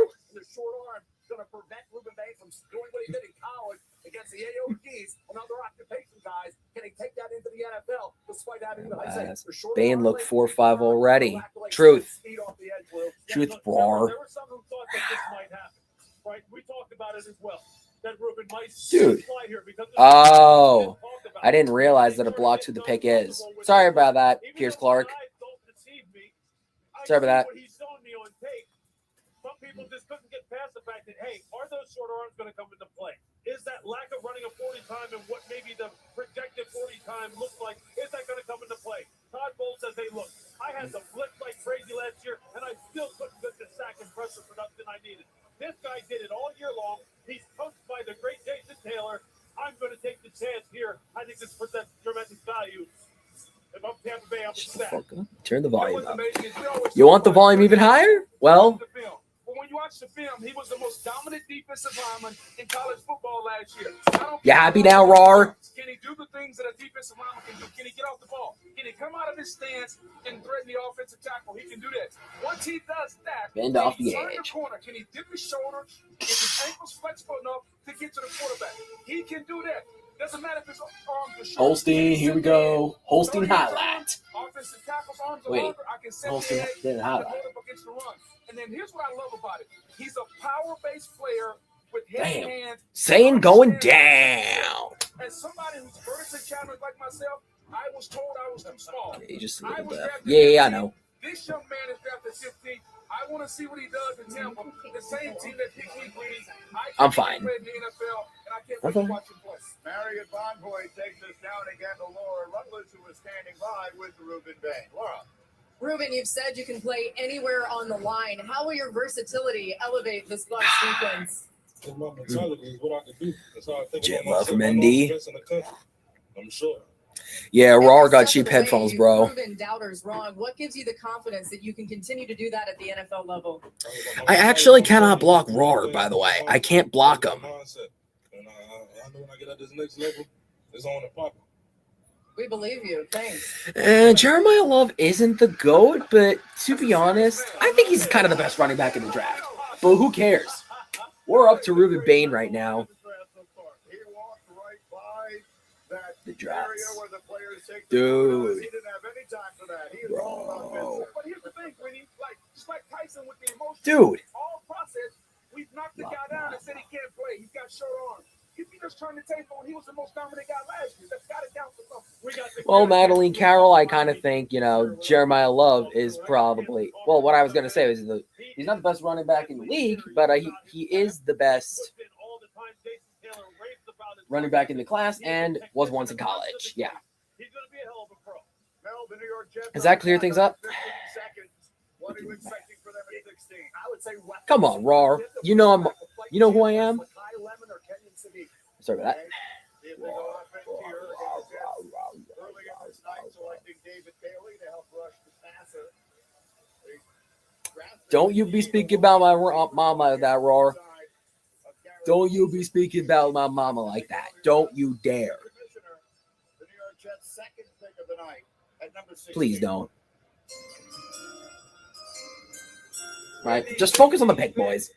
Going to prevent Ruben Bain from doing what he did in college against the AOGs and other occupation guys. Can he take that into the NFL despite having the Bain looked 4-5 already. Truth. Truth, bar. There were some who thought that this might happen, right? We talked about it as well. That Ruben might Dude. fly here because Oh, I didn't realize that it blocks who the pick is. Sorry about that, Pierce Clark. Sorry about that. What he's showing me on tape, some people just couldn't get past the fact that, hey, are those short arms going to come into play? Is that lack of running a 40 time and what maybe the projected 40 time looks like, is that going to come into play? Todd Bowles says, hey, look, I had to blitz like crazy last year, and I still couldn't get the sack and pressure production I needed. This guy did it all year long. He's coached by the great Jason Taylor. I'm going to take the chance here. I think this presents tremendous value. If I'm Tampa Bay, I'm upset. Turn the volume up. You want the volume even higher? Well, But when you watch the film, he was the most dominant defensive lineman in college football last year. you happy now, Rar? Can he do the things that a defensive lineman can do? Can he get off the ball? Can he come out of his stance and threaten the offensive tackle? He can do that. Once he does that, Bend off the turn edge. the corner. Can he dip his shoulder? Is his ankles flexible enough to get to the quarterback? He can do that. Doesn't matter if his arms are short. Holstein, here we go. Holstein highlight. Offensive tackle's arms are Wait, longer. I can set Holstein the edge didn't to highlight. hold up against the run. And then here's what I love about it. He's a power-based player with heavy Damn. hands. Zane going down. As somebody who's vertically challenged like myself, I was told I was too small. Okay, just a I little was bit. drafted Yeah, I 15th. know. This young man is drafted 15th. I want to see what he does in Tampa. The same team that picked me, I'm fine. in the NFL, and I can't I'm wait to fine. watch him play. Marriott Bonvoy takes us down again to Laura Rutledge, who is standing by with Ruben Bain. Laura. Ruben, you've said you can play anywhere on the line. How will your versatility elevate this Bucs defense? My mentality is what I can do. That's how I think Jet about love from myself. I know I'm ND. the best in the country. I'm sure. Yeah, Every Rar got step cheap of the way, headphones, you've bro. proven doubters wrong. What gives you the confidence that you can continue to do that at the NFL level? I actually cannot block Rar, by the way. I can't block him. Mindset. And I know when I get at this next level, it's on the pocket. We believe you. Thanks. Jeremiah Love isn't the GOAT, but to be honest, I think he's kind of the best running back in the draft. But who cares? We're up to Ruben Bain right now. He walked right by that The drafts. area where the players take Dude. He didn't have any time for that. He is all about business. But here's the thing, Queenie, just like Tyson with the emotion, Dude. all process, we've knocked the guy down and said he can't play. He's got short arms. If you just turn the tape Well, Madeline Carroll, I kind of think, Jeremiah Love is probably, well, what I was going to say is he's not the best running back in the league, but he is the best running back in the class and was once in college. Yeah. Does that clear things up? Come on, Raw. You know who I am? Sorry about that. Don't you be speaking about my mama like that, Raw. Don't you be speaking about my mama like that. Don't you dare. Please don't. Right, just focus on the pick, boys.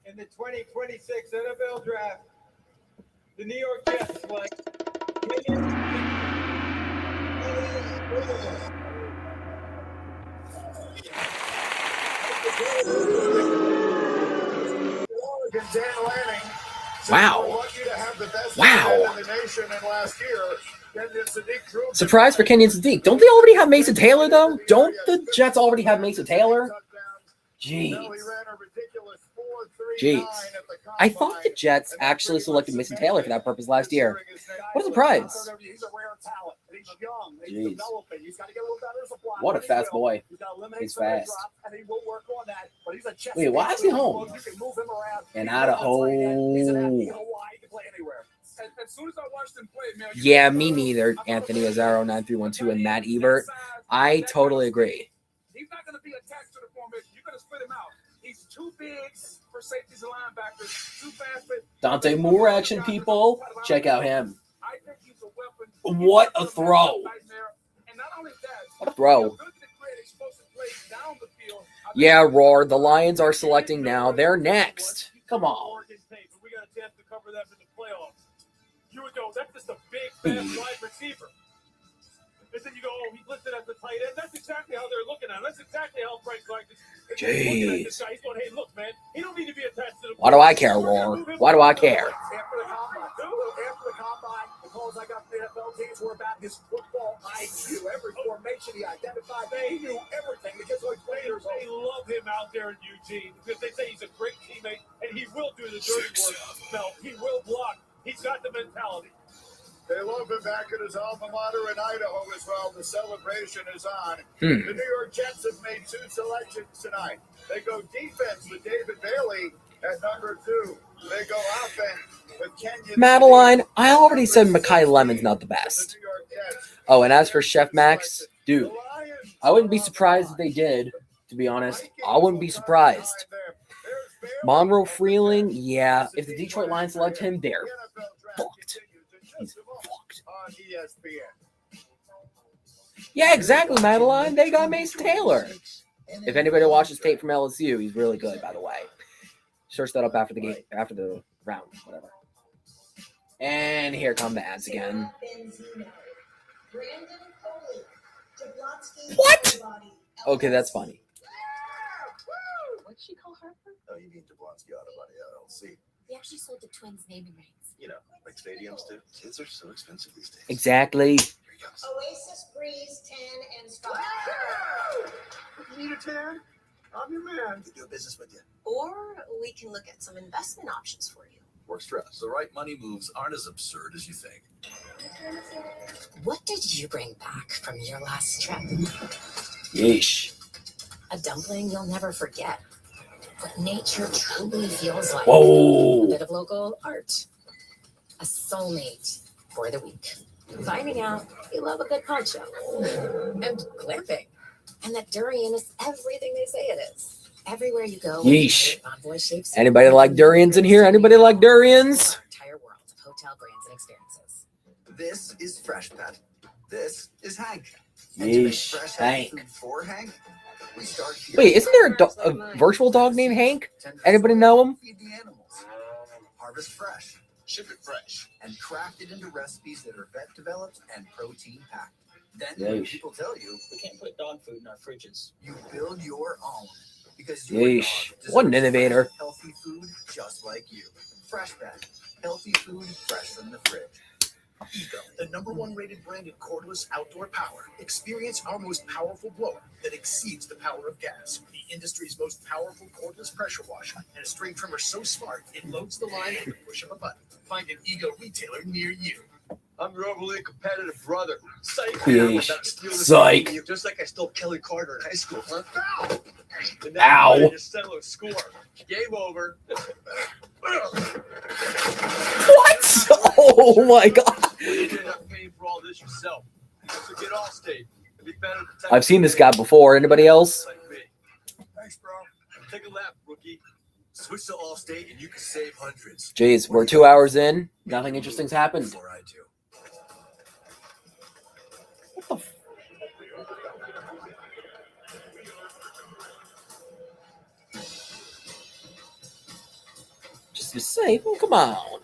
In the 2026 NFL Draft, the New York Jets select Wow. Wow. Surprise for Kenyon Sadiq. Don't they already have Mason Taylor, though? Don't the Jets already have Mason Taylor? Jeez. I thought the Jets actually selected Mason Taylor for that purpose last year. What a surprise. Jeez. What a fast boy. He's fast. Wait, why is he home? And out of home. As soon as I watched him play, man. Yeah, me neither, Anthony Azaro 9312 and Matt Ebert. I totally agree. He's not going to be attached to the formation. You're going to split him out. He's too big for safeties and linebackers. Too fast for Dante Moore action, people. Check out him. What a throw. What a throw. Yeah, Roar. The Lions are selecting now. They're next. Come on. We got a chance to cover them in the playoffs. You would go, that's just a big, fast wide receiver. And then you go, oh, he's listed as the tight end. That's exactly how they're looking at him. That's exactly how Frank like this. Jeez. He's going, hey, look, man, he don't need to be attached to the. Why do I care, Roar? Why do I care? After the combine, the calls I got from the NFL teams were about his football IQ. Every formation he identified, he knew everything. Because like players, they love him out there in Eugene because they say he's a great teammate and he will do the dirty work. No, he will block. He's got the mentality. They love him back at his alma mater in Idaho as well. The celebration is on. The New York Jets have made 2 selections tonight. They go defense with David Bailey at number 2. They go offense with Kenyon. Madeline, I already said Mekhi Lemon's not the best. Oh, and as for Chef Max, dude, I wouldn't be surprised if they did, to be honest. I wouldn't be surprised. Monroe Freeling, yeah, if the Detroit Lions select him, they're fucked. He's fucked. On ESPN. Yeah, exactly, Madeline. They got Mason Taylor. If anybody watches tape from LSU, he's really good, by the way. Search that up after the game, after the round, whatever. And here come the ads again. What? Okay, that's funny. What'd she call Harper? Oh, you mean Jablonski Auto Body LLC. They actually sold the Twins naming rights. You know, like stadiums do. Kids are so expensive these days. Exactly. Oasis Breeze 10 and Spa. You need a tan? I'm your man. To do business with you. Or we can look at some investment options for you. Works for us. The right money moves aren't as absurd as you think. What did you bring back from your last trip? Yeesh. A dumpling you'll never forget. What nature truly feels like. Whoa. A bit of local art. A soulmate for the week. Finding out you love a good poncho. And glamping. And that durian is everything they say it is. Everywhere you go. Yeesh. Anybody like durians in here? Anybody like durians? Entire world of hotel brands and experiences. This is Fresh Pet. This is Hank. Yeesh. Hank. For Hank, we start here. Wait, isn't there a virtual dog named Hank? Anybody know him? Feed the animals. Harvest fresh. Ship it fresh. And craft it into recipes that are vet developed and protein packed. Then when Yeesh. people tell you We can't put dog food in our fridges. you build your own because your Yeesh. dog What an deserves innovator. healthy food just like you. Fresh Pet. Healthy food fresh from the fridge. Ego, the #1 rated brand in cordless outdoor power. Experience our most powerful blower that exceeds the power of gas. The industry's most powerful cordless pressure washer and a string trimmer so smart it loads the line at the push of a button. Find an Ego retailer near you. I'm your overly competitive brother. Psych. Psych. Just like I stole Kelly Carter in high school, huh? Ow! And Ow. now I just settle a score. Game over. What? Oh my god. You ended up paying for all this yourself. So get Allstate. It'd be better to protect I've seen this guy before. Anybody else? like me. Thanks, bro. Take a lap, rookie. Switch to Allstate and you can save hundreds. Jeez, we're 2 hours in. Nothing interesting's happened. Before I do. Just be safe. Oh, come on.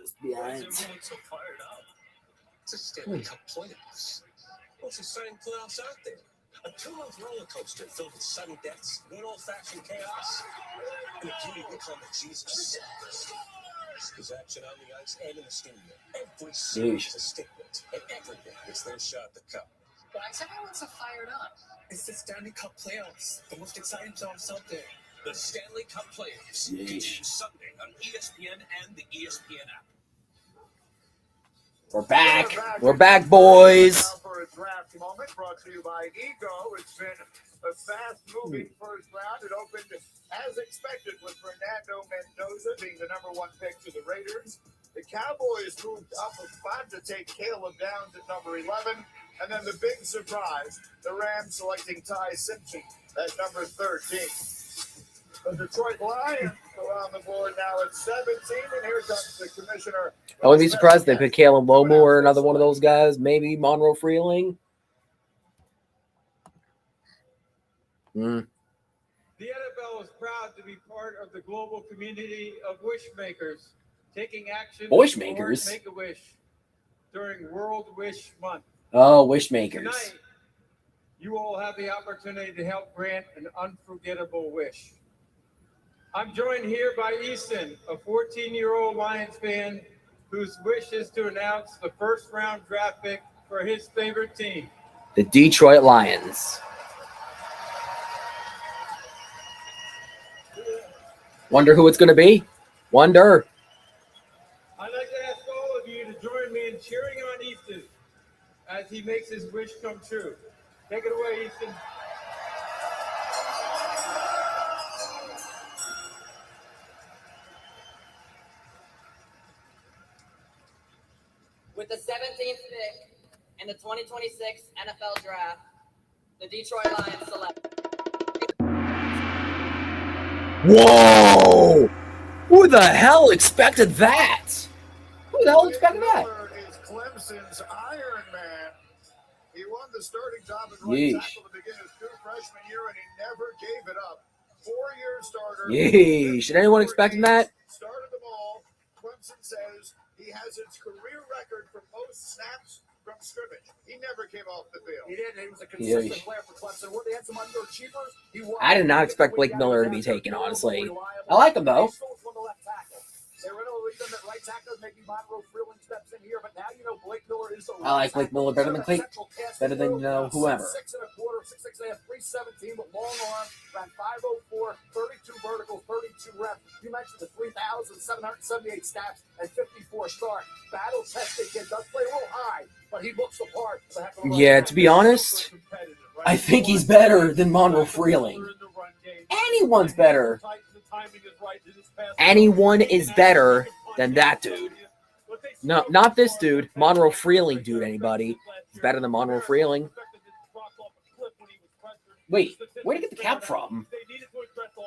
Just be alright. So fired up. It's a Stanley Cup playoffs. Most exciting playoffs out there. A 2-month roller coaster filled with sudden deaths, good old-fashioned chaos, and a beauty we call the Jesus. There's action on the ice and in the studio. Every series is a statement, and everything gets their shot at the cup. Why is everyone so fired up? It's the Stanley Cup playoffs, the most exciting playoffs out there. The Stanley Cup playoffs continue Sunday on ESPN and the ESPN app. We're back. We're back, boys. Now for a draft moment brought to you by Ego. It's been a fast-moving first round. It opened as expected with Fernando Mendoza being the #1 pick to the Raiders. The Cowboys moved up a spot to take Caleb Downs at number 11. And then the big surprise, the Rams selecting Ty Simpson at number 13. The Detroit Lions are on the board now at 17, and here comes the commissioner. I wouldn't be surprised if they pick Kalen Lomo or another one of those guys. Maybe Monroe Freeling. The NFL is proud to be part of the global community of wish makers, taking action Wish to support makers? Make-A-Wish during World Wish Month. Oh, wish makers. Tonight, you all have the opportunity to help grant an unforgettable wish. I'm joined here by Easton, a 14-year-old Lions fan whose wish is to announce the first-round draft pick for his favorite team. The Detroit Lions. Wonder who it's going to be. Wonder. I'd like to ask all of you to join me in cheering on Easton as he makes his wish come true. Take it away, Easton. With the 17th pick in the 2026 NFL Draft, the Detroit Lions select. Whoa! Who the hell expected that? Who the hell expected that? Is Clemson's Iron Man. He won the starting job at right tackle to begin his true freshman year, and he never gave it up. 4-year starter. Yeesh. Should anyone expecting that? Started them all. Clemson says he has his career record for most snaps from scrimmage. He never came off the field. He did. He was a consistent Yeesh. player for Clemson. Where they had some underachievers, he was. I did not expect Blake Miller to be taken, honestly. I like him, though. They were going to leave them at right tackle. Maybe Monroe Freeling steps in here, but now you know Blake Miller is the I like Blake Miller better than Clayton. Better than whoever. 6 1/4, 6 1/2, 317 with long arm, ran 504, 32 vertical, 32 reps. You mentioned the 3,778 snaps and 54 starts. Battle tested kid, does play a little high, but he looks the part. Yeah, to be honest, I think he's better than Monroe Freeling. Anyone's better. Anyone is better than that dude. No, not this dude. Monroe Freeling, dude. Anybody? He's better than Monroe Freeling. Wait, where'd he get the cap from?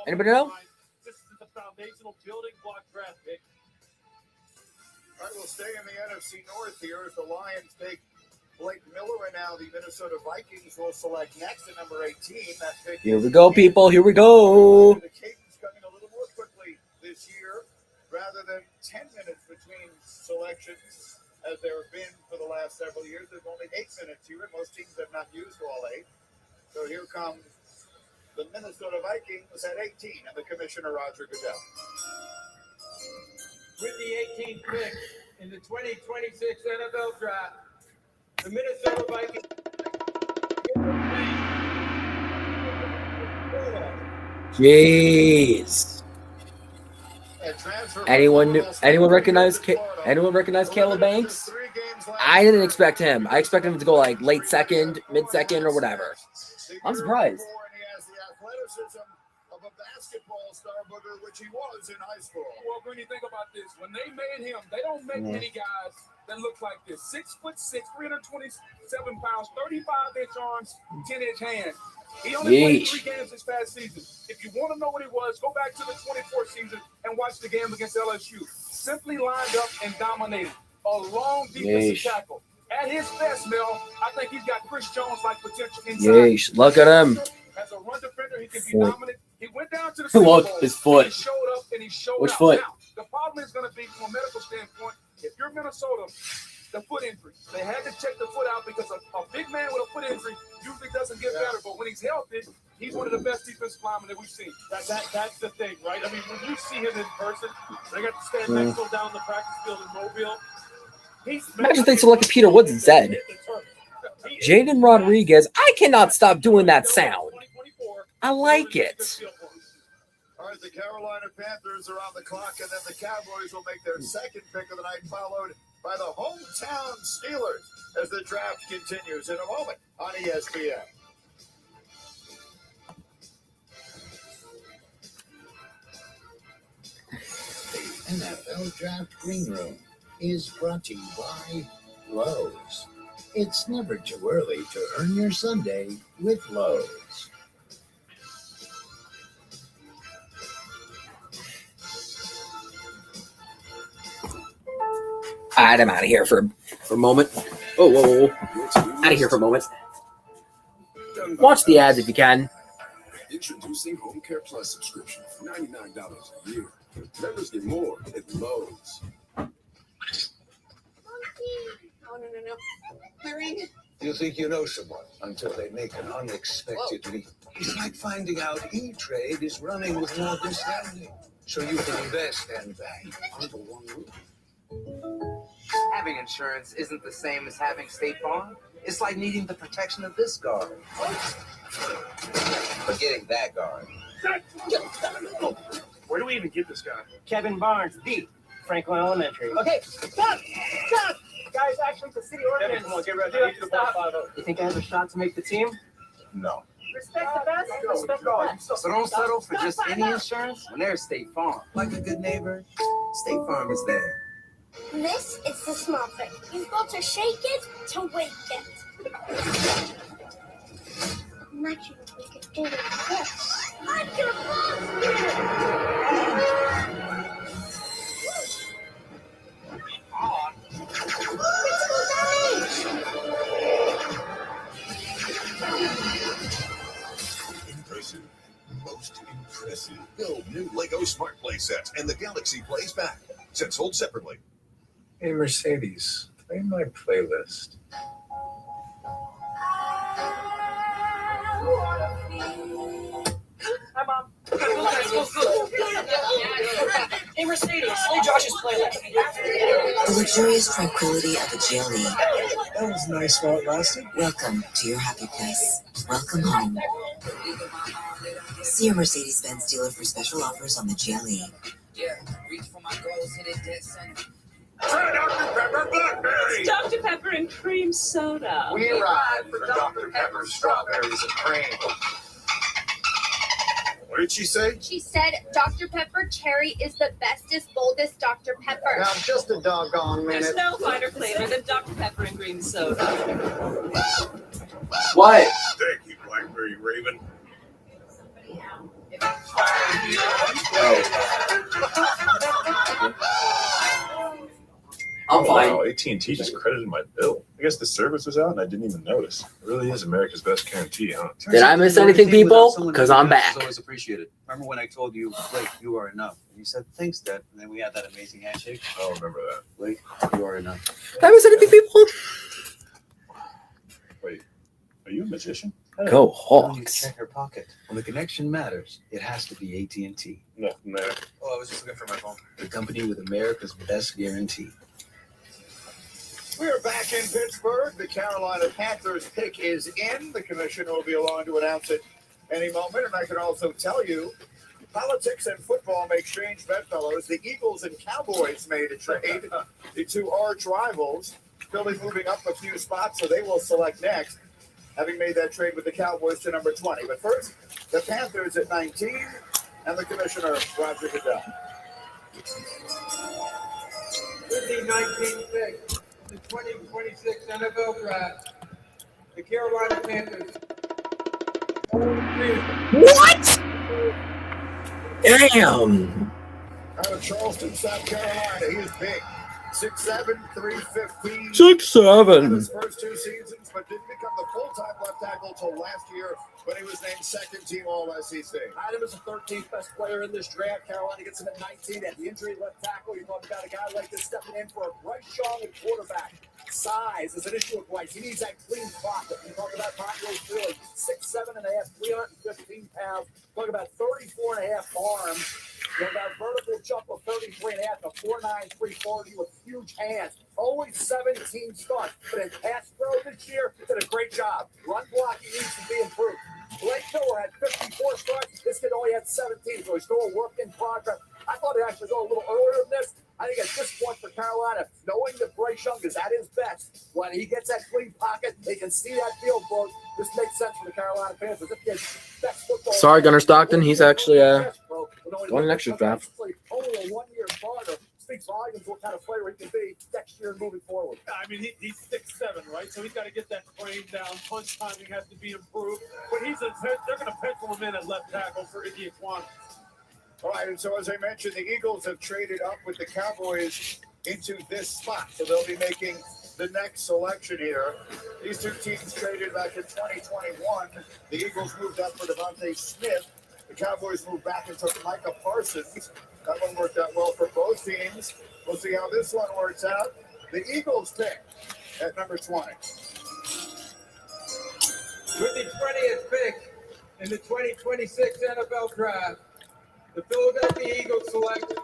Anybody know? This is the foundational building block draft pick. All right, we'll stay in the NFC North here as the Lions take Blake Miller, and now the Minnesota Vikings will select next at number 18. That pick Here we go, people. Here we go. The cadence coming a little more quickly this year, rather than 10 minutes between selections, as there have been for the last several years. There's only 8 minutes here, and most teams have not used all 8. So here comes the Minnesota Vikings at 18, and the commissioner, Roger Goodell. With the 18th pick in the 2026 NFL Draft, the Minnesota Vikings. Jeez. Anyone recognize Caleb Banks? I didn't expect him. I expected him to go like late second, mid second, or whatever. I'm surprised. He has the athleticism of a basketball star, Booger, which he was in high school. Well, when you think about this, when they made him, they don't make many guys that look like this. 6'6", 327 pounds, 35-inch arms, 10-inch hands. He only played 3 games this past season. If you want to know what he was, go back to the 24 season and watch the game against LSU. Simply lined up and dominated. A long defensive tackle. At his best, Mel, I think he's got Chris Jones-like potential inside. Look at him. As a run defender, he can be dominant. He went down to the Look, his foot. He showed up and he showed Which out. foot? Now, the problem is going to be from a medical standpoint. If you're Minnesota, the foot injury. They had to check the foot out because a big man with a foot injury usually doesn't get better. But when he's healthy, he's one of the best defensive linemen that we've seen. That's the thing, right? I mean, when you see him in person, I got to stand next to him down the practice field in Mobile. Imagine they selected Peter Woods instead. Jaden Rodriguez, I cannot stop doing that sound. I like it. All right, the Carolina Panthers are on the clock, and then the Cowboys will make their second pick of the night, followed by the hometown Steelers as the draft continues in a moment on ESPN. The NFL Draft Green Room is brought to you by Lowe's. It's never too early to earn your Sunday with Lowe's. All right, I'm out of here for a moment. Whoa. Out of here for a moment. Watch the ads if you can. Introducing Home Care Plus subscription for $99 a year. Members get more at Lowe's. Oh, no. My ring. You think you know someone until they make an unexpected leap. It's like finding out E-Trade is running with Morgan Stanley. So you can invest and bank under one roof. Having insurance isn't the same as having State Farm. It's like needing the protection of this guard. Forgetting that guard. Where do we even get this guy? Kevin Barnes, the Franklin Elementary. Okay, stop! Guys, actually, the city ordinance. Come on, get ready. You think I have a shot to make the team? No. Respect the best, respect the best. So don't settle for just any insurance when there's State Farm. Like a good neighbor, State Farm is there. This is the small thing. You've got to shake it to wake it. Imagine if we could do this. I'm your Impressive. Most impressive. Build new Lego Smart Play sets and the Galaxy Plays back. Sets sold separately. Hey, Mercedes, play my playlist. Hi, Mom. Hey, Mercedes, play Josh's playlist. The luxurious tranquility of a GLE. That was nice while it lasted. Welcome to your happy place. Welcome home. See your Mercedes-Benz dealer for special offers on the GLE. Yeah, reach for my goals, hit it dead center. Try Dr. Pepper Blackberry. Dr. Pepper and cream soda. We ride for Dr. Pepper strawberries and cream. What did she say? She said Dr. Pepper Cherry is the bestest, boldest Dr. Pepper. Now, just a doggone minute. There's no finer flavor than Dr. Pepper and cream soda. What? Thank you, Blackberry Raven. I'm fine. Wow, AT&T just credited my bill. I guess the service was out and I didn't even notice. It really is America's best guarantee, huh? Did I miss anything, people? Because I'm back. It's always appreciated. Remember when I told you, Blake, you are enough? And you said, thanks, Dad. And then we had that amazing handshake. I'll remember that. Blake, you are enough. Did I miss anything, people? Wait, are you a magician? Go Why don't you Hawks. check her pocket. When the connection matters, it has to be AT&T. Nothing there. Oh, I was just looking for my phone. The company with America's best guarantee. We're back in Pittsburgh. The Carolina Panthers pick is in. The commissioner will be along to announce it any moment. And I can also tell you, politics and football make strange bedfellows. The Eagles and Cowboys made a trade. The two arch rivals. Philly moving up a few spots, so they will select next, having made that trade with the Cowboys to number 20. But first, the Panthers at 19, and the commissioner, Roger Goodell. With the 19th pick, the 2026 NFL Draft, the Carolina Panthers. What? Damn. Out of Charleston, South Carolina, he is big. 6'7", 315. 6'7". His first two seasons, but didn't become the full-time left tackle until last year when he was named second-team All-SEC. Adam is the 13th best player in this draft. Carolina gets him at 19 at the injury left tackle. You're talking about a guy like this stepping in for a Bryce Young at quarterback. Size is an issue with Bryce. He needs that clean pocket. You're talking about Pontius Ford, 6'7.5", 315 pounds. Talking about 34.5 arms. You have a vertical jump of 33.5 to 4'9", 340 with huge hands. Always 17 starts, but in pass pro this year, did a great job. Run blocking needs to be improved. Blake Miller had 54 starts. This kid only had 17, so he's still a work in progress. I thought he'd actually go a little earlier than this. I think at this point for Carolina, knowing that Bryce Young is at his best, when he gets that clean pocket, they can see that field goal. This makes sense for the Carolina Panthers. Best football. Sorry, Gunnar Stockton. He's actually going next year's draft. Only a one-year starter speaks volumes what kind of player he can be next year moving forward. I mean, he's 6'7", right? So he's got to get that frame down. Punch timing has to be improved. But they're going to pencil him in at left tackle for Indy Aquan. All right, and so as I mentioned, the Eagles have traded up with the Cowboys into this spot, so they'll be making the next selection here. These two teams traded back in 2021. The Eagles moved up for Devontae Smith. The Cowboys moved back and took Micah Parsons. That one worked out well for both teams. We'll see how this one works out. The Eagles pick at number 20. With the 20th pick in the 2026 NFL Draft, the Philadelphia Eagles select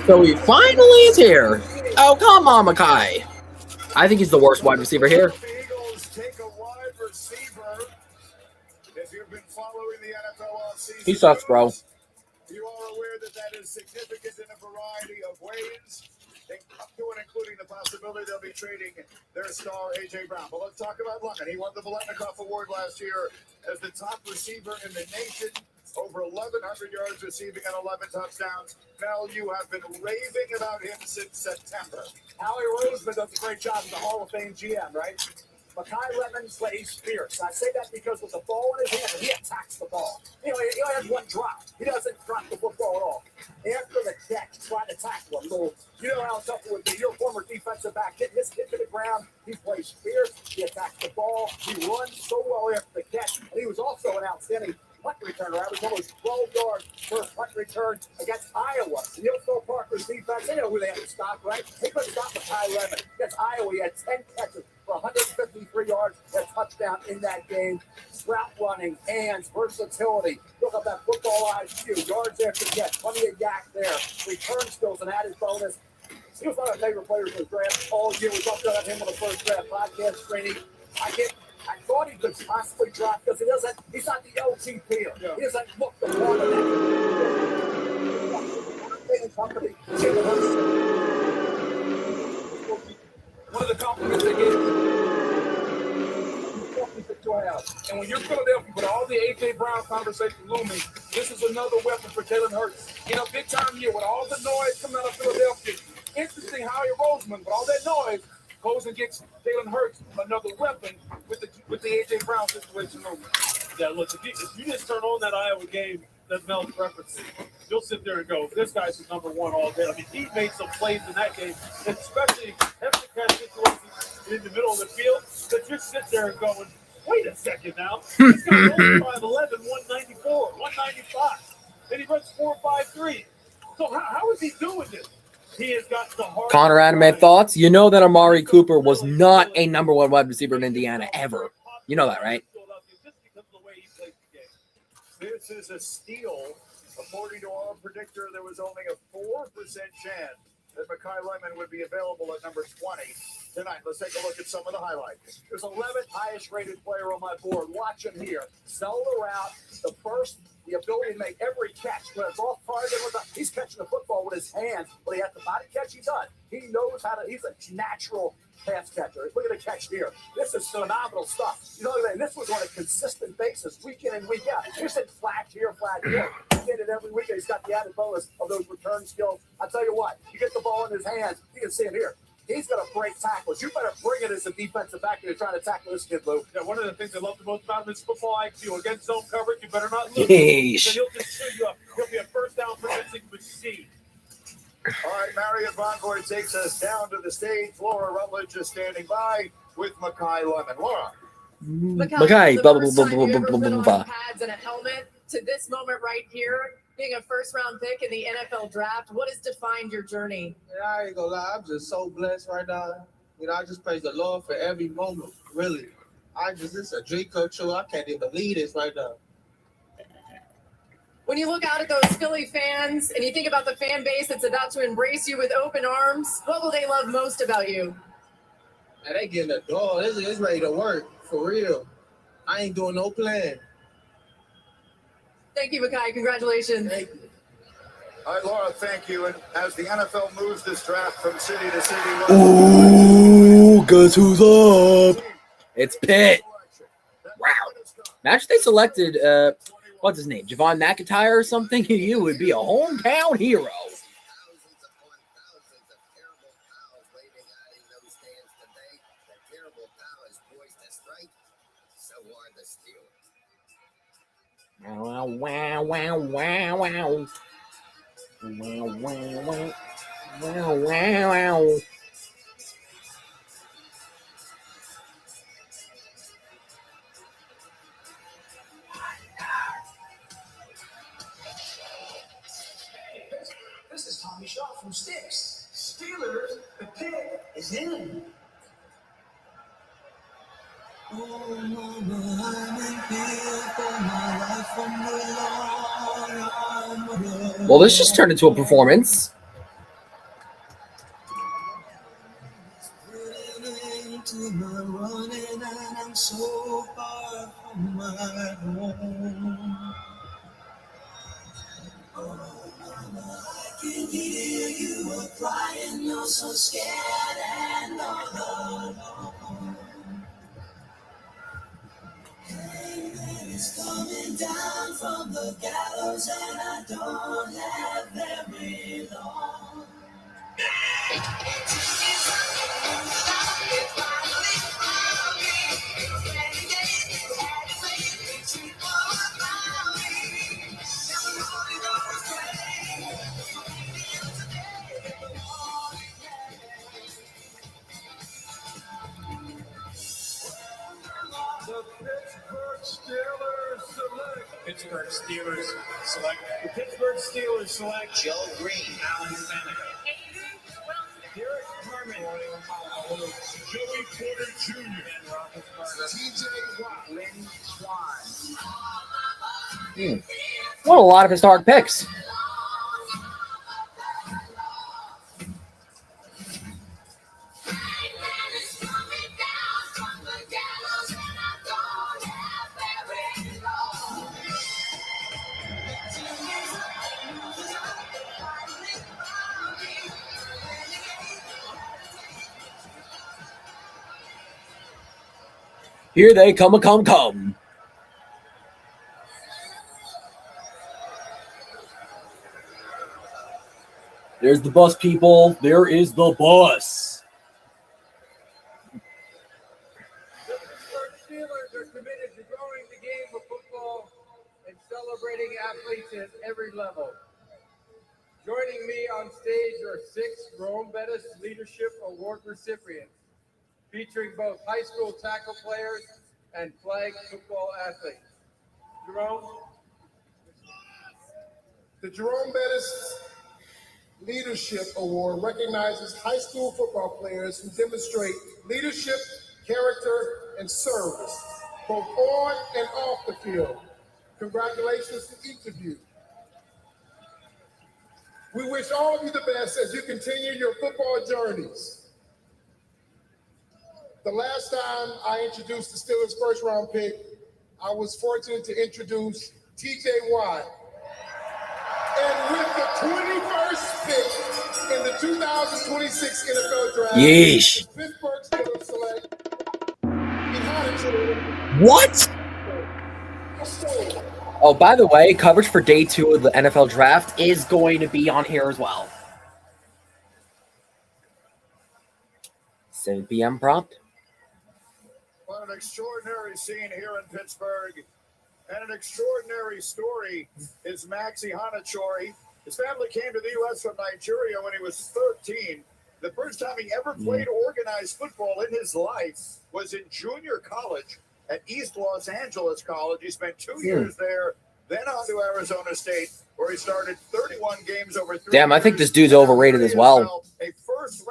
So he finally is here. Oh, come on, Makai. I think he's the worst wide receiver here. The Eagles take a wide receiver. If you've been following the NFL offseason, He sucks, bro. you are aware that is significant in a variety of ways, up to and including the possibility they'll be trading their star, A.J. Brown. But let's talk about London. He won the Biletnikoff Award last year as the top receiver in the nation. Over 1,100 yards receiving and 11 touchdowns. Mel, you have been raving about him since September. Howie Roseman does a great job as the Hall of Fame GM, right? Makai Lemon plays fierce. I say that because with the ball in his hand, he attacks the ball. He only has one drop. He doesn't drop the football at all. After the catch, trying to tackle him. So you know how tough it would be. Your former defensive back hitting his hit to the ground. He plays fierce. He attacks the ball. He runs so well after the catch. And he was also an outstanding punt returner. Average almost 12 yards per punt return against Iowa. Neil Phil Parker's defense, they know who they have to stop, right? They couldn't stop Makai Lemon. Against Iowa, he had 10 catches for 153 yards, a touchdown in that game. Route running, hands, versatility. Look at that football IQ, yards after catch, plenty of yak there. Return skills, and added bonus. He was one of my favorite players in the draft all year. We talked about him on the first draft podcast screening. I thought he could possibly drop because he's not the LTP. Yeah. He doesn't look the part of One of the compliments they gave and when you're Philadelphia, with all the A.J. Brown conversation looming, this is another weapon for Jalen Hurts. In a big-time year, with all the noise coming out of Philadelphia, interesting Howie Roseman, with all that noise, goes and gets Jalen Hurts another weapon with the A.J. Brown situation looming. Yeah, look, if you just turn on that Iowa game that Mel's referencing, you'll sit there and go, this guy's the number one all day. I mean, he made some plays in that game, especially hefty catch situations in the middle of the field, that you sit there and going, wait a second now. This guy's only 5'11", 194, 195. And he runs 4.53. So how is he doing this? He has got the heart. Connor Adamant thoughts? You know that Amari Cooper was not a number one wide receiver in Indiana ever. You know that, right? This is a steal. According to our predictor, there was only a 4% chance that Makai Lemon would be available at number 20 tonight. Let's take a look at some of the highlights. There's 11th highest rated player on my board. Watch him here. Sell the route, the ability to make every catch. When it's off target, he's catching the football with his hands. When he has the body catch, he does. He knows how to, he's a natural pass catcher. Look at the catch here. This is phenomenal stuff. You know, and this was on a consistent basis, week in and week out. Here's a flat here, flat here. He did it every week. He's got the added bonus of those return skills. I tell you what, you get the ball in his hands, you can see him here. He's going to break tackles. You better bring it as a defensive back when you're trying to tackle this kid, Lou. Yeah, one of the things I love the most about him is football IQ. Against zone coverage, you better not lose. Yeesh. So he'll just show you up. He'll be a first down producing machine. All right, Marion Bonvoy takes us down to the stage. Laura Rutledge is standing by with Makai Lemon. Laura. Makai, blah, blah, blah, blah, blah, blah, blah, blah. Pads and a helmet to this moment right here, being a first-round pick in the NFL draft. What has defined your journey? Yeah, I ain't gonna lie, I'm just so blessed right now. You know, I just praise the Lord for every moment. Really, it's a dream come true. I can't even believe this right now. When you look out at those Philly fans and you think about the fan base that's about to embrace you with open arms, what will they love most about you? And they getting the door. It's ready to work, for real. I ain't doing no plan. Thank you, Makai. Congratulations. Thank you. All right, Laura, thank you. And as the NFL moves this draft from city to city, Ooh, guess who's up? It's Pitt. Wow. Imagine they selected, what's his name? Javon McIntyre or something? You would be a hometown hero. Wow, wow, wow, wow, wow. Wow, wow, wow. Wow, wow, wow. This is Tommy Shaw from Sticks. Steelers, the pick is in. Oh, mama, I'm in here for my life from the Lord. Well, this just turned into a performance. Into my running, and I'm so far from my home. Oh, mama, I can hear you crying. You're so scared and all alone. Hangman is coming down from the gallows, and I don't have very long. Pittsburgh Steelers select. The Pittsburgh Steelers select Joe Green, Alan Seneca. Derek Carmen, Joey Porter Jr. TJ Watt, Lynn Swan. What a lot of historic picks. Here they come. There's the bus, people. There is the bus. The Pittsburgh Steelers are committed to growing the game of football and celebrating athletes at every level. Joining me on stage are 6 Jerome Bettis Leadership Award recipients, featuring both high school tackle players and flag football athletes. Jerome? The Jerome Bettis Leadership Award recognizes high school football players who demonstrate leadership, character, and service both on and off the field. Congratulations to each of you. We wish all of you the best as you continue your football journeys. The last time I introduced the Steelers' first-round pick, I was fortunate to introduce T.J. Watt. And with the 21st pick in the 2026 NFL Draft, Yeesh. the Pittsburgh Steelers select Hanachor. What? Oh, by the way, coverage for day 2 of the NFL Draft is going to be on here as well. 7 p.m. prompt. What an extraordinary scene here in Pittsburgh. And an extraordinary story is Maxi Hanachori. His family came to the U.S. from Nigeria when he was 13. The first time he ever played organized football in his life was in junior college at East Los Angeles College. He spent 2 years there, then on to Arizona State, where he started 31 games over 3 Damn, I think this dude's overrated as well.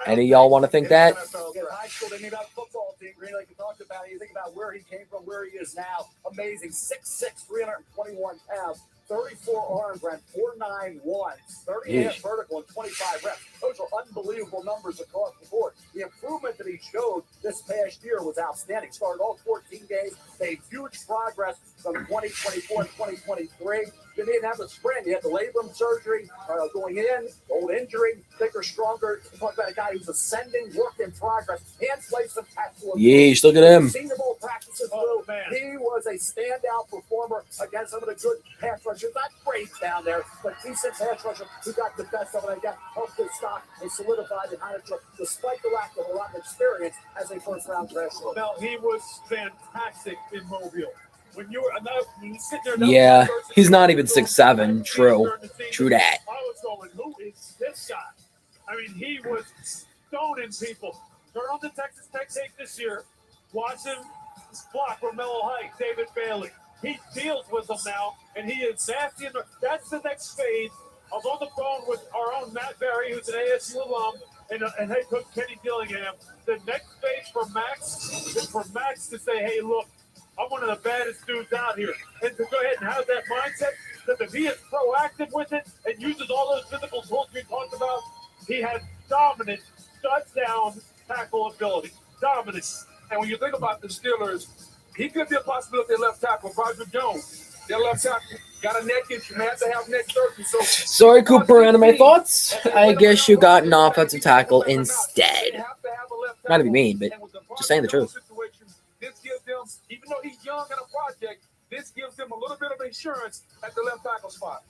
Any of y'all want to think that? In high school, they made out football team. Green, like you talked about, you think about where he came from, where he is now. Amazing. 6'6", 321 pounds, 34 arms, ran 4.91, 38 vertical, and 25 reps. Those are unbelievable numbers across the board. The improvement that he showed this past year was outstanding. Started all 14 games, made huge progress from 2024 and 2023. You didn't have the sprint. You had the labrum surgery going in, old injury, thicker, stronger. You talk about a guy who's ascending, work in progress, hand placement, tactical. Yeesh, look at him. Senior Bowl practices, he was a standout performer against some of the good pass rushers. Not great down there, but decent pass rushers who got the best of it. They got helped his stock and solidified it, despite the lack of a lot of experience as a first-round draft pick. Now, he was fantastic in Mobile. When you sit there, Yeah, he's not even 6'7". True that. I was going, who is this guy? I mean, he was stoning people. Turn on the Texas Tech tape this year. Watch him block Romello Height, David Bailey. He deals with them now, and he is nasty. That's the next phase. I was on the phone with our own Matt Berry, who's an ASU alum, and head coach Kenny Dillingham. The next phase for Max is for Max to say, hey, look, I'm one of the baddest dudes out here. And to go ahead and have that mindset, that if he is proactive with it and uses all those physical tools we talked about, he has dominant shutdown tackle ability. Dominant. And when you think about the Steelers, he could be a possibility at left tackle. Roger Jones, their left tackle, got a neck issue, man. They have neck surgery. So, Sorry, Cooper, anime thoughts? I guess you got an offensive tackle instead. Not to be mean, but just saying the truth. This gives them, even though he's young in a project, this gives them a little bit of insurance at the left tackle spot.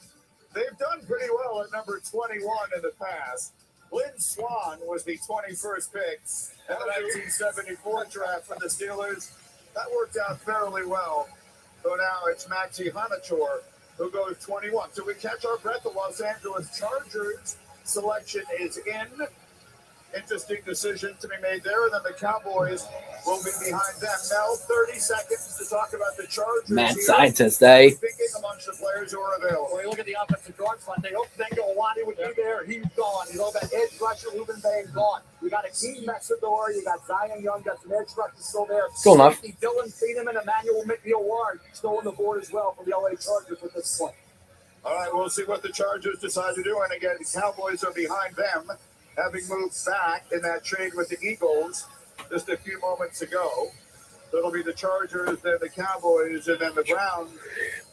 They've done pretty well at number 21 in the past. Lynn Swan was the 21st pick in the 1974 draft for the Steelers. That worked out fairly well. So now it's Maxi Hanachor who goes 21. So we catch our breath. The Los Angeles Chargers selection is in. Interesting decision to be made there. And then the Cowboys will be behind them. Now 30 seconds to talk about the Chargers. Mad scientist, eh? Picking amongst the players who are available. When you look at the offensive guard spot, they hope Awani would be there. He's gone. You know, that edge rusher, Ruben Bay, gone. You got Akeem Messador. You got Zion Young. Got some edge rushers still there. Cool enough. Safety, Dylan Freedom and Emmanuel McNeil-Ward still on the board as well from the LA Chargers at this point. All right, we'll see what the Chargers decide to do. And again, the Cowboys are behind them, having moved back in that trade with the Eagles just a few moments ago. So it'll be the Chargers, then the Cowboys, and then the Browns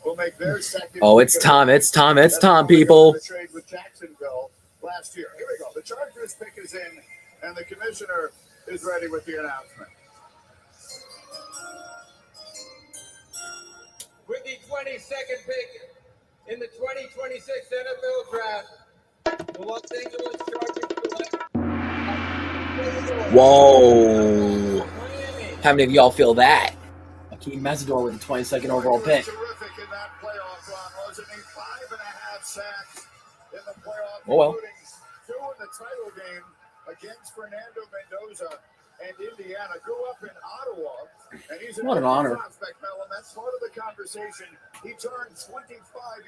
will make their second. Oh, it's time. It's time. It's time, people. The trade with Jacksonville last year. Here we go. The Chargers pick is in, and the commissioner is ready with the announcement. With the 22nd pick in the 2026 NFL Draft, the Los Angeles Chargers select. Whoa. How many of y'all feel that? Akeem Messador with the 22nd overall pick. Terrific in that playoff run, wasn't he? 5.5 sacks in the playoff, Oh, well. including 2 in the title game against Fernando Mendoza. and Indiana. Grew up in Ottawa, and he's an What an honor. prospect, Mel, and that's part of the conversation. He turned 25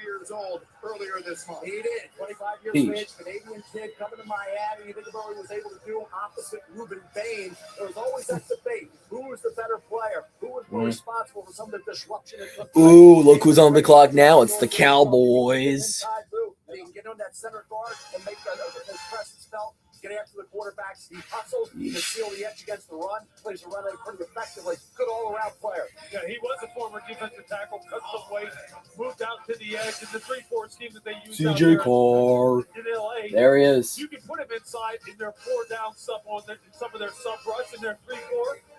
years old earlier this month. He did. 25 years of age, Canadian kid coming to Miami. You think about what he was able to do opposite Ruben Bain. There was always that debate. Who was the better player? Who was more responsible for some of the disruption? Ooh, look who's on the clock now. It's the Cowboys. He can get on that center guard and make those presses felt. Get after the quarterbacks. He hustles. He can seal the edge against the run. Plays the run pretty effectively. Good all-around player. Yeah, he was a former defensive tackle, cut some weight, moved out to the edge. In the 3-4 scheme that they use CJ Carr. in LA. There he is. You can put him inside in their 4-down stuff on some of their sub rush in their 3-4.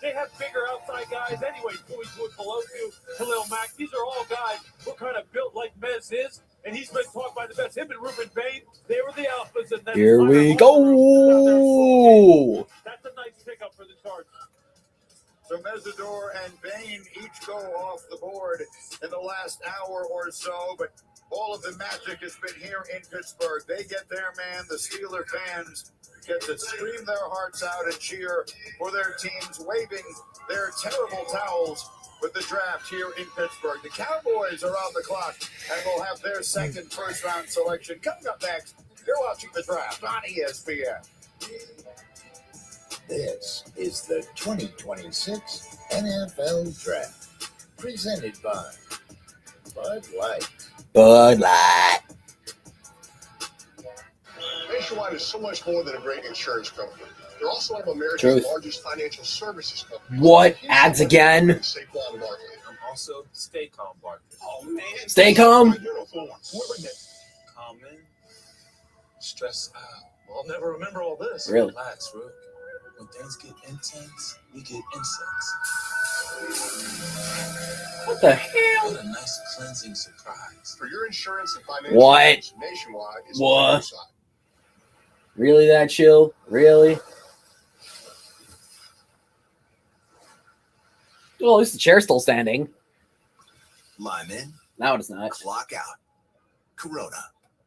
They have bigger outside guys anyway. Tui Pelosi, Khalil Mack. These are all guys who are kind of built like Mez is. And he's been taught by the best. Him and Ruben Bain, they were the alphas. And then Here we go. That's a nice pickup for the Chargers. So Mesidor and Bain each go off the board in the last hour or so, but all of the magic has been here in Pittsburgh. They get their man. The Steeler fans get to scream their hearts out and cheer for their teams, waving their terrible towels with the draft here in Pittsburgh. The Cowboys are on the clock and will have their second first-round selection. Coming up next, you're watching the draft on ESPN. This is the 2026 NFL Draft, presented by Bud Light. Bud Light. Nationwide is so much more than a great insurance company. They're also one of America's Truth. largest financial services companies. What? Ads again? Saquon Barkley. I'm also Stay Calm Barkley. Oh, man. Stay calm. Calm in. Stress out. I'll never remember all this. Really? Relax, Rook. When things get intense, we get incense. What the hell? What a nice cleansing surprise. For your insurance and financial What? needs, Nationwide is What? on your side. Really that chill? Really? Well, at least the chair's still standing. Lime in, Now it's not. clock out. Corona,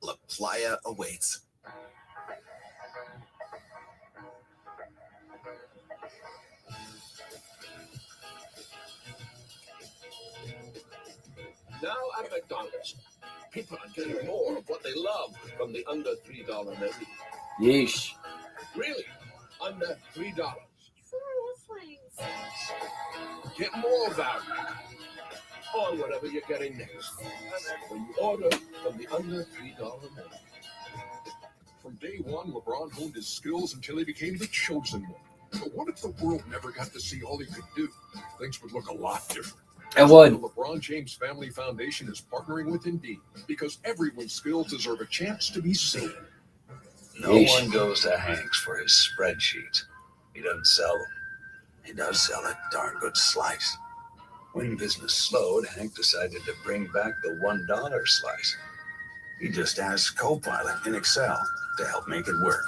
La Playa awaits. Now at McDonald's, people are getting more of what they love from the under $3 menu. Yeesh. Really, under $3. Get more value on whatever you're getting next when you order from the under $3 menu. From day one, LeBron honed his skills until he became the chosen one. But what if the world never got to see all he could do? Things would look a lot different. It would. The LeBron James Family Foundation is partnering with Indeed because everyone's skills deserve a chance to be seen. No one goes to Hank's for his spreadsheets. He doesn't sell them. He does sell a darn good slice. When business slowed, Hank decided to bring back the $1 slice. He just asked Copilot in Excel to help make it work.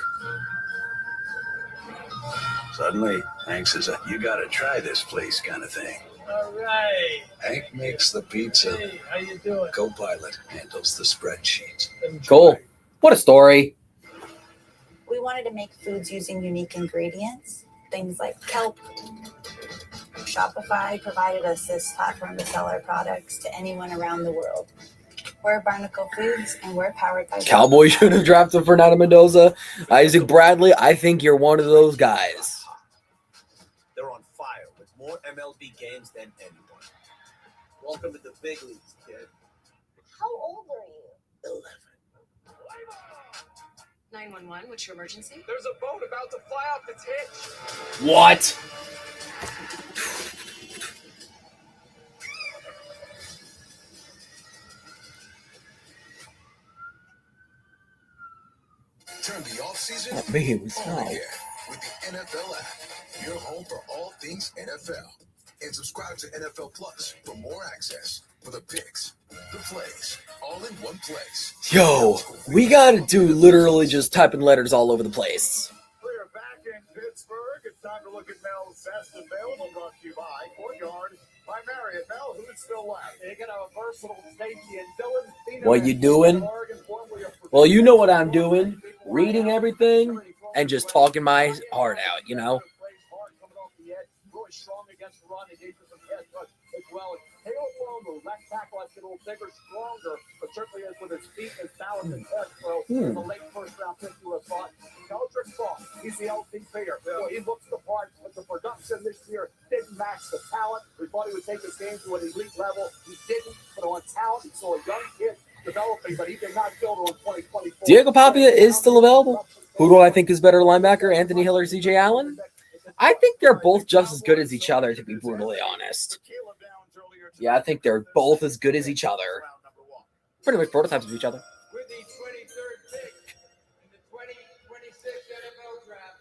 Suddenly, Hank says, you gotta try this place kind of thing. All right. Hank makes the pizza. Hey, how you doing? Copilot handles the spreadsheets. Cool. What a story. We wanted to make foods using unique ingredients, things like kelp. Shopify provided us this platform to sell our products to anyone around the world. We're Barnacle Foods, and we're powered by Cowboys should have drafted Fernando Mendoza. Isaac Bradley, I think you're one of those guys. They're on fire with more MLB games than anyone. Welcome to the big leagues, kid. How old are you? 911, what's your emergency? There's a boat about to fly off its hitch. What? Turn the off-season Oh, man, it was on hot. again with the NFL app. Your home for all things NFL. And subscribe to NFL Plus for more access for the picks, the plays, all in one place. Yo, we gotta do literally just typing letters all over the place. We're back in Pittsburgh. It's time to look at Mel's best available, brought to you by Courtyard by Marriott. Mel, who's still left? They got a versatile safety and Dylan. What you doing? Well, you know what I'm doing. Reading everything and just talking my heart out, you know? run. He gave you some pass rush as well. And Caleb Lomu, left tackle, has to get a little bigger, stronger, but certainly is with his feet, his balance, and pass throw. The late first-round pick you have thought. Keldrick Cross, he's the LT player. Well, he looks the part, but the production this year didn't match the talent. We thought he would take his game to an elite level. He didn't, but on talent, he saw a young kid developing, but he did not build on 2024. Diego Papia is still available. Who do I think is better linebacker, Anthony Hill or CJ Allen? I think they're both just as good as each other, to be brutally honest. Yeah, I think they're both as good as each other. Pretty much prototypes of each other. With the 23rd pick in the 2026 NFL Draft.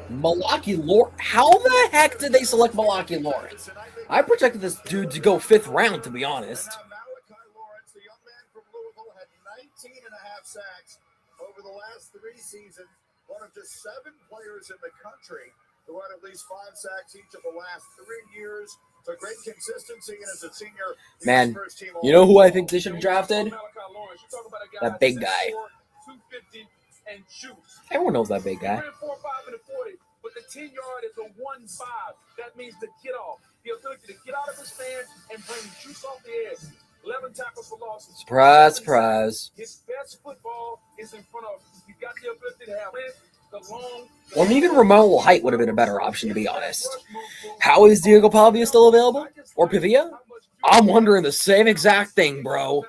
Malaki Lawrence. How the heck did they select Malaki Lawrence? I projected this dude to go 5th round, to be honest. Lawrence, the young man from Louisville, had 19 and a half sacks over the last 3 seasons. One of just 7 players in the country who had at least 5 sacks each of the last 3 years. So great consistency, and as a senior, Man, you know who I think they should have drafted? That big guy. Everyone knows that big guy. 4, 5, and a 40, but the 10-yard is a 1-5. That means the get off. The ability to get out of his stance and bring juice off the edge. 11 tackles for losses. Surprise, surprise. His best football is in front of him. You got the ability to have it, the long. Well, even remote height would have been a better option, to be honest. How is Diego Pavia still available? Or Pavia? I'm wondering the same exact thing, bro.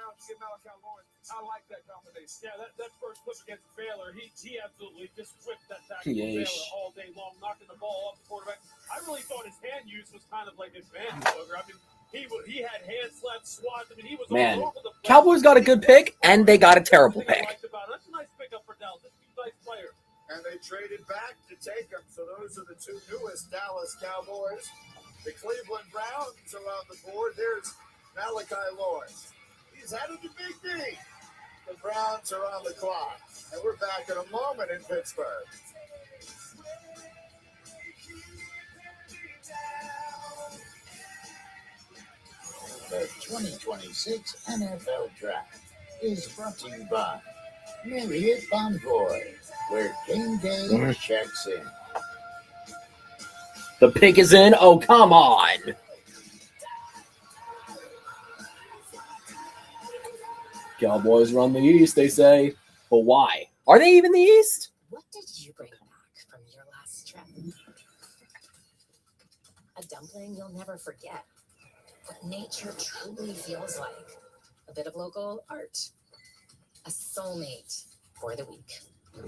Yeah, that first flip against Baylor, he absolutely just whipped that tackle Baylor all day long, knocking the ball off the quarterback. I really thought his hand use was kind of like advanced. I mean, he had hand slaps, swats. I mean, he was all over the place. Cowboys got a good pick, and they got a terrible pick. That's a nice pickup for Dallas. This is a nice player. And they traded back to take him. So those are the 2 newest Dallas Cowboys. The Cleveland Browns are on the board. There's Malachi Lawrence. He's headed to Big D. The Browns are on the clock. And we're back in a moment in Pittsburgh. The 2026 NFL Draft is brought to you by Marriott Bonvoy, where game day checks in. The pick is in. Oh, come on. Cowboys run the East, they say. But why? Are they even the East? What did you bring back from your last trip? A dumpling you'll never forget. What nature truly feels like. A bit of local art. A soulmate for the week.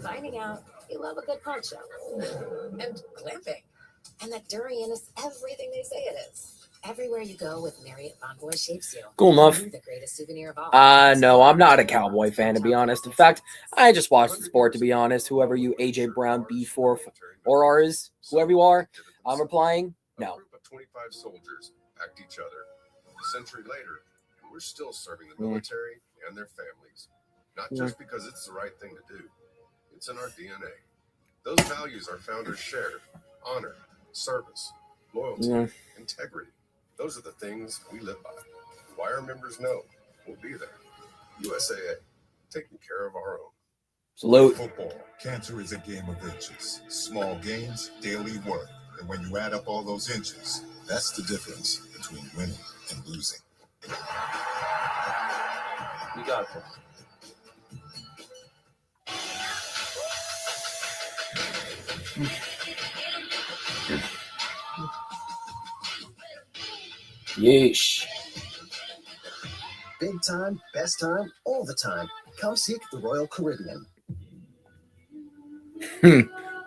Finding out you love a good poncho. And glamping. And that durian is everything they say it is. Everywhere you go with Marriott Bonvoy shapes you. Cool enough. The greatest souvenir of all. No, I'm not a Cowboy fan, to be honest. In fact, I just watched the sport, to be honest. Whoever you, AJ Brown, B4, or R is, whoever you are, I'm replying, no. A group of 25 soldiers packed each other. A century later, and we're still serving the military and their families. Not just because it's the right thing to do. It's in our DNA. Those values our founders shared. Honor, service, loyalty, integrity. Those are the things we live by. Why our members know we'll be there. USAA, taking care of our own. Salute. Football. Cancer is a game of inches. Small gains, daily work. And when you add up all those inches, that's the difference between winning and losing. You got it. Yeesh. Big time, best time, all the time. Come seek the Royal Caribbean.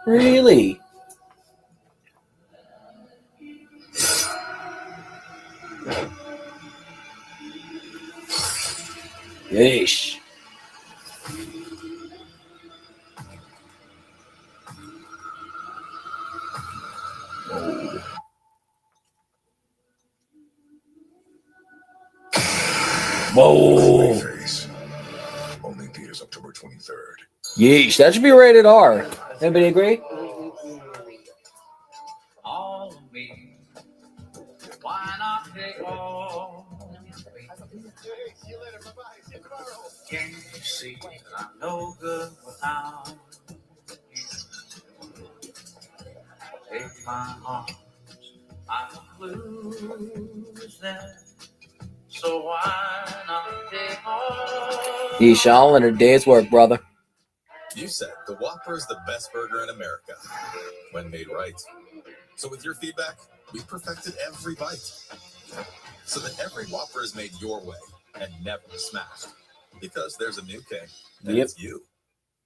Really? Yeesh. Whoa. Face. Only theaters October 23rd. Yeesh, that should be rated R. Anybody agree? All of me. Why not take all? Can't you see that I'm no good? found you. Take my arms, I lose them. So why not take all? Yeesh, all in a day's work, brother. You said the Whopper is the best burger in America when made right. So with your feedback, we perfected every bite so that every Whopper is made your way and never smashed. Because there's a new king, and Yep. it's you.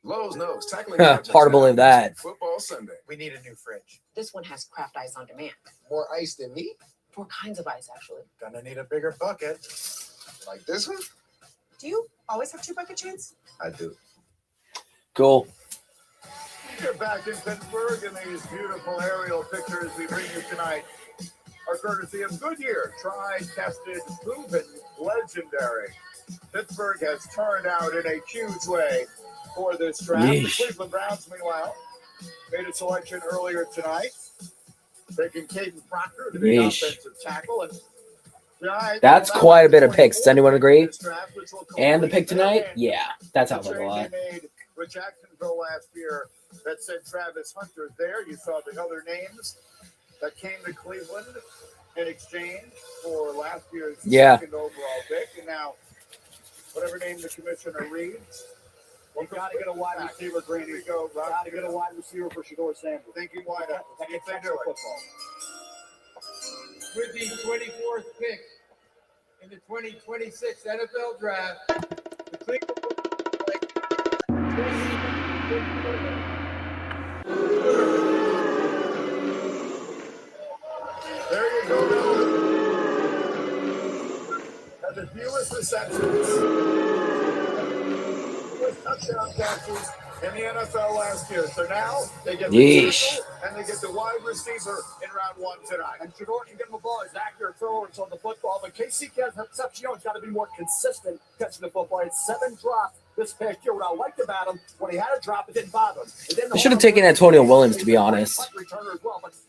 Lowe's knows tackling Hard to believe that. Football Sunday. We need a new fridge. This one has craft ice on demand. More ice than me? 4 kinds of ice, actually. Gonna need a bigger bucket. Like this one? Do you always have 2 bucket chains? I do. Cool. You're back in Pittsburgh, and these beautiful aerial pictures we bring you tonight are courtesy of Goodyear. Tried, tested, proven, legendary. Pittsburgh has turned out in a huge way for this draft. The Yeesh. Cleveland Browns, meanwhile, made a selection earlier tonight, taking Caden Proctor to be an Yeesh. offensive tackle. And tonight, That's well, quite a bit of picks. Does anyone agree? this draft, which will And the complete pick tonight? their Yeah, that the sounds like a trade lot. they made with Jacksonville last year that sent Travis Hunter there. You saw the other names that came to Cleveland in exchange for last year's second overall pick. And now, whatever name the commissioner reads, We've got to get a wide receiver, Grady. Here you go, Rob. Got to get a wide receiver for Shador Sanders. Thinking wide up. That gets They extra do it. football. With the 24th pick in the 2026 NFL Draft, the Cleveland There you go. Had the fewest receptions, fewest touchdown catches in the NFL last year. So now they get the Yeesh. tackle and they get the wide receiver in round 1 tonight. And Shador can get him the ball. He's accurate throwers on the football. But KC Concepcion's got to be more consistent catching the football. It's 7 drops this past year. What I liked about him, when he had a drop, it didn't bother him. They should have taken Antonio Williams, to be honest.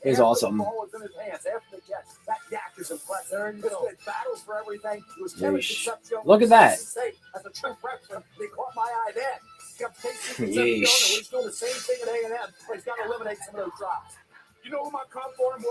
He's awesome. The ball was in his hands after the catch. That yak is impressive. There you go. Battles for everything. It was Kevin Yeesh. Concepcion. Look at that. As a true freshman, they caught my eye then. Kept KC Concepcion, and Yeesh. he's doing the same thing at A&M, but he's got to eliminate some of those drops. You know who my comp for him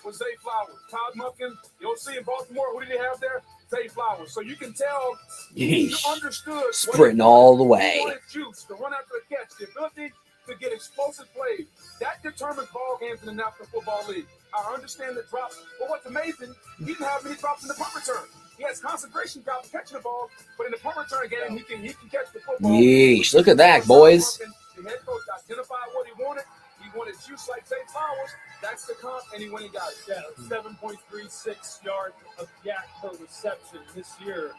was Zay Flowers. Todd Monken, you don't see in Baltimore, who did he have there? Zay Flowers. So you can tell he Yeesh. understood Sprinting all the He way. wanted juice to run after the catch, the ability to get explosive plays. That determines ball games in the National Football League. I understand the drops, but what's amazing, he didn't have many drops in the punt return. He has concentration drops catching the ball, but in the punt return game, he can catch the football. Yeesh. Look at that, boys. The head coach identified what he wanted. He wanted juice like Zay Flowers. That's the comp, and he went and got it. Yeah, 7.36 yards of yak per reception this year.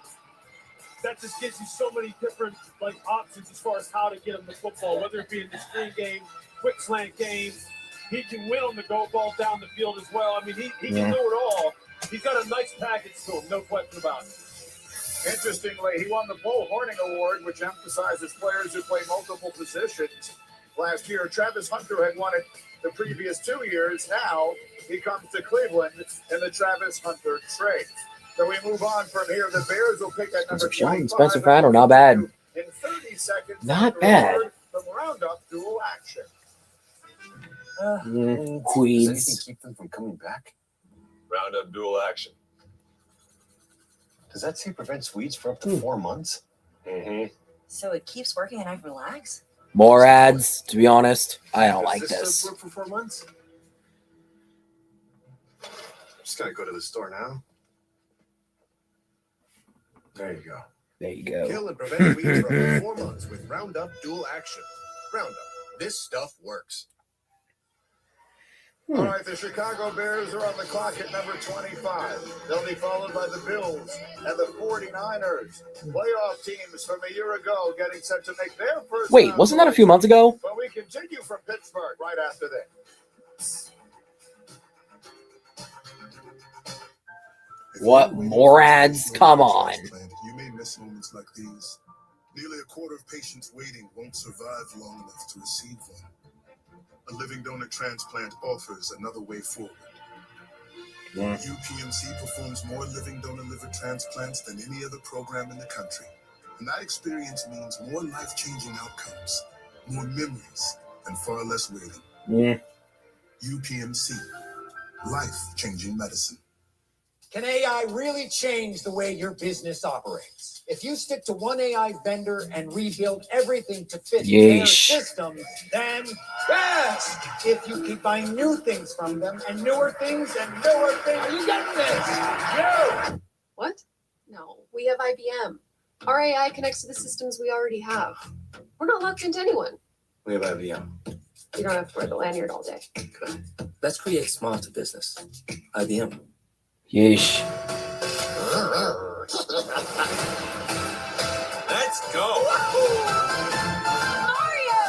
That just gives you so many different options as far as how to get him the football, whether it be in the screen game, quick slant game. He can win on the go ball down the field as well. I mean, he can do it all. He's got a nice package to him, no question about it. Interestingly, he won the Bull Horning Award, which emphasizes players who play multiple positions. Last year, Travis Hunter had won it the previous 2 years. Now he comes to Cleveland in the Travis Hunter trade. So we move on from here. The Bears will pick at number 25. Spencer Fadder, not bad. In 30 seconds. Not after bad. a word From Roundup Dual Action. Does Queens. anything keep them from coming back? Roundup dual action. Does that say prevents weeds for up to 4 months? Mm-hmm. So it keeps working and I relax? More ads, to be honest. I don't like Does this. work for 4 months? I'm just gonna go to the store now. There you go. There you go. Kill and prevent weeds for up to 4 months with Roundup Dual Action. Roundup. This stuff works. All right, the Chicago Bears are on the clock at number 25. They'll be followed by the Bills and the 49ers. Playoff teams from a year ago getting set to make their first. Wait, wasn't that a few months ago? But we continue from Pittsburgh right after this. What? More ads? Come on. You may miss moments like these. Nearly a quarter of patients waiting won't survive long enough to receive one. A living donor transplant offers another way forward. UPMC performs more living donor liver transplants than any other program in the country. And that experience means more life-changing outcomes, more memories, and far less waiting. Yeah. UPMC, life-changing medicine. Can AI really change the way your business operates? If you stick to one AI vendor and rebuild everything to fit their Yeesh. system, then yes! If you keep buying new things from them and newer things and newer things, are you getting this? You! What? No, we have IBM. Our AI connects to the systems we already have. We're not locked into anyone. We have IBM. You don't have to wear the lanyard all day. Good. Let's create smarter business. IBM. Yeesh. Let's go. Mario!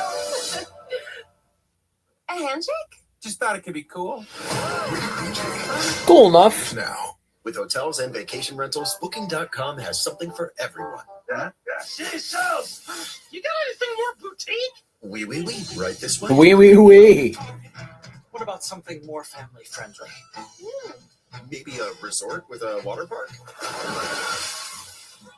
A handshake? Just thought it could be cool. Cool enough. Now, with hotels and vacation rentals, Booking.com has something for everyone. Jesus! You got anything more boutique? Oui, right this way. Oui. What about something more family friendly? Maybe a resort with a water park?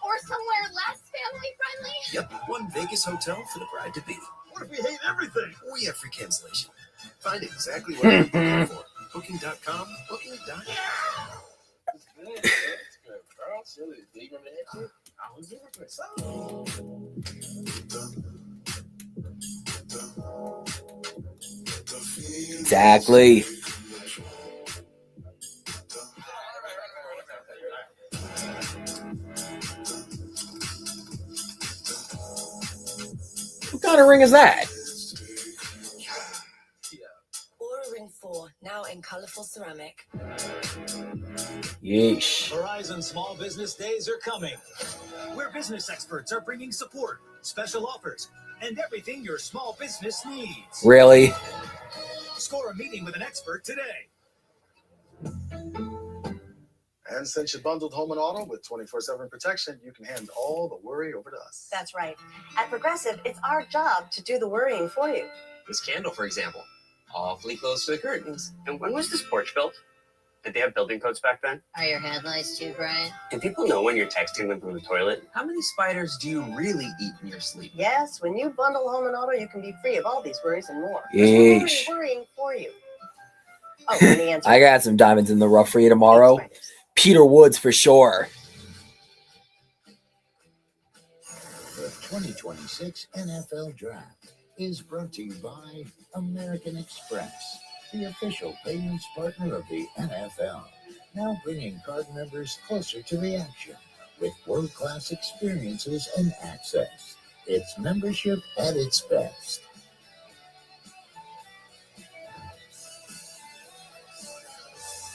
Or somewhere less family friendly? Yep, one Vegas hotel for the bride to be. What if we hate everything? We have free cancellation. Find exactly what you're looking for. Booking.com, Booking.com. Exactly. What kind of ring is that? Aura Ring 4, now in colorful ceramic. Yeesh. Verizon Small Business Days are coming, where business experts are bringing support, special offers, and everything your small business needs. Really? Score a meeting with an expert today. And since you bundled home and auto with 24/7 protection, you can hand all the worry over to us. That's right. At Progressive, it's our job to do the worrying for you. This candle, for example. Awfully close to the curtains. And when was this porch built? Did they have building codes back then? Are your headlights too bright? Do people know when you're texting them from the toilet? How many spiders do you really eat in your sleep? Yes, when you bundle home and auto, you can be free of all these worries and more. Yeesh. We're worrying for you. Oh, and the answer. I got some diamonds in the rough for you tomorrow. Peter Woods for sure. The 2026 NFL Draft is brought to you by American Express, the official payments partner of the NFL. Now bringing card members closer to the action with world-class experiences and access. It's membership at its best.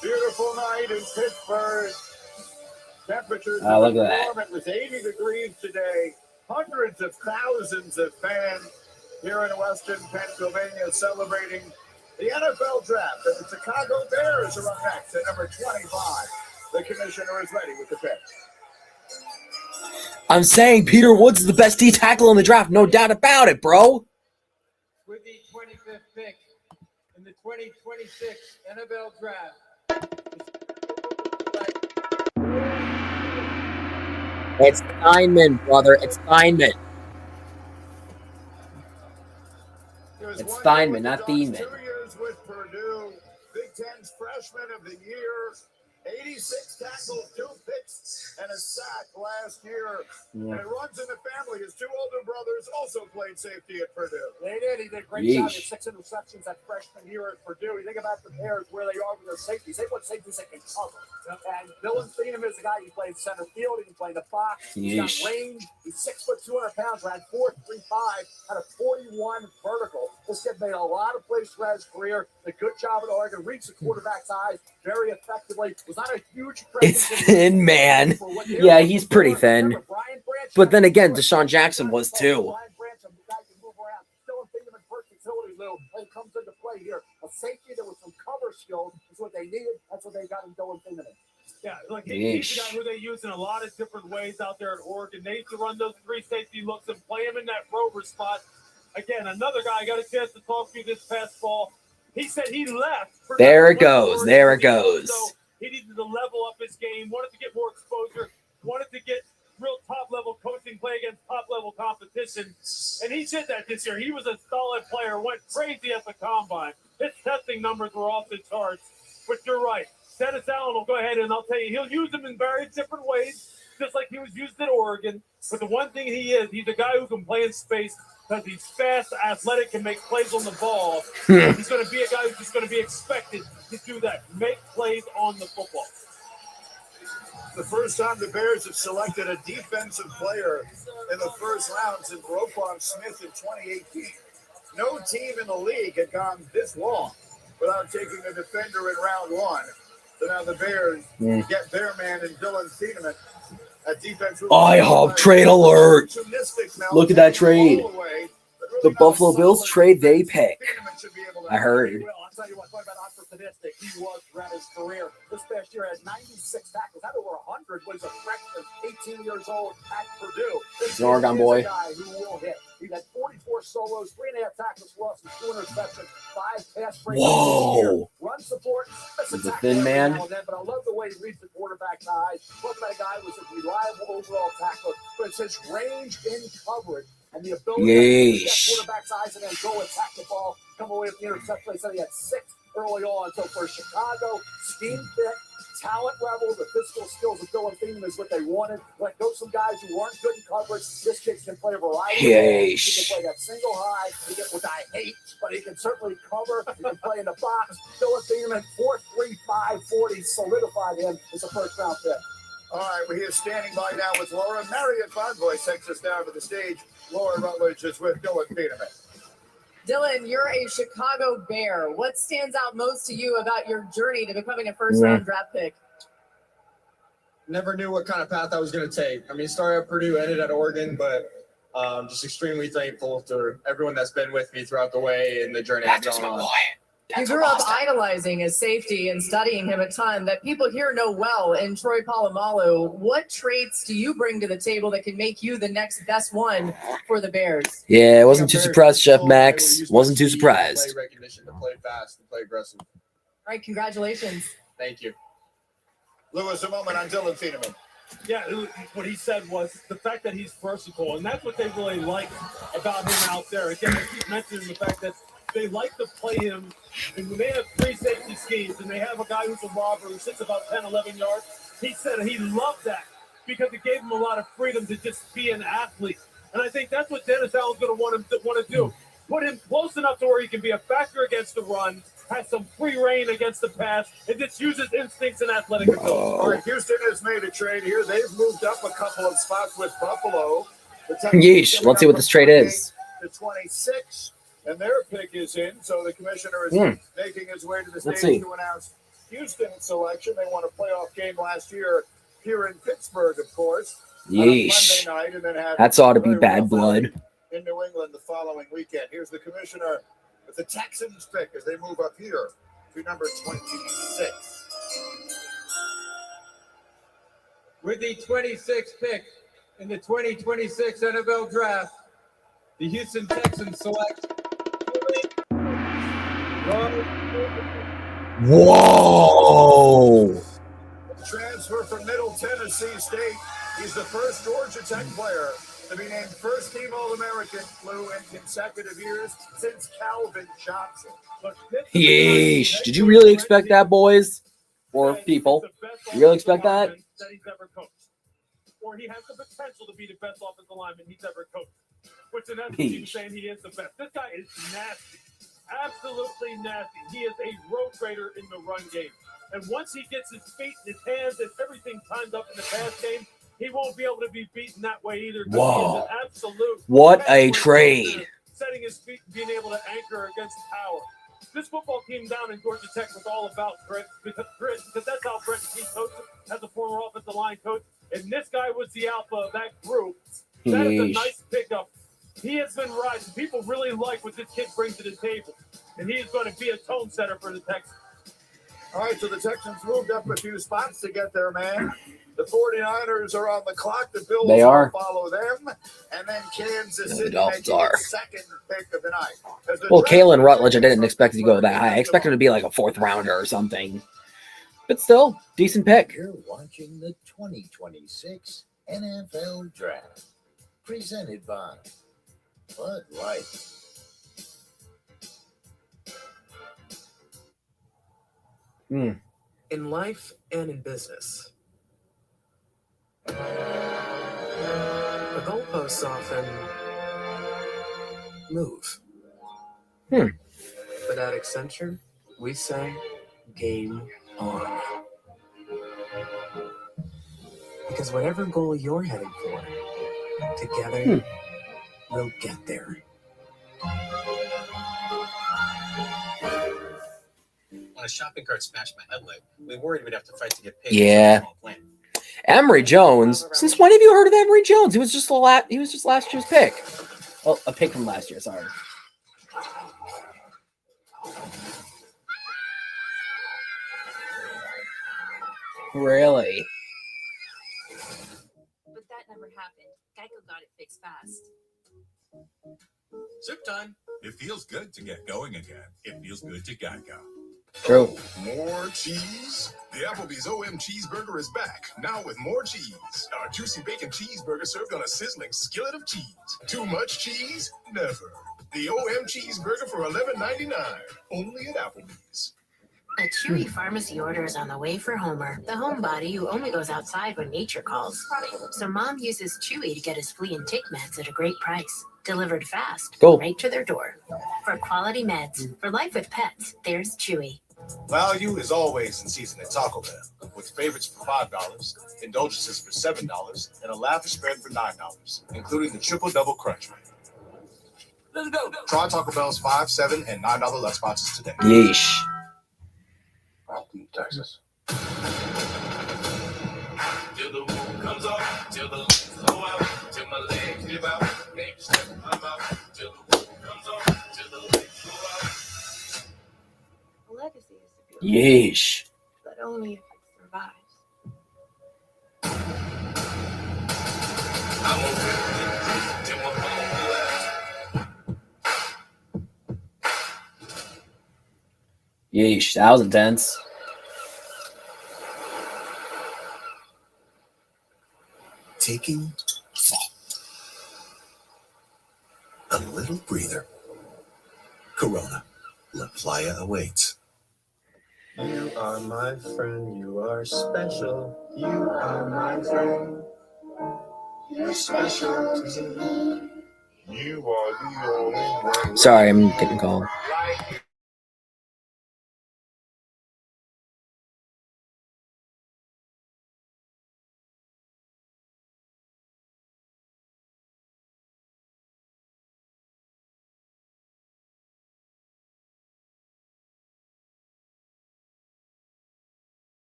Beautiful night in Pittsburgh. Temperatures Oh, look at that. warm. It was 80 degrees today. Hundreds of thousands of fans here in Western Pennsylvania celebrating the NFL Draft. And the Chicago Bears are up next at number 25. The commissioner is ready with the pick. I'm saying Peter Woods is the best D tackle in the draft, no doubt about it, bro. With the 25th pick in the 2026 NFL Draft. It's Steinman, brother. It's Steinman. It's Steinman, not Thiemann. 2 years with Purdue, Big Ten's freshman of the year, 86 tackles, 2 picks, and a sack last year. Yeah. And it runs in the family. His 2 older brothers also played safety at Purdue. They did. He did a great job. He had 6 interceptions at freshman year at Purdue. You think about the Bears, where they are with their safeties. They want safeties that can cover. And Dylan Thiemann is the guy who played center field. He can play the box. He's got Yeesh. range. He's 6 foot 200 pounds. Ran 4.35. Had a 41 vertical. This kid made a lot of plays throughout his career. Did a good job at Oregon. Reached the quarterback's eyes very effectively. Was not a huge. It's thin, man. Yeah, he's pretty thin. But then again, Deshaun Jackson was too. Dylan Thiemann versatility, Lou, and comes into play here. A safety that with some cover skills is what they needed. That's what they got in Dylan Thiemann. Yeah, like he's a guy who they use in a lot of different ways out there at Oregon. They used to run those 3 safety looks and play him in that rover spot. Again, another guy I got a chance to talk to this past fall. He said he left. There it goes. There it goes. So he needed to level up his game, wanted to get more exposure, wanted to get real top-level coaching, play against top-level competition. competition, and he did that this year. He was a solid player, went crazy at the combine. His testing numbers were off the charts. But you're right. Dennis Allen will go ahead and I'll tell you, he'll use them in various different ways, just like he was used at Oregon. But the one thing he's a guy who can play in space because he's fast, athletic, can make plays on the ball. He's going to be a guy who's just going to be expected to do that, make plays on the football. The first time the Bears have selected a defensive player in the first round since Roquan Smith in 2018. No team in the league had gone this long without taking a defender in round one. So now the Bears get their man in Dylan Thieneman at defense. IHOP trade alert. Look at that trade. The Buffalo Bills trade they pick. I heard. I'll tell you what, talking about opportunistic, he was throughout his career. This past year had 96 tackles, had over 100 when he was a freshman, 18 years old at Purdue. This an Oregon boy. A guy who will hit. He had 44 solos, 3.5 tackles for loss, and 2 interceptions, 5 pass breaks. Whoa. Run support. He's a thin man. But I love the way he reads the quarterback's eyes. Talking about a guy who was a reliable overall tackler, but it's his range in coverage and the ability to get quarterback's eyes and then go attack the ball, come away with the interception. They said he had 6 early on. So for Chicago, scheme fit, talent level, the physical skills of Dylan Thieneman is what they wanted. Let go some guys who weren't good in coverage. This kid can play a variety of roles. He can play that single high, he can, which I hate, but he can certainly cover. He can play in the box. Dylan Thieneman, 4.35 40, solidified him as a first-round pick. All right, we're here standing by now with Laura. Marriott Bonvoy takes us down to the stage. Laura Rutledge is with Dylan Thieneman. Dylan, you're a Chicago Bear. What stands out most to you about your journey to becoming a first-round draft pick? Never knew what kind of path I was going to take. I mean, started at Purdue, ended at Oregon, but just extremely thankful to everyone that's been with me throughout the way and the journey I've gone on. You grew up idolizing his safety and studying him a ton that people here know well in Troy Polamalu. What traits do you bring to the table that can make you the next best one for the Bears? Yeah, I wasn't too surprised, Chef Max. Wasn't too surprised. Play recognition, to play fast, and play aggressive. All right, congratulations. Thank you. Lewis, a moment on Dylan Thieneman. Yeah, what he said was the fact that he's versatile, and that's what they really like about him out there. Again, I keep mentioning the fact that they like to play him, and when they have 3 safety schemes, and they have a guy who's a robber who sits about 10, 11 yards, he said he loved that because it gave him a lot of freedom to just be an athlete. And I think that's what Dennis Allen's going to want to do. Put him close enough to where he can be a factor against the run, has some free reign against the pass, and just uses instincts and athletic ability. All right, Houston has made a trade here. They've moved up a couple of spots with Buffalo. Yeesh, let's see what this trade is. The 26, and their pick is in, so the commissioner is making his way to the stage to announce Houston's selection. They won a playoff game last year here in Pittsburgh, of course. Yeesh. Monday night, and then had That's ought to be bad blood. in New England the following weekend. Here's the commissioner with the Texans pick as they move up here to number 26. With the 26th pick in the 2026 NFL Draft, the Houston Texans select. Whoa! Transfer from Middle Tennessee State. He's the first Georgia Tech player to be named first team All-American flu in consecutive years since Calvin Johnson. Yeesh. Did you really expect that, boys? Or people? You really expect that? That he's ever coached. Or he has the potential to be the best offensive lineman he's ever coached. Which in essence, he was saying he is the best. This guy is nasty. Absolutely nasty. He is a road grader in the run game. And once he gets his feet and his hands and everything timed up in the pass game, he won't be able to be beaten that way either. Whoa. He is an absolute What a trade. Setting his feet and being able to anchor against power. This football team down in Georgia Tech was all about grit because that's how Brent Key coached as a former offensive line coach. And this guy was the alpha of that group. That is a nice pickup. He has been rising. People really like what this kid brings to the table. And he is going to be a tone setter for the Texans. All right, so the Texans moved up a few spots to get their man. The 49ers are on the clock. The Bills will follow them. And then Kansas City making the second pick of the night. Well, Kalen Rutledge, I didn't expect to go that high. I expected him to be like a 4th rounder or something. But still, decent pick. You're watching the 2026 NFL Draft, presented by Bud Light. In life and in business, the goalposts often move. But at Accenture, we say game on. Because whatever goal you're heading for, together, we'll get there. When a shopping cart smashed my headlight, we worried we'd have to fight to get paid. Yeah. For plan. Emery Jones. Since when have you heard of Emery Jones? He was just last year's pick. Oh, a pick from last year. Sorry. Really? But that never happened. Geico got it fixed fast. Zip time. It feels good to get going again. It feels good to Geico. True. More cheese? The Applebee's OM Cheeseburger is back, now with more cheese. Our juicy bacon cheeseburger served on a sizzling skillet of cheese. Too much cheese? Never. The OM Cheeseburger for $11.99. Only at Applebee's. A Chewy pharmacy order is on the way for Homer, the homebody who only goes outside when nature calls. So Mom uses Chewy to get his flea and tick meds at a great price. Delivered fast, right to their door. For quality meds, for life with pets, there's Chewy. Value is always in season at Taco Bell, with favorites for $5, indulgences for $7, and a lavish spread for $9, including the Triple Double Crunch. Let's go. Try Taco Bell's $5, $7, and $9 lunch boxes today. Yeesh. Texas. Till the moon comes up, till the lights go out, till my legs give out, make step come out, till the moon comes up, till the lights go out. A legacy is a beautiful, Yeesh. but only if it survives. I'm gonna rip it till my bones Yeesh. That was intense. Taking thought. A little breather. Corona. La Playa awaits. You are my friend. You are special. You are my friend. You're special to me. You are the only one. Sorry, I'm getting called.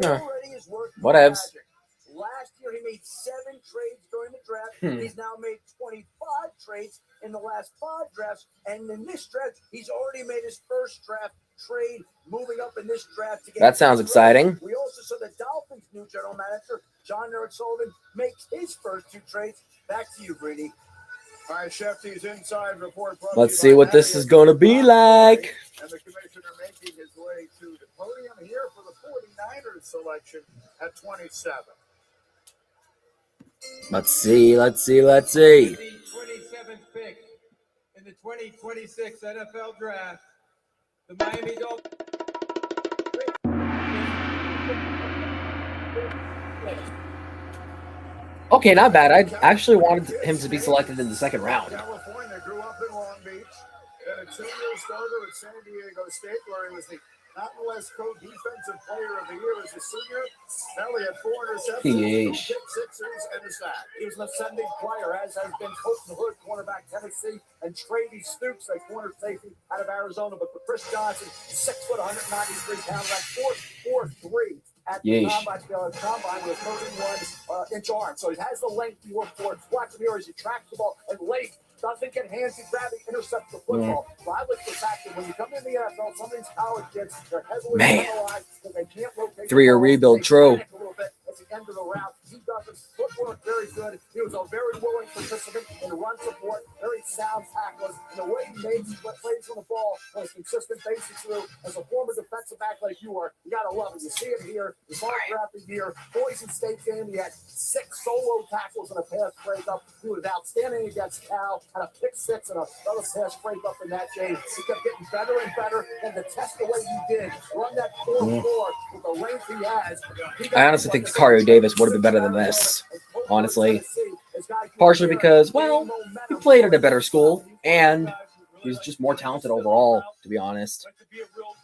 Already is working. Whatevs. Last year he made 7 trades during the draft. He's now made 25 trades in the last 5 drafts, and in this draft, he's already made his first draft trade, moving up in this draft to get. That sounds exciting. We also saw the Dolphins' new general manager, John Eric Sullivan, make his first 2 trades. Back to you, Greeny. All right, Shefty's inside report. Let's see what this is going to be like. And the commissioner making his way to the podium here for the 49ers selection at 27. Let's see. The 27th pick in the 2026 NFL Draft, the Miami Dolphins. Okay, not bad. I actually wanted him to be selected in the second round. California, grew up in Long Beach, and a 2-year starter at San Diego State, where he was the Mountain West Co-Defensive Player of the Year as a senior. Now he had 4 interceptions, 2 Yeesh. pick sixes, and a sack. He was an ascending player, as has been Colton Hood, cornerback Tennessee, and Trady Stoops, a corner safety out of Arizona. But for Chris Johnson, 6 foot, 193 pounds, that's 4'3" at the Yeesh. combine with a 31-inch arm. So he has the length you look for. Watch him here as he tracks the ball and late. Doesn't get hands to grab it, intercepts the football. So I look for the fact that when you come in the NFL, some of these college kids, they're heavily penalized because they can't rotate. 3-year rebuild, true. A little bit at the end of the route. He doesn't. Footwork very good. He is a very willing participant in run support, very sound tackler. And the way he plays on the ball on a consistent basis through, as a former defensive back like you are, you got to love it. You see it here. He's all throughout the year. Boise State game, he had 6 solo tackles and a pass breakup. He was outstanding against Cal, had a pick 6 and another pass breakup in that game. He kept getting better and better, and to test the way he did, run that 4-4 with the length he has. I honestly think Cario Davis would have been better than this, honestly. Partially because, well, he played at a better school, and he was just more talented overall, to be honest.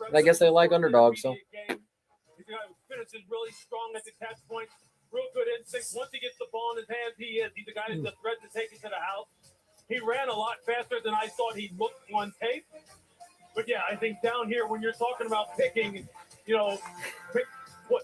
And I guess they like underdogs, so. He's a guy who finishes really strong at the catch point. Real good instinct. Once he gets the ball in his hands, he's a guy who's the threat to take it to the house. He ran a lot faster than I thought he looked on tape. But yeah, I think down here, when you're talking about picking, pick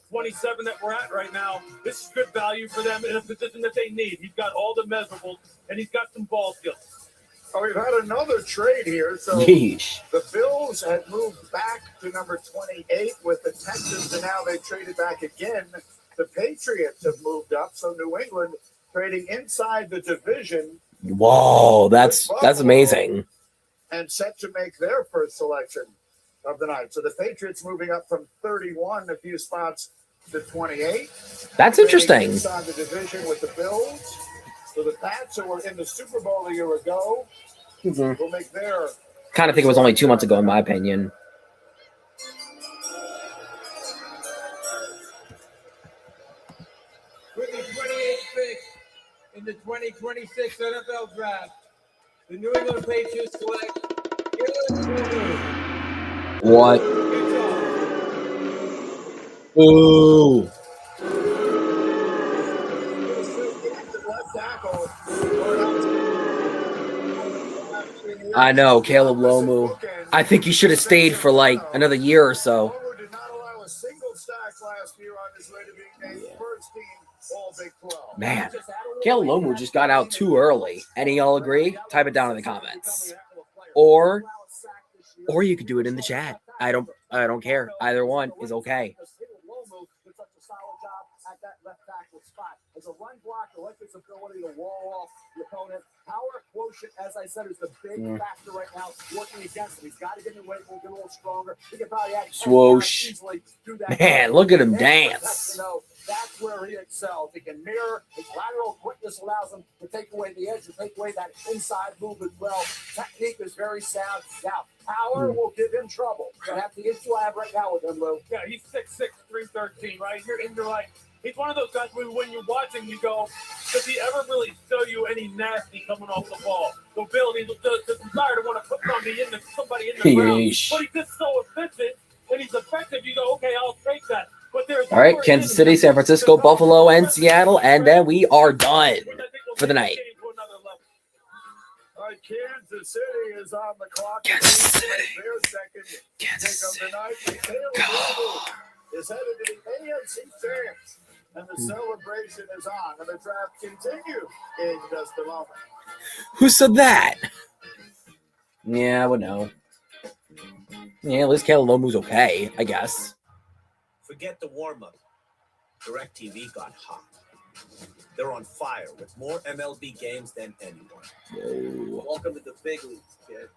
27 that we're at right now, this is good value for them in a position that they need. He's got all the measurables, and he's got some ball skills. Oh, we've had another trade here. So Yeesh. The Bills had moved back to number 28 with the Texans, and now they traded back again. The Patriots have moved up, so New England trading inside the division. Whoa, that's amazing. And set to make their first selection of the night. So the Patriots moving up from 31 a few spots to 28. That's interesting. Inside the division with the Bills. So the Pats, who were in the Super Bowl a year ago, will make their. Kind of think it was only 2 months ago, in my opinion. With the 28th pick in the 2026 NFL Draft, the New England Patriots select What? Ooh. I know, Caleb Lomu. I think he should have stayed for like another year or so. Did not allow a single sack last year on his way to being named first team All Big 12. Man, Caleb Lomu just got out too early. Any y'all agree? Type it down in the comments. Or you could do it in the chat. I don't care. Either one is okay. As a run blocker, like his ability to wall off the opponent. Power quotient, as I said, is the big factor right now working against him. He's got to get in weight, get a little stronger. He can probably add Swoosh. Man, look at him dance. That's where he excels. He can mirror. His lateral quickness allows him to take away the edge, to take away that inside move as well. Technique is very sound. Now, power will give him trouble. That's the issue I have right now with him, Lou. Yeah, he's 6'6", 313, right? You're like, he's one of those guys where when you're watching, you go, does he ever really show you any nasty coming off the ball? The ability, the desire to want to put somebody in the ground. Yeesh. But he's just so efficient and he's effective. You go, okay, I'll take that. But there's All right, Kansas City, San Francisco, Buffalo, and Seattle, and then we are done for the night. All right, Kansas City is on the clock. Kansas City. Their second pick of the night. Caleb is headed to the AFC champs, and the celebration is on, and the draft continues in just a moment. Who said that? Yeah, I would know. Yeah, at least Caleb Lomu's okay, I guess. Forget the warm-up. DirecTV got hot. They're on fire with more MLB games than anyone. Whoa. Welcome to the big leagues, kid.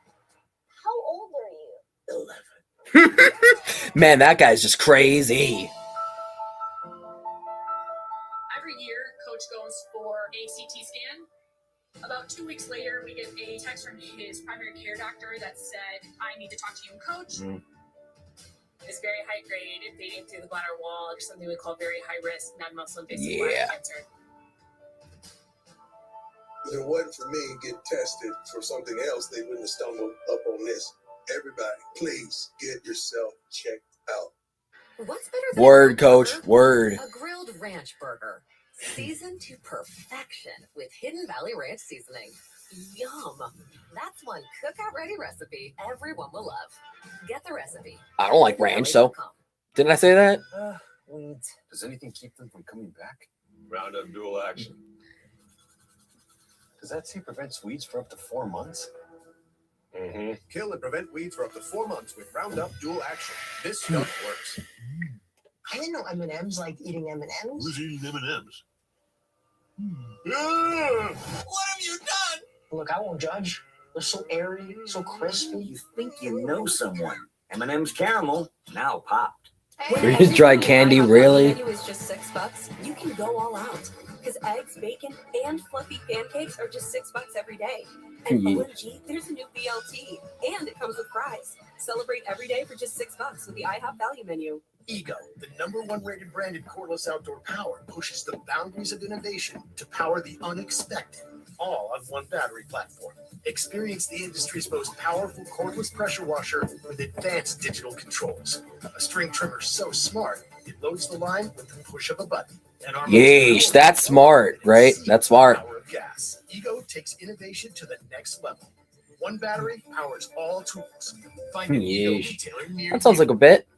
How old are you? 11. Man, that guy's just crazy. Every year, Coach goes for a CT scan. About 2 weeks later, we get a text from his primary care doctor that said, I need to talk to you, Coach. It's very high grade, fading through the bladder wall, or something we call very high risk non-muscle invasive bladder cancer. If it wasn't for me getting tested for something else, they wouldn't have stumbled up on this. Everybody, please get yourself checked out. What's better than Word, a Coach. burger? Word. A grilled ranch burger, seasoned to perfection with Hidden Valley Ranch seasoning. Yum! That's one cookout-ready recipe everyone will love. Get the recipe. I don't like ranch, so. Didn't I say that? Weeds. Does anything keep them from coming back? Roundup dual action. Does that say prevents weeds for up to 4 months? Mm-hmm. Kill and prevent weeds for up to 4 months with Roundup Dual Action. This stuff works. I didn't know M&M's like eating M&M's. Who's eating M&M's? What have you done? Look, I won't judge. They're so airy, so crispy. You think you know someone. M&M's caramel, now popped. Freeze dried candy, really? Menu is just $6. You can go all out because eggs, bacon, and fluffy pancakes are just $6 every day. And OMG, there's a new BLT, and it comes with fries. Celebrate every day for just $6 with the IHOP value menu. Ego, the #1 rated brand in cordless outdoor power, pushes the boundaries of innovation to power the unexpected, all on one battery platform. Experience the industry's most powerful cordless pressure washer with advanced digital controls. A string trimmer so smart, it loads the line with the push of a button. And our Yeesh, that's smart, right? That's smart. power of gas. Ego takes innovation to the next level. One battery powers all tools. Find an Ego Yeesh. retailer near That sounds like a bit.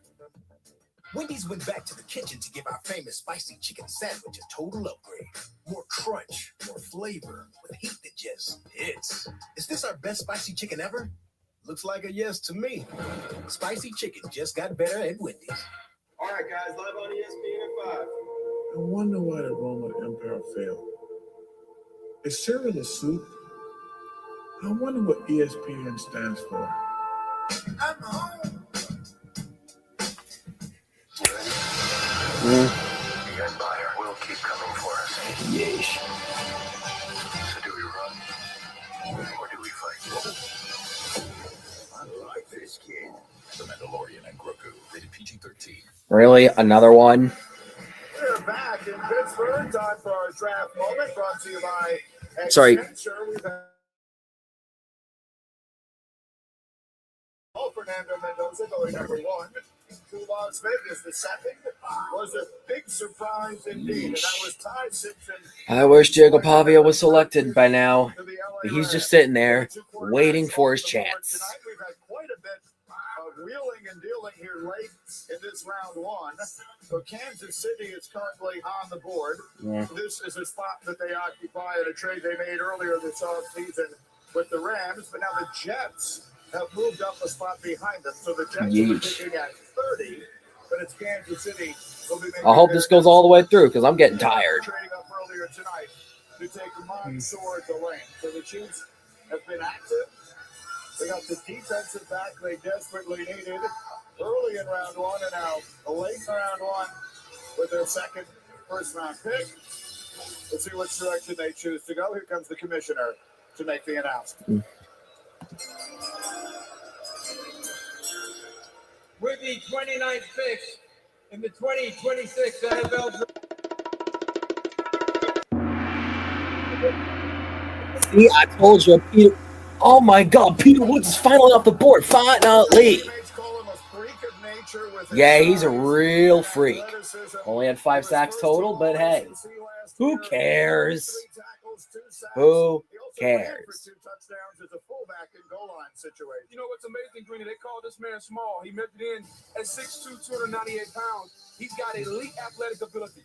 Wendy's went back to the kitchen to give our famous spicy chicken sandwich a total upgrade. More crunch, more flavor, with heat that just hits. Is this our best spicy chicken ever? Looks like a yes to me. Spicy chicken just got better at Wendy's. All right, guys, live on ESPN at 5. I wonder why the Roman Empire fell. Is cereal a soup? I wonder what ESPN stands for. I'm home. The Empire will keep coming for us. Yeesh. So do we run or do we fight? I like this kid. The Mandalorian and Grogu, rated PG-13. Really? Another one? We're back in Pittsburgh. Time for our draft moment brought to you by Sorry. Accenture. We've had Fernando Mendoza going #1 to Las Vegas. The second was a big surprise indeed, and that was Ty Simpson. I wish Jacob Pavia was selected by now. But he's just sitting there waiting for his chance. Tonight we've had quite a bit of wheeling and dealing here late in this round 1. So Kansas City is currently on the board. Yeah. This is a spot that they occupy in a trade they made earlier this offseason with the Rams, but now the Jets have moved up a spot behind them. So the Jets are picking at 30, but it's Kansas City. I hope this goes all the way through because I'm getting tired. Trading up earlier tonight to take Mansour Delane. So the Chiefs have been active. They got the defensive back they desperately needed early in round 1, and now late in round 1 with their second first-round pick. Let's see which direction they choose to go. Here comes the commissioner to make the announcement. With the 29th pick in the 2026 NFL Draft. See, I told you, Peter. Oh my God, Peter Woods is finally off the board. Finally. Yeah, he's a real freak. Only had 5 sacks total, but hey, who cares? Who cares? You know what's amazing, Greeny? They call this man small. He measured in at 6'2", 298 pounds. He's got elite athletic ability.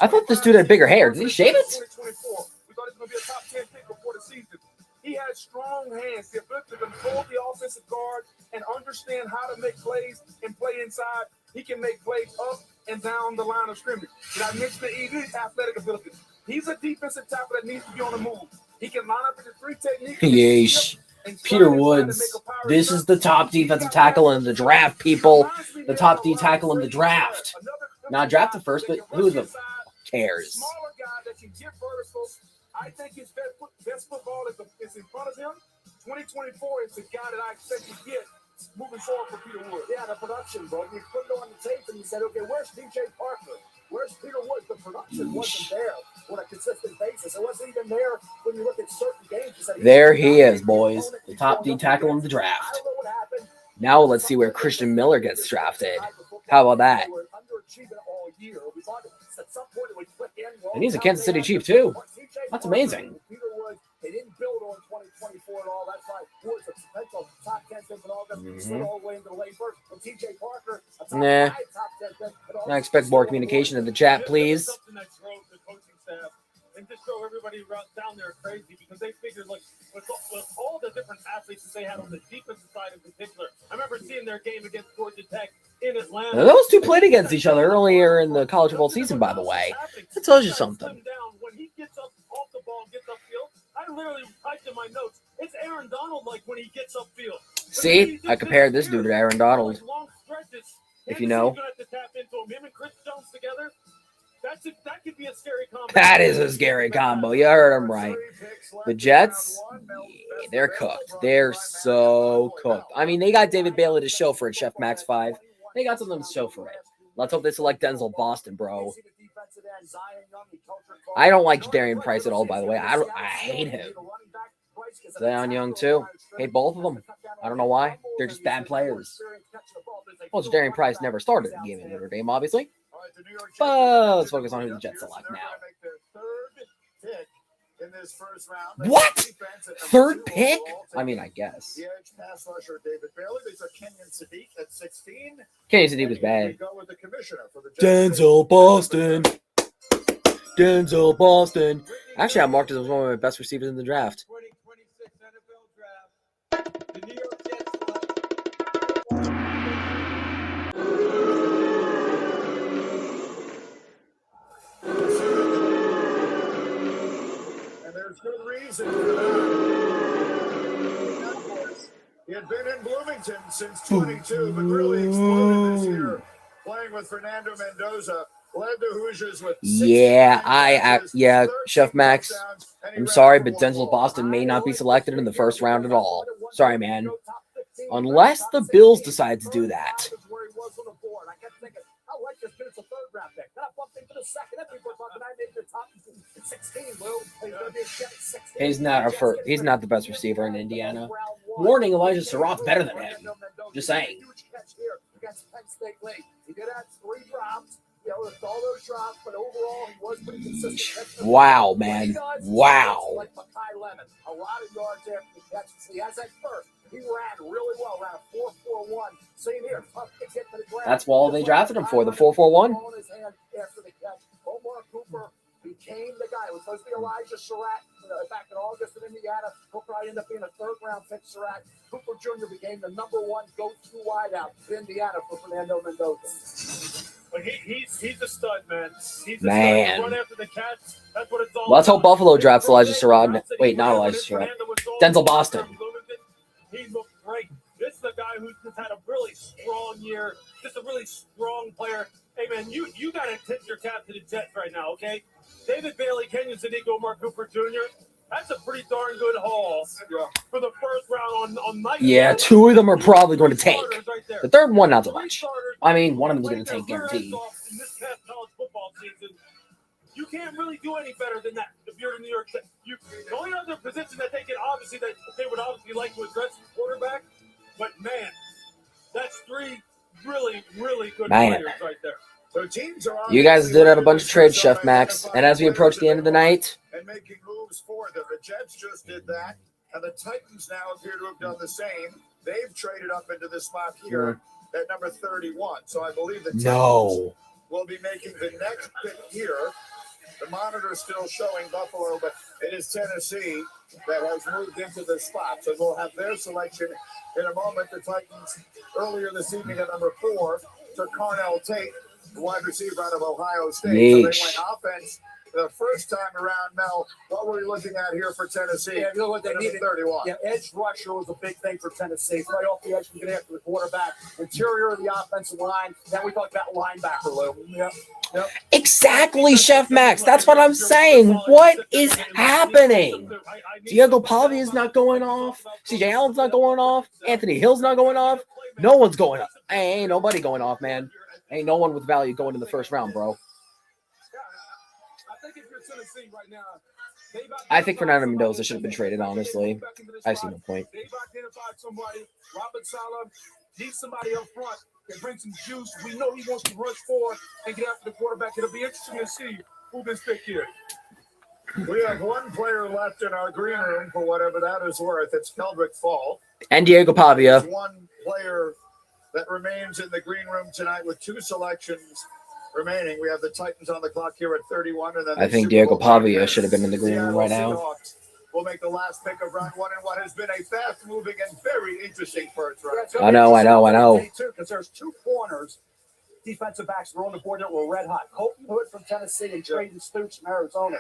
I thought this dude had bigger hair. Did he shave it? 2024. We thought he was going to be a top 10 pick before the season. He has strong hands, the ability to control the offensive guard and understand how to make plays and play inside. He can make plays up and down the line of scrimmage. Did I mention the elite athletic ability? He's a defensive tackle that needs to be on the move. He can line up in the 3 technique. Yeesh. Peter Woods. This is the top defensive tackle in the draft, people. The top D tackle in the draft. Not drafted first, but who the cares? Smaller guy that can get vertical. I think his best football is in front of him. 2024 is the guy that I expect to get moving forward for Peter Woods. Yeah, the production, bro. You put it on the tape and you said, okay, where's DJ Parker? Where's Peter Woods? The production wasn't there on a consistent basis. It wasn't even there when you look at certain games. There he is, boys. The top D tackle in the draft. Now let's see where Christian Miller gets drafted. How about that? And he's a Kansas City Chief, too. That's amazing. They didn't build on 2024 at all. That's why Woods a potential top 10 pick and all them slid all the way into the late first. But TJ Parker, a top 5 top 10 pick. I expect more communication in the chat, please. Something that drove the coaching staff and just drove everybody down there crazy because they figured, like, with all the different athletes that they had on the defensive side in particular. I remember seeing their game against Georgia Tech in Atlanta. Now, those two played against each other earlier in the college football season, by the way. That tells you something. When he gets up I literally typed in my notes. It's Aaron Donald like when he gets upfield. See, I compared this dude to Aaron Donald. Long stretches. If you know. Gonna have to tap into him. Him and Chris Jones together. That could be a scary combo. That is a scary combo. You heard him right. The Jets, yeah, they're cooked. They're so cooked. I mean, they got David Bailey to show for it, Chef Max 5. They got something to show for it. Let's hope they select Denzel Boston, bro. I don't like Darian Price at all, by the way. I hate him. Zion Young, too. Hate both of them. I don't know why. They're just bad players. Well, Darian Price never started the game in Notre Dame, obviously. But let's focus on who the Jets select now. What? Third pick? I mean, I guess. The edge pass rusher David Bailey. These are Kenyon Sadiq at 16. Kenyon Sadiq was bad. Go with the commissioner for the Denzel Boston. Denzel Boston. Actually, I marked as one of my best receivers in the draft. 2026 NFL Draft. The New York Jets And there's good reason for that. He had been in Bloomington since 22, but really exploded this year, playing with Fernando Mendoza. Led the Hoosiers with Yeah, Chef Max. I'm sorry, but Denzel Boston may not be selected in the first round at all. Sorry, man. Unless the Bills decide to do that. He's not the best receiver in Indiana. Warning, Elijah Surratt's better than him. Just saying. He did have 3 drops. With all those drops, but overall he was pretty consistent. Wow, man. Wow. Like Makai Lemon, a lot of yards after the catch. He has that first. He ran really well, ran a 4.41. Same here. Tough to get to the ground. That's all they drafted him for, the 4.41. After the catch, Omar Cooper became the guy. It was supposed to be Elijah Surratt back in August in Indiana. He'll probably end up being a 3rd-round pick. Surratt. Cooper Jr. became the #1 go-to wideout in Indiana for Fernando Mendoza. But he's a stud, man. He's a Man. stud. Run after the catch. That's what it's all Let's hope about. Buffalo drafts Elijah Surratt. Wait, not Elijah Surratt. Denzel Boston. He looked great. This is a guy who's just had a really strong year. Just a really strong player. Hey, man, you got to tip your cap to the Jets right now, okay? David Bailey, Kenyon Sadiq, Omar Cooper Jr., that's a pretty darn good haul for the first round on night. Yeah, 2 of them are probably going to take. The 3rd one, not so much. I mean, one of them is going to take guaranteed. In this past college football season, you can't really do any better than that if you're in New York. The only other position that they can obviously that they would obviously like to address is quarterback, but man, that's 3 really, really good players right there. So teams are You guys did have a bunch of trades, Chef Max. And as we approach the end of the night, and making moves for them. The Jets just did that, and the Titans now appear to have done the same. They've traded up into the spot here at number 31. So I believe the Titans will be making the next pick here. The monitor is still showing Buffalo, but it is Tennessee that has moved into the spot. So we'll have their selection in a moment. The Titans earlier this evening at number 4 took Carnell Tate, the wide receiver out of Ohio State. Yeesh. So they went offense the first time around. Mel, what were we looking at here for Tennessee? Yeah, you know what they needed? 31. Yeah, edge rusher was a big thing for Tennessee. Right off the edge, we get after the quarterback. Interior of the offensive line. Then we talked about linebacker, Lou. Yep. exactly, Chef Max. That's what I'm saying. What is happening? Diego Pavia is not going off. CJ Allen's not going off. Anthony Hill's not going off. No one's going off. Ain't nobody going off, man. Ain't no one with value going in the first round, bro. I think Fernando Mendoza should have been traded, honestly. I see no point. They've identified somebody. Robert Saleh needs somebody up front that brings some juice. We know he wants to rush forward and get after the quarterback. It'll be interesting to see who gets picked here. We have one player left in our green room for whatever that is worth. It's Keldrick Fall. And Diego Pavia. There's one player that remains in the green room tonight with 2 selections remaining. We have the Titans on the clock here at 31. And then I think Diego Pavia should have been in the green room right now. We'll make the last pick of round 1 in what has been a fast-moving and very interesting first round. I know. Because there's 2 corners. defensive backs were on the board that were red hot. Colton Hood from Tennessee and Traden Stoops from Arizona.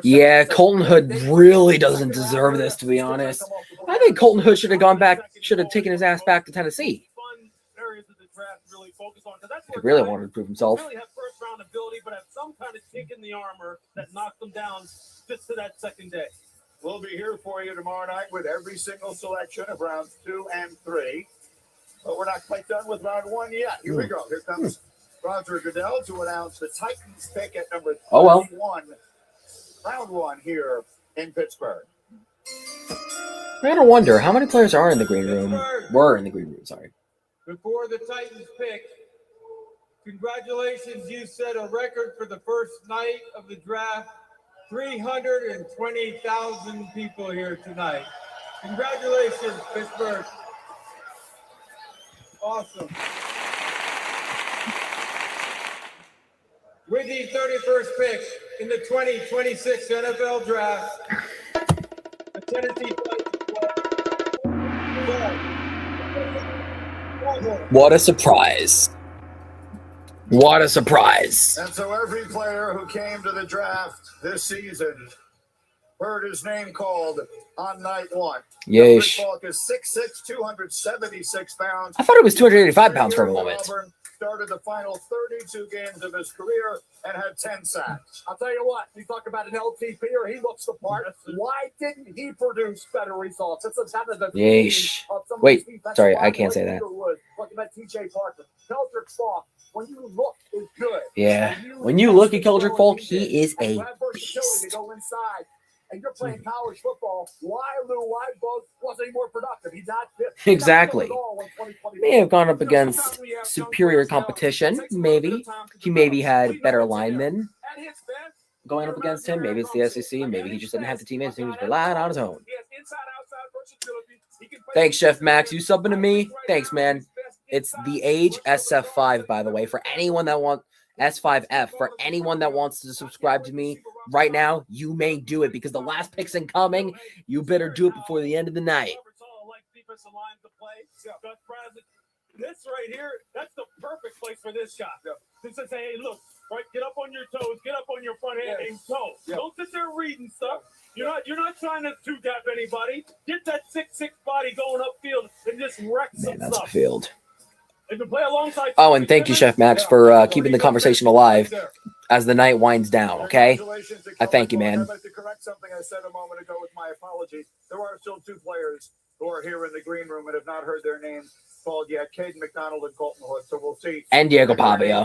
Yeah, Colton Hood really doesn't deserve this, to be honest. I think Colton Hood should have gone back, should have taken his ass back to Tennessee. Fun areas of the draft really focus on, because that's He where really guys wanted to prove himself. really have first round ability, but have some kind of kick in the armor that knocks them down just to that second day. We'll be here for you tomorrow night with every single selection of rounds 2 and 3. But we're not quite done with round 1 yet. Here we go. Here comes Roger Goodell to announce the Titans pick at number 31. Oh, well. Round 1 here in Pittsburgh. I gotta wonder, how many players are in the green room? Were in the green room, sorry. Before the Titans pick, congratulations, you set a record for the first night of the draft. 320,000 people here tonight. Congratulations, Pittsburgh. Awesome. With the 31st pick in the 2026 NFL Draft, the Tennessee Titans. What a surprise. What a surprise. And so every player who came to the draft this season heard his name called on night 1. Yeesh. Falk is 6'6", 276 pounds. I thought it was 285 pounds for a moment. Auburn started the final 32 games of his career and had 10 sacks. I'll tell you what, you talk about an LTP or he looks the part. Why didn't he produce better results? It's kind of the Yeesh. of some of Wait, these defensive sorry, I linemen, can't say like that. Peter Wood, talking about TJ Parker, Keldrick Falk. When you look, is good. Yeah. When you look at Keldrick Falk, he is a have versatility to go inside. And you're playing college football. Why Lou? Why both? Wasn't he more productive? He's not. Exactly. May have gone up against superior competition. Maybe he had better linemen going up against him. Maybe it's the SEC. Maybe he just didn't have the teammates. He was relying on his own. Thanks, Chef Max. You subbing to me? Thanks, man. It's the Age SF5, by the way. For anyone that wants S5F, for anyone that wants to subscribe to me right now, you may do it because the last pick's incoming. You better do it before the end of the night. This right here, that's the perfect place for this shot. Just to say, hey, look, right, get up on your toes, get up on your front hand and go. Don't sit there reading stuff. You're not trying to two-gap anybody. Get that 6'6" body going upfield and just wreck some That's stuff. a field. And to play alongside Oh, and thank you, Chef Max, for keeping the conversation alive as the night winds down, okay? I thank you, man. I'd like to correct something I said a moment ago with my apology. There are still 2 players who are here in the green room and have not heard their names called yet. Caden McDonald and Colton Hood. So we'll see. And Diego Pavia.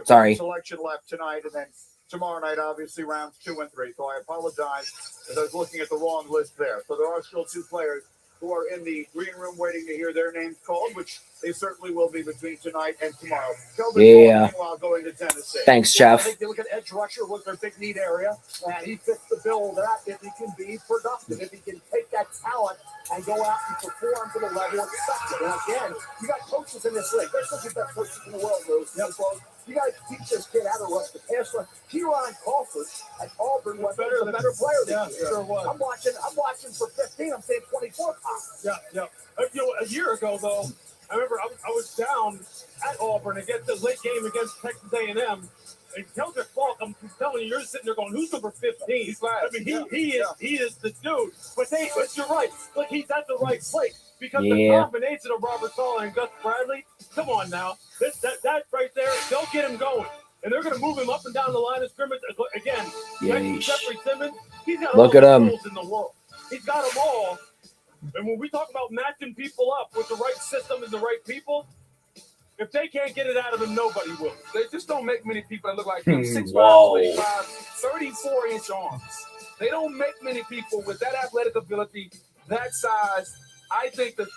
Sorry. Selection left tonight, and then tomorrow night, obviously, rounds 2 and 3. So I apologize as I was looking at the wrong list there. So there are still 2 players who are in the green room waiting to hear their names called, which they certainly will be between tonight and tomorrow. Yeah. Meanwhile, going to Tennessee. Thanks, I Chef. think you look at edge rusher was their big need area, and he fits the bill of that if he can be productive, if he can take that talent and go out and perform to the level expected. And again, you got coaches in this league. There's some of the best coaches in the world, Lou. You got to teach this kid how to rush the passer. Kieran Crawford at Auburn was a better player than you. Sure was. I'm watching for 15. I'm saying 24 pounds. Yeah. A year ago, though, I remember I was down at Auburn against the late game against Texas A&M. And Keldrick Falk, I'm telling you, you're sitting there going, who's number 15? I mean, he is the dude. But you're right. Look, he's at the right place. Because the combination of Robert Saleh and Gus Bradley, come on now. That right there, they'll get him going. And they're going to move him up and down the line of scrimmage. Again, next to Jeffrey Simmons, he's got all the tools in the world. He's got them all. And when we talk about matching people up with the right system and the right people, if they can't get it out of him, nobody will. They just don't make many people that look like him. 6'5", 34-inch arms. They don't make many people with that athletic ability, that size. I think that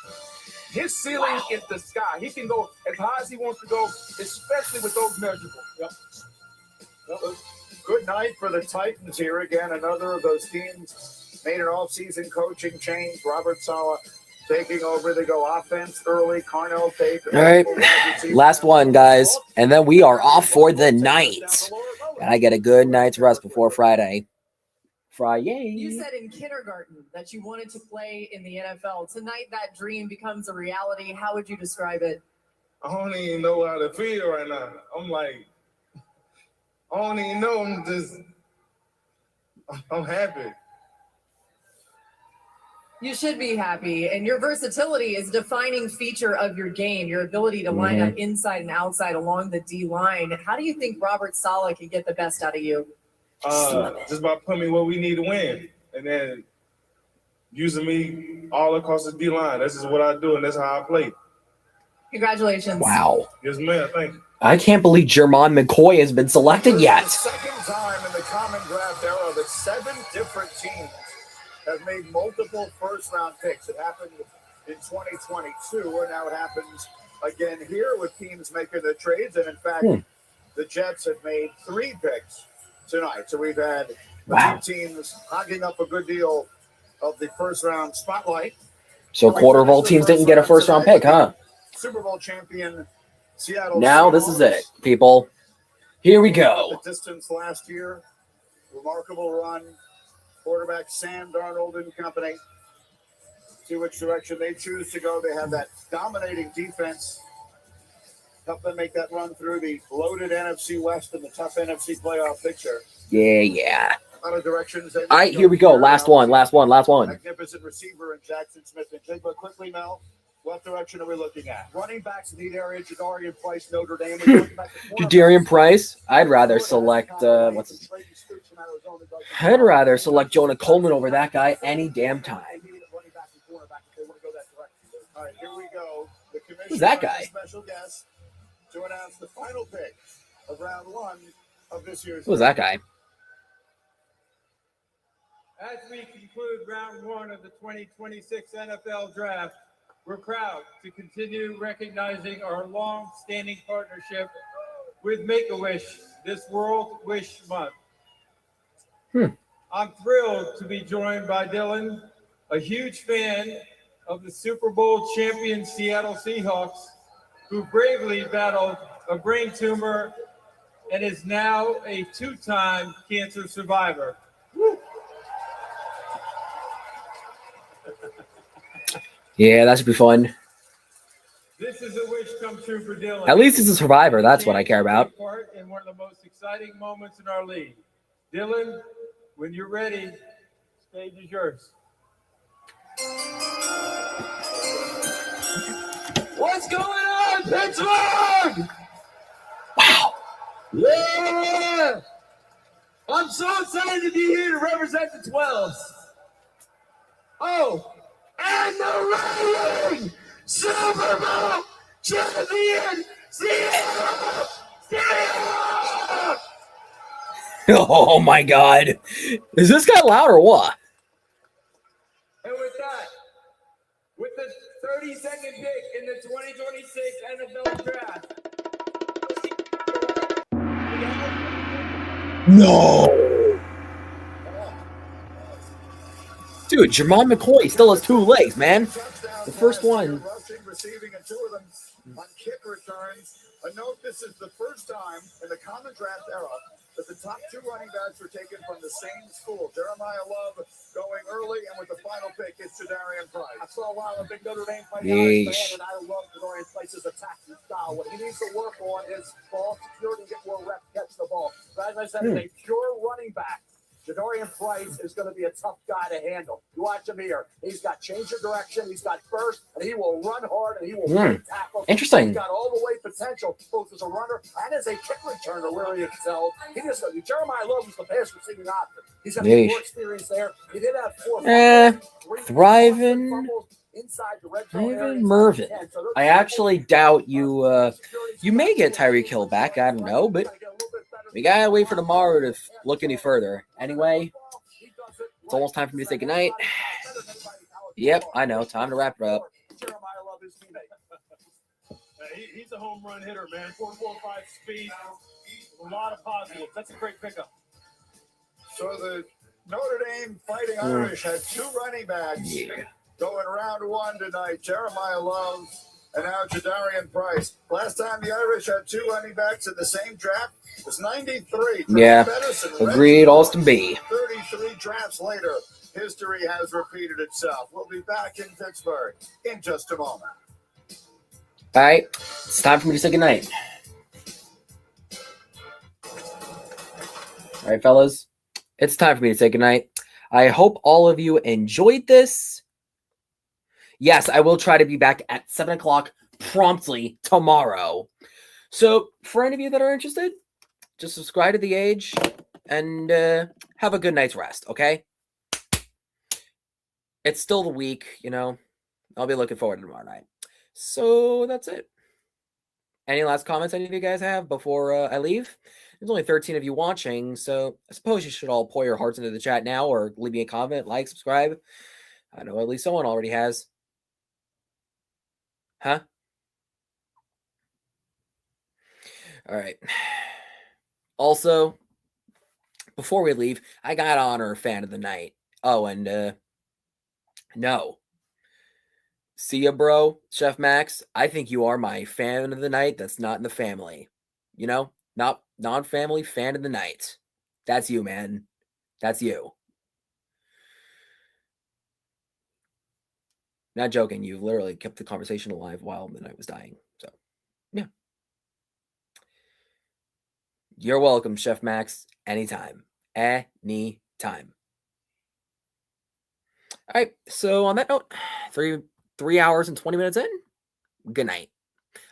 his ceiling is the sky. He can go as high as he wants to go, especially with those measurables. Well, good night for the Titans here again. Another of those teams made an off-season coaching change. Robert Saleh taking over. They go offense early. Carnell Tate. All right. Last one, guys. And then we are off for the night. And I get a good night's rest before Friday. You said in kindergarten that you wanted to play in the NFL. Tonight, that dream becomes a reality. How would you describe it? I don't even know how to feel right now. I'm like, I don't even know. I'm happy. You should be happy, and your versatility is a defining feature of your game, your ability to line up inside and outside along the D line. How do you think Robert Saleh can get the best out of you? Just by putting me where we need to win, and then using me all across the D line. That's just what I do, and that's how I play. Congratulations. Wow. Yes, ma'am. Thank you. I can't believe Jermon McCoy has been selected yet. The second time in the common draft era that 7 different teams have made multiple first-round picks. It happened in 2022, and now it happens again here with teams making the trades. And in fact, the Jets have made 3 picks tonight. So we've had a few teams hogging up a good deal of the first-round spotlight. So a quarter of all teams didn't get a first-round pick, huh? Super Bowl champion Seattle. Now this is it, people. Here we go. The distance last year, remarkable run. Quarterback Sam Darnold and company. See which direction they choose to go. They have that dominating defense. Help them make that run through the loaded NFC West and the tough NFC playoff picture. Yeah. A lot of directions. All right, here we go. Last one. Magnificent receiver in Jackson Smith and Jigba. Quickly, Mel. What direction are we looking at? Running backs in the area. Jadarian Price, Notre Dame. Jadarian Price. I'd rather select I'd rather select Jonah Coleman over that guy any damn time. All right, here we go. The commissioner Who's that guy? Special guest to announce the final pick of round 1 of this year's. Who's that guy? As we conclude round 1 of the 2026 NFL Draft, we're proud to continue recognizing our long-standing partnership with Make-A-Wish this World Wish Month. I'm thrilled to be joined by Dylan, a huge fan of the Super Bowl champion Seattle Seahawks, who bravely battled a brain tumor and is now a 2-time cancer survivor. Yeah, that should be fun. This is a wish come true for Dylan. At least he's a survivor. That's what I care about. Part in one of the most exciting moments in our league. Dylan, when you're ready, stage is yours. What's going on, Pittsburgh? Wow. Yeah! I'm so excited to be here to represent the 12th. Oh, and the reigning Super Bowl champion Seattle! Oh my God. Is this guy loud or what? And with that, with the 32nd pick in the 2026 NFL Draft. No. Dude, Jermon McCoy still has 2 legs, man. The first one. Rushing, receiving, and 2 of them on kick returns. A note, this is the first time in the common draft era that the top 2 running backs were taken from the same school. Jeremiah Love going early, and with the final pick, it's Jadarian Price. I saw a lot of big Notre Dame players, Yeesh. and I love Jadarian Price's attacking style. What he needs to work on is ball security, get more reps, catch the ball. But as I said, as a pure running back, Jadarian Price is going to be a tough guy to handle. You watch him here. He's got change of direction. He's got burst, and he will run hard, and he will tackle. Interesting. He's got all the way potential, both as a runner and as a kick returner, where he excelled. Jeremiah Love was the pass receiving option. He's got more experience there. He did have 4 Thriving Mervin. I actually doubt you. You may get Tyreek Hill back. I don't know, but we gotta wait for tomorrow to look any further. Anyway, it's almost time for me to say goodnight. Yep, I know. Time to wrap it up. He's a home run hitter, man. 4.45 speed. A lot of positives. That's a great pickup. So the Notre Dame Fighting Irish had 2 running backs going round 1 tonight. Jeremiah Love and now Jadarian Price. Last time the Irish had 2 running backs in the same draft was 93. Yeah, agreed, Austin B. 33 drafts later, history has repeated itself. We'll be back in Pittsburgh in just a moment. All right, it's time for me to say goodnight. All right, fellas, it's time for me to say goodnight. I hope all of you enjoyed this. Yes, I will try to be back at 7 o'clock promptly tomorrow. So for any of you that are interested, just subscribe to The Age and have a good night's rest, okay? It's still the week, you know. I'll be looking forward to tomorrow night. So that's it. Any last comments any of you guys have before I leave? There's only 13 of you watching, so I suppose you should all pour your hearts into the chat now or leave me a comment, like, subscribe. I know at least someone already has. Huh? All right. Also, before we leave, I got to honor fan of the night. Oh, and no. See ya, bro, Chef Max. I think you are my fan of the night that's not in the family. You know? Not non-family fan of the night. That's you, man. That's you. Not joking. You literally kept the conversation alive while the night was dying. So, yeah. You're welcome, Chef Max. Anytime. Anytime. All right. So on that note, 3 hours and 20 minutes in. Good night.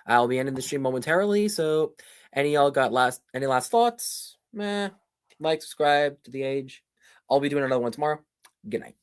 I'll be ending the stream momentarily. So any y'all got any last thoughts? Like, subscribe to The Age. I'll be doing another one tomorrow. Good night.